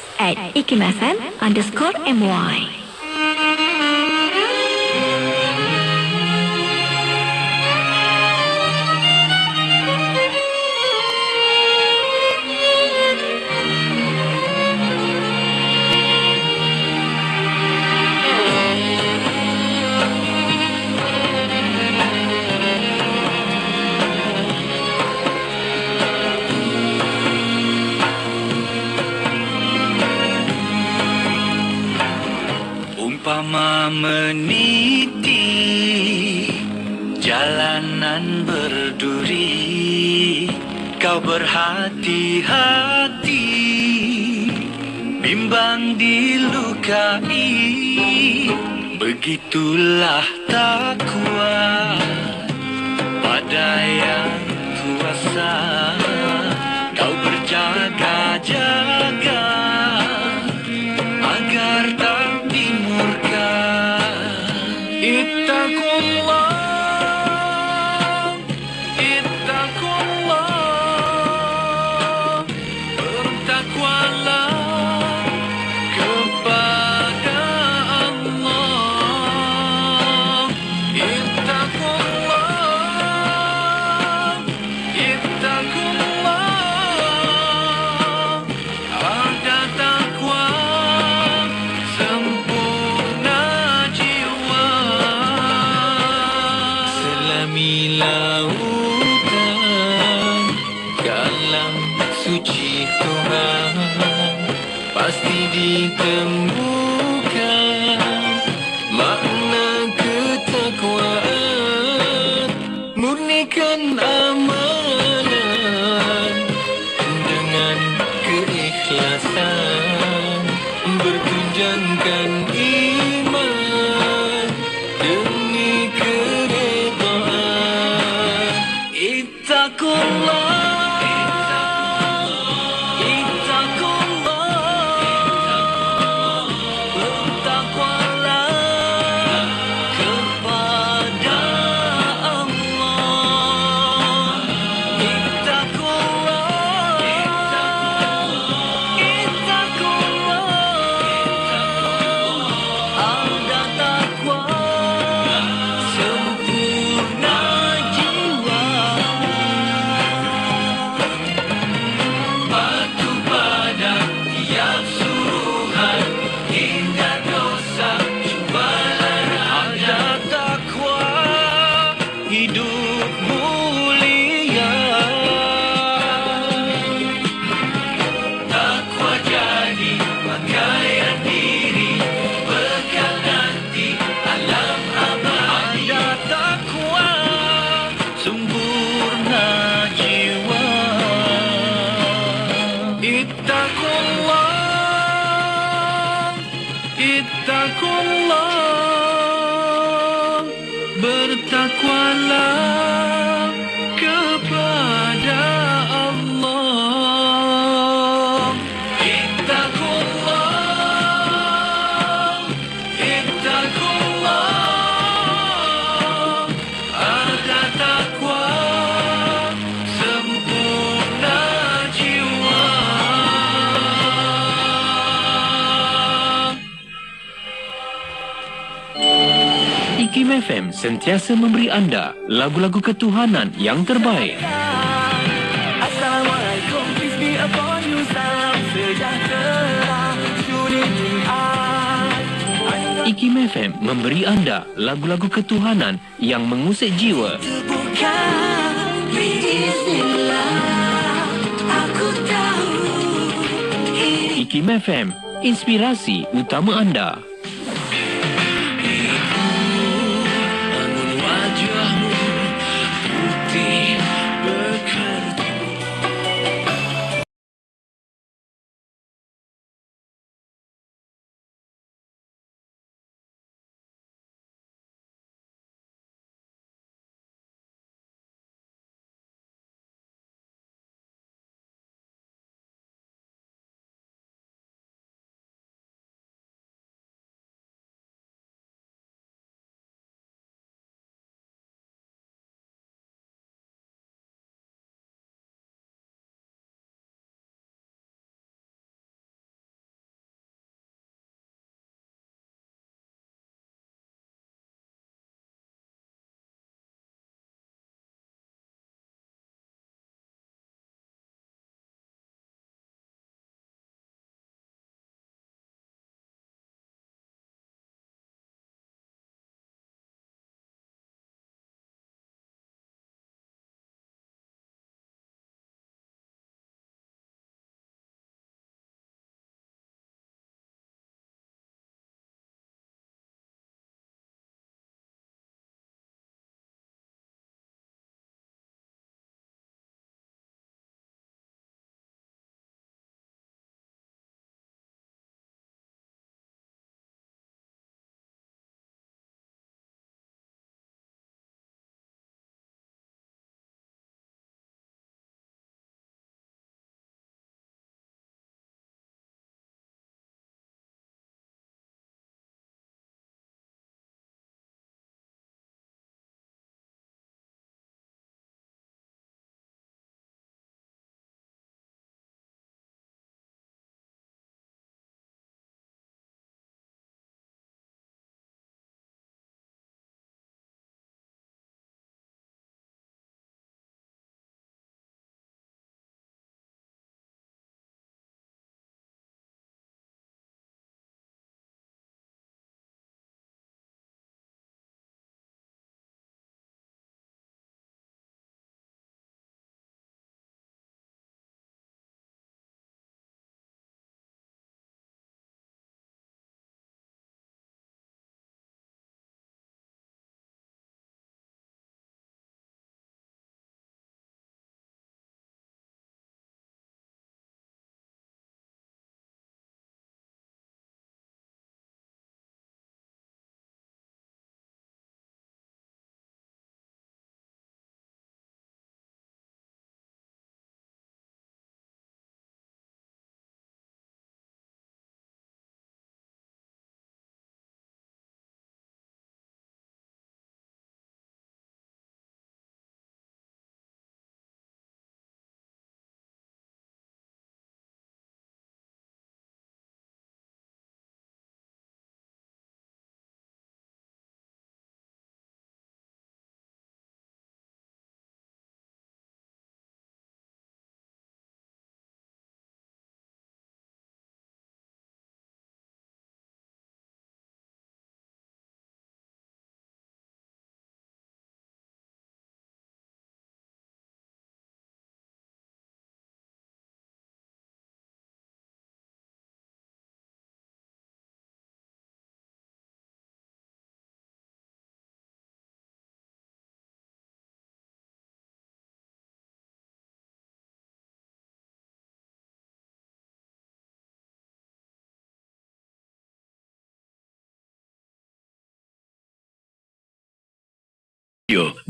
@ikimfm_my. Umpama meniti jalanan berduri, kau berhati-hati, bimbang dilukai. Begitulah takwa pada yang kuasa, kau berjaga-jaga agar tak Ittaqullah, ittaqullah, bertakwalah kepada Allah. Ittaqullah, ittaqullah, ada takwa sempurna jiwa. Selami lautan dalam suci Tuhan, pasti ditemukan makna ketakwaan. Murnikan amalan dengan keikhlasan, bertunjangkan iman demi keredaan. Ittaqullah, ittaqullah, bertakwalah kepada Allah. Ittaqullah, FM sentiasa memberi anda lagu-lagu ketuhanan yang terbaik. Assalamualaikum, peace be upon you, salam sejahtera suri dunia. IKIM FM memberi anda lagu-lagu ketuhanan yang mengusik jiwa. Bukan biiznillah, aku tahu. IKIM FM, inspirasi utama anda.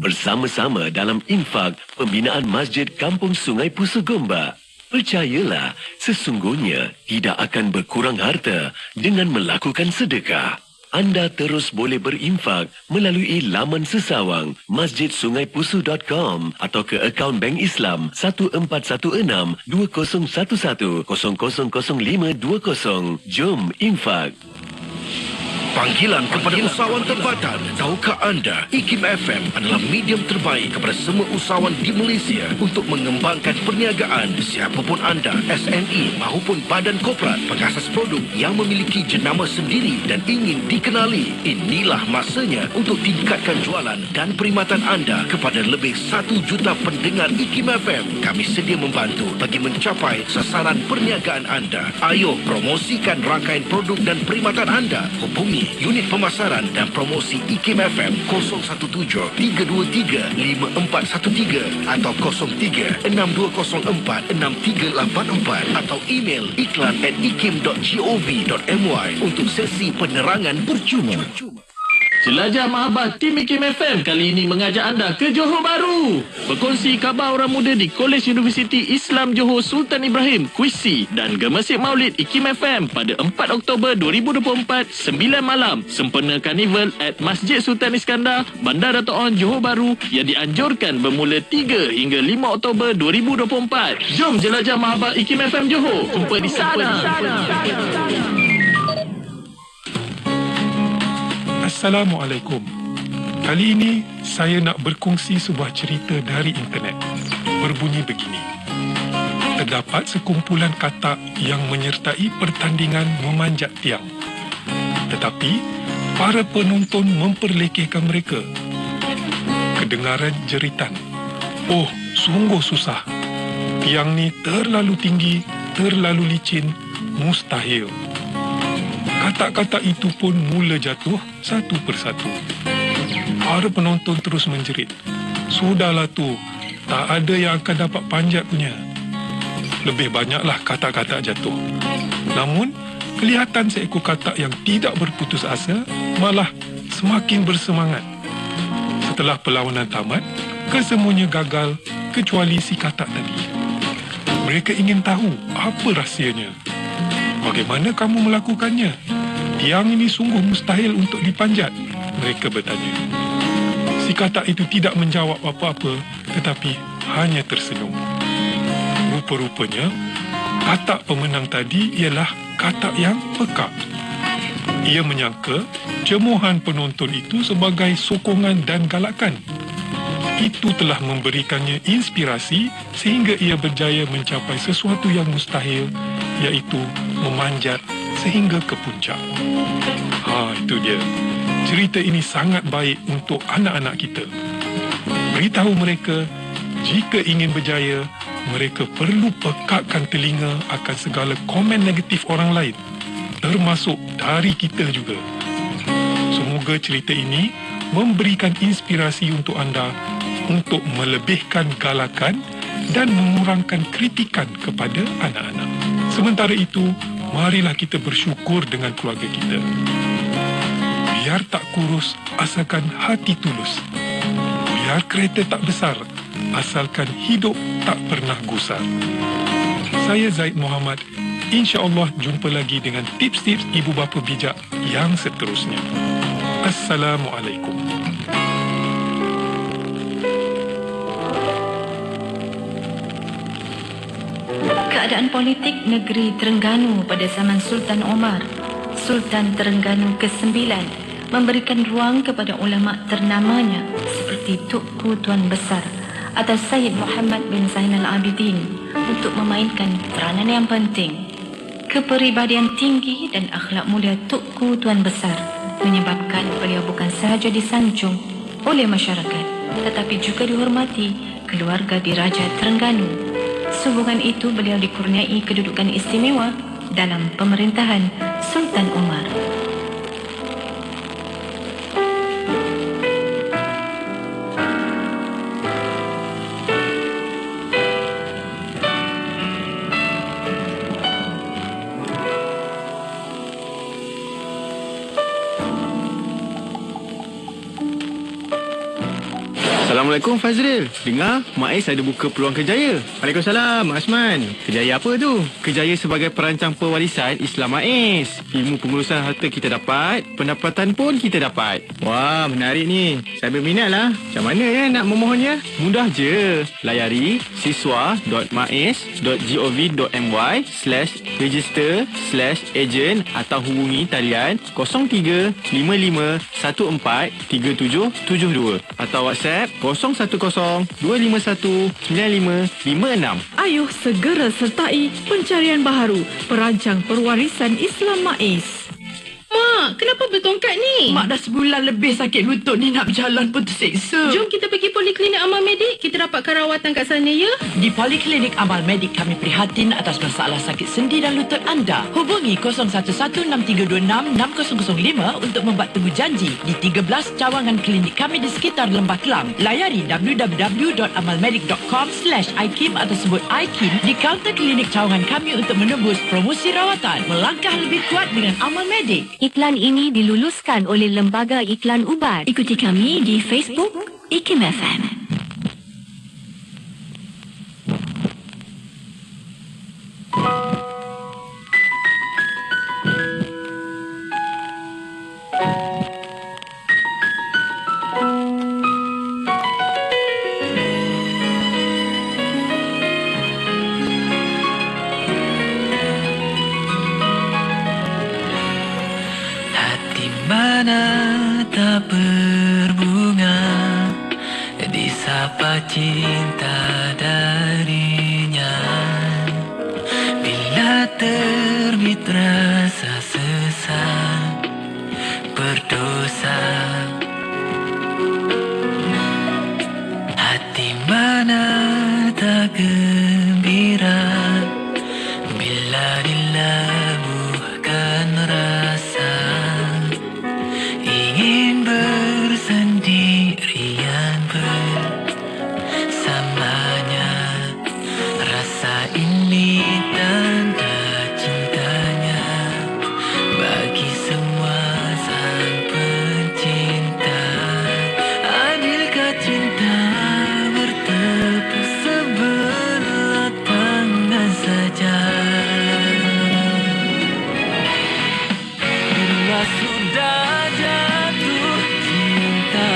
Bersama-sama dalam infak pembinaan Masjid Kampung Sungai Pusu Gombak. Percayalah, sesungguhnya tidak akan berkurang harta dengan melakukan sedekah. Anda terus boleh berinfak melalui laman sesawang masjidsungaipusu.com atau ke akaun Bank Islam 1416-2011-000520. Jom infak. Panggilan kepada usahawan tempatan. Tahukah anda, IKIM FM adalah medium terbaik kepada semua usahawan di Malaysia untuk mengembangkan perniagaan. Siapapun anda, SME maupun badan korporat, pengasas produk yang memiliki jenama sendiri dan ingin dikenali. Inilah masanya untuk tingkatkan jualan dan perkhidmatan anda kepada lebih 1 juta pendengar IKIM FM. Kami sedia membantu bagi mencapai sasaran perniagaan anda. Ayo promosikan rangkaian produk dan perkhidmatan anda. Hubungi unit pemasaran dan promosi IKIM FM 017-323-5413 atau 03-6204-6384 atau email iklan@ikim.gov.my untuk sesi penerangan percuma. Jelajah Mahabat Tim IKIM FM kali ini mengajak anda ke Johor Bahru. Berkongsi khabar orang muda di Kolej Universiti Islam Johor Sultan Ibrahim, Kuisi dan Gemasik Maulid IKIM FM pada 4 Oktober 2024, 9 malam. Sempena Karnival at Masjid Sultan Iskandar, Bandar Dato' On, Johor Bahru yang dianjurkan bermula 3 hingga 5 Oktober 2024. Jom jelajah Mahabat IKIM FM Johor. Jumpa di sana. Assalamualaikum. Kali ini saya nak berkongsi sebuah cerita dari internet. Berbunyi begini. Terdapat sekumpulan katak yang menyertai pertandingan memanjat tiang. Tetapi para penonton memperlekehkan mereka. Kedengaran jeritan. Oh, sungguh susah. Tiang ni terlalu tinggi, terlalu licin, mustahil. Katak-katak itu pun mula jatuh satu persatu. Para penonton terus menjerit. Sudahlah tu, tak ada yang akan dapat panjat punya. Lebih banyaklah katak-katak jatuh. Namun, kelihatan seekor katak yang tidak berputus asa malah semakin bersemangat. Setelah perlawanan tamat, kesemuanya gagal kecuali si katak tadi. Mereka ingin tahu apa rahsianya. Bagaimana kamu melakukannya? Tiang ini sungguh mustahil untuk dipanjat, mereka bertanya. Si katak itu tidak menjawab apa-apa, tetapi hanya tersenyum. Rupa-rupanya, katak pemenang tadi ialah katak yang pekak. Ia menyangka cemohan penonton itu sebagai sokongan dan galakan. Itu telah memberikannya inspirasi sehingga ia berjaya mencapai sesuatu yang mustahil, iaitu memanjat sehingga ke puncak. Itu dia. Cerita ini sangat baik untuk anak-anak kita. Beritahu mereka, jika ingin berjaya, mereka perlu pekakkan telinga akan segala komen negatif orang lain, termasuk dari kita juga. Semoga cerita ini memberikan inspirasi untuk anda untuk melebihkan galakan dan mengurangkan kritikan kepada anak-anak. Sementara itu, marilah kita bersyukur dengan keluarga kita. Biar tak kurus, asalkan hati tulus. Biar kereta tak besar, asalkan hidup tak pernah gusar. Saya Zaid Muhammad. InsyaAllah jumpa lagi dengan tips-tips ibu bapa bijak yang seterusnya. Assalamualaikum. Keadaan politik negeri Terengganu pada zaman Sultan Omar, Sultan Terengganu ke-9, memberikan ruang kepada ulama ternamanya seperti Tuku Tuan Besar atau Syed Muhammad bin Zainal Abidin untuk memainkan peranan yang penting. Kepribadian tinggi dan akhlak mulia Tuku Tuan Besar menyebabkan beliau bukan sahaja disanjung oleh masyarakat tetapi juga dihormati keluarga diraja Terengganu. Sehubungan itu beliau dikurniai kedudukan istimewa dalam pemerintahan Sultan Omar. Assalamualaikum Fazril. Dengar, Mak Ais ada buka peluang kerjaya. Waalaikumsalam, Mak Asman. Kerjaya apa tu? Kerjaya sebagai perancang pewarisan Islam Mak Ais. Ilmu pengurusan harta kita dapat, pendapatan pun kita dapat. Wah, menarik ni. Saya berminat lah. Macam mana nak memohonnya? Mudah je. Layari siswa.mais.gov.my/register/agent atau hubungi talian 0355143772 atau WhatsApp 010-251-9556. Ayuh segera sertai pencarian baharu perancang perwarisan Islam MAIS. Mak, kenapa bertongkat ni? Mak dah sebulan lebih sakit lutut ni, nak berjalan pun terseksa. Jom kita pergi Poliklinik Amal Medik. Kita dapatkan rawatan kat sana, ya? Di Poliklinik Amal Medik, kami prihatin atas masalah sakit sendi dan lutut anda. Hubungi 0163266005 untuk membuat temu janji di 13 cawangan klinik kami di sekitar Lembah Kelang. Layari www.amalmedik.com/ikim atau sebut ikim di kaunter klinik cawangan kami untuk menembus promosi rawatan. Melangkah lebih kuat dengan Amal Medik. Iklan ini diluluskan oleh Lembaga Iklan Ubat. Ikuti kami di Facebook IKIM FM. Mana tak berbunga disapa cinta darinya, bila terbit rasa sesak berdosa. Hati mana tak gembira bila dilabuhkan rasa ingin bersendirian bersamanya. Rasa ini tanda cintanya bagi semua sang pencinta. Adilkah cinta bertepuk sebelah tangan saja? Bila sudah jatuh cinta,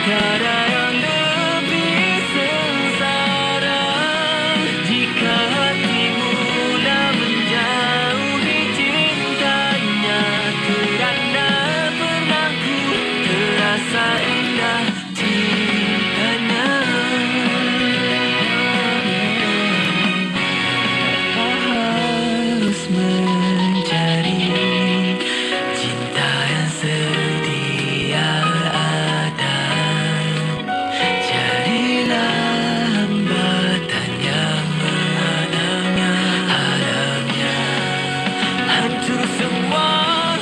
tiada yang lebih sengsara. Jika hatimu dah menjauhi cintanya, kerana pernah ku terasa indah cintanya. Harus mencari cinta yang sedia ada. Carilah hambatan yang menghadangnya, hadangnya. Hancur semua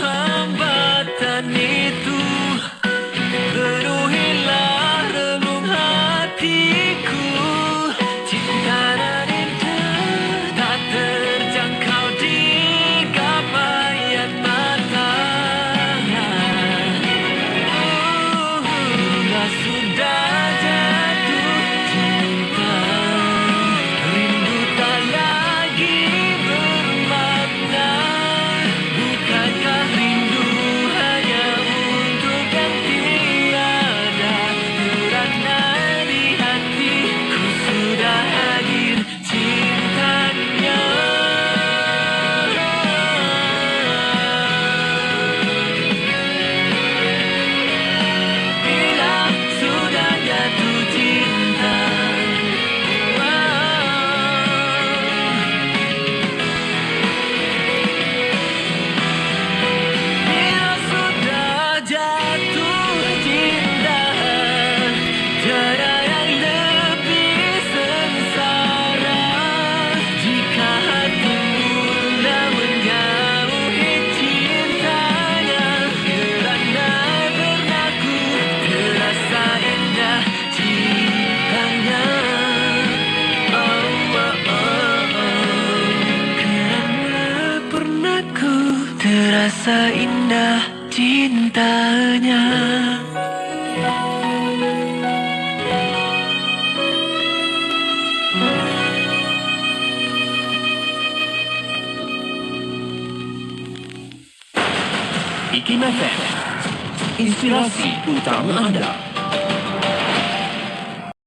hambatan itu, penuhilah relung hatiku. Cinta dan indah tak terjangkau di kapaian mata. Bila sudah jatuh cinta, rindu tak lagi bermakna. Bukankah rindu hanya untuk yang tiada? Kerana di hatiku sudah hadir cintanya. Bila sudah jatuh cinta, bila sudah jatuh cinta, tiada yang lebih sengsara. Jika hatimu dah menjauhi cintanya, kerana pernah ku terasa indah cintanya. Oh, oh, oh, oh. Kerana pernah ku terasa indah cintanya. Kim FM. Inspirasi utama anda.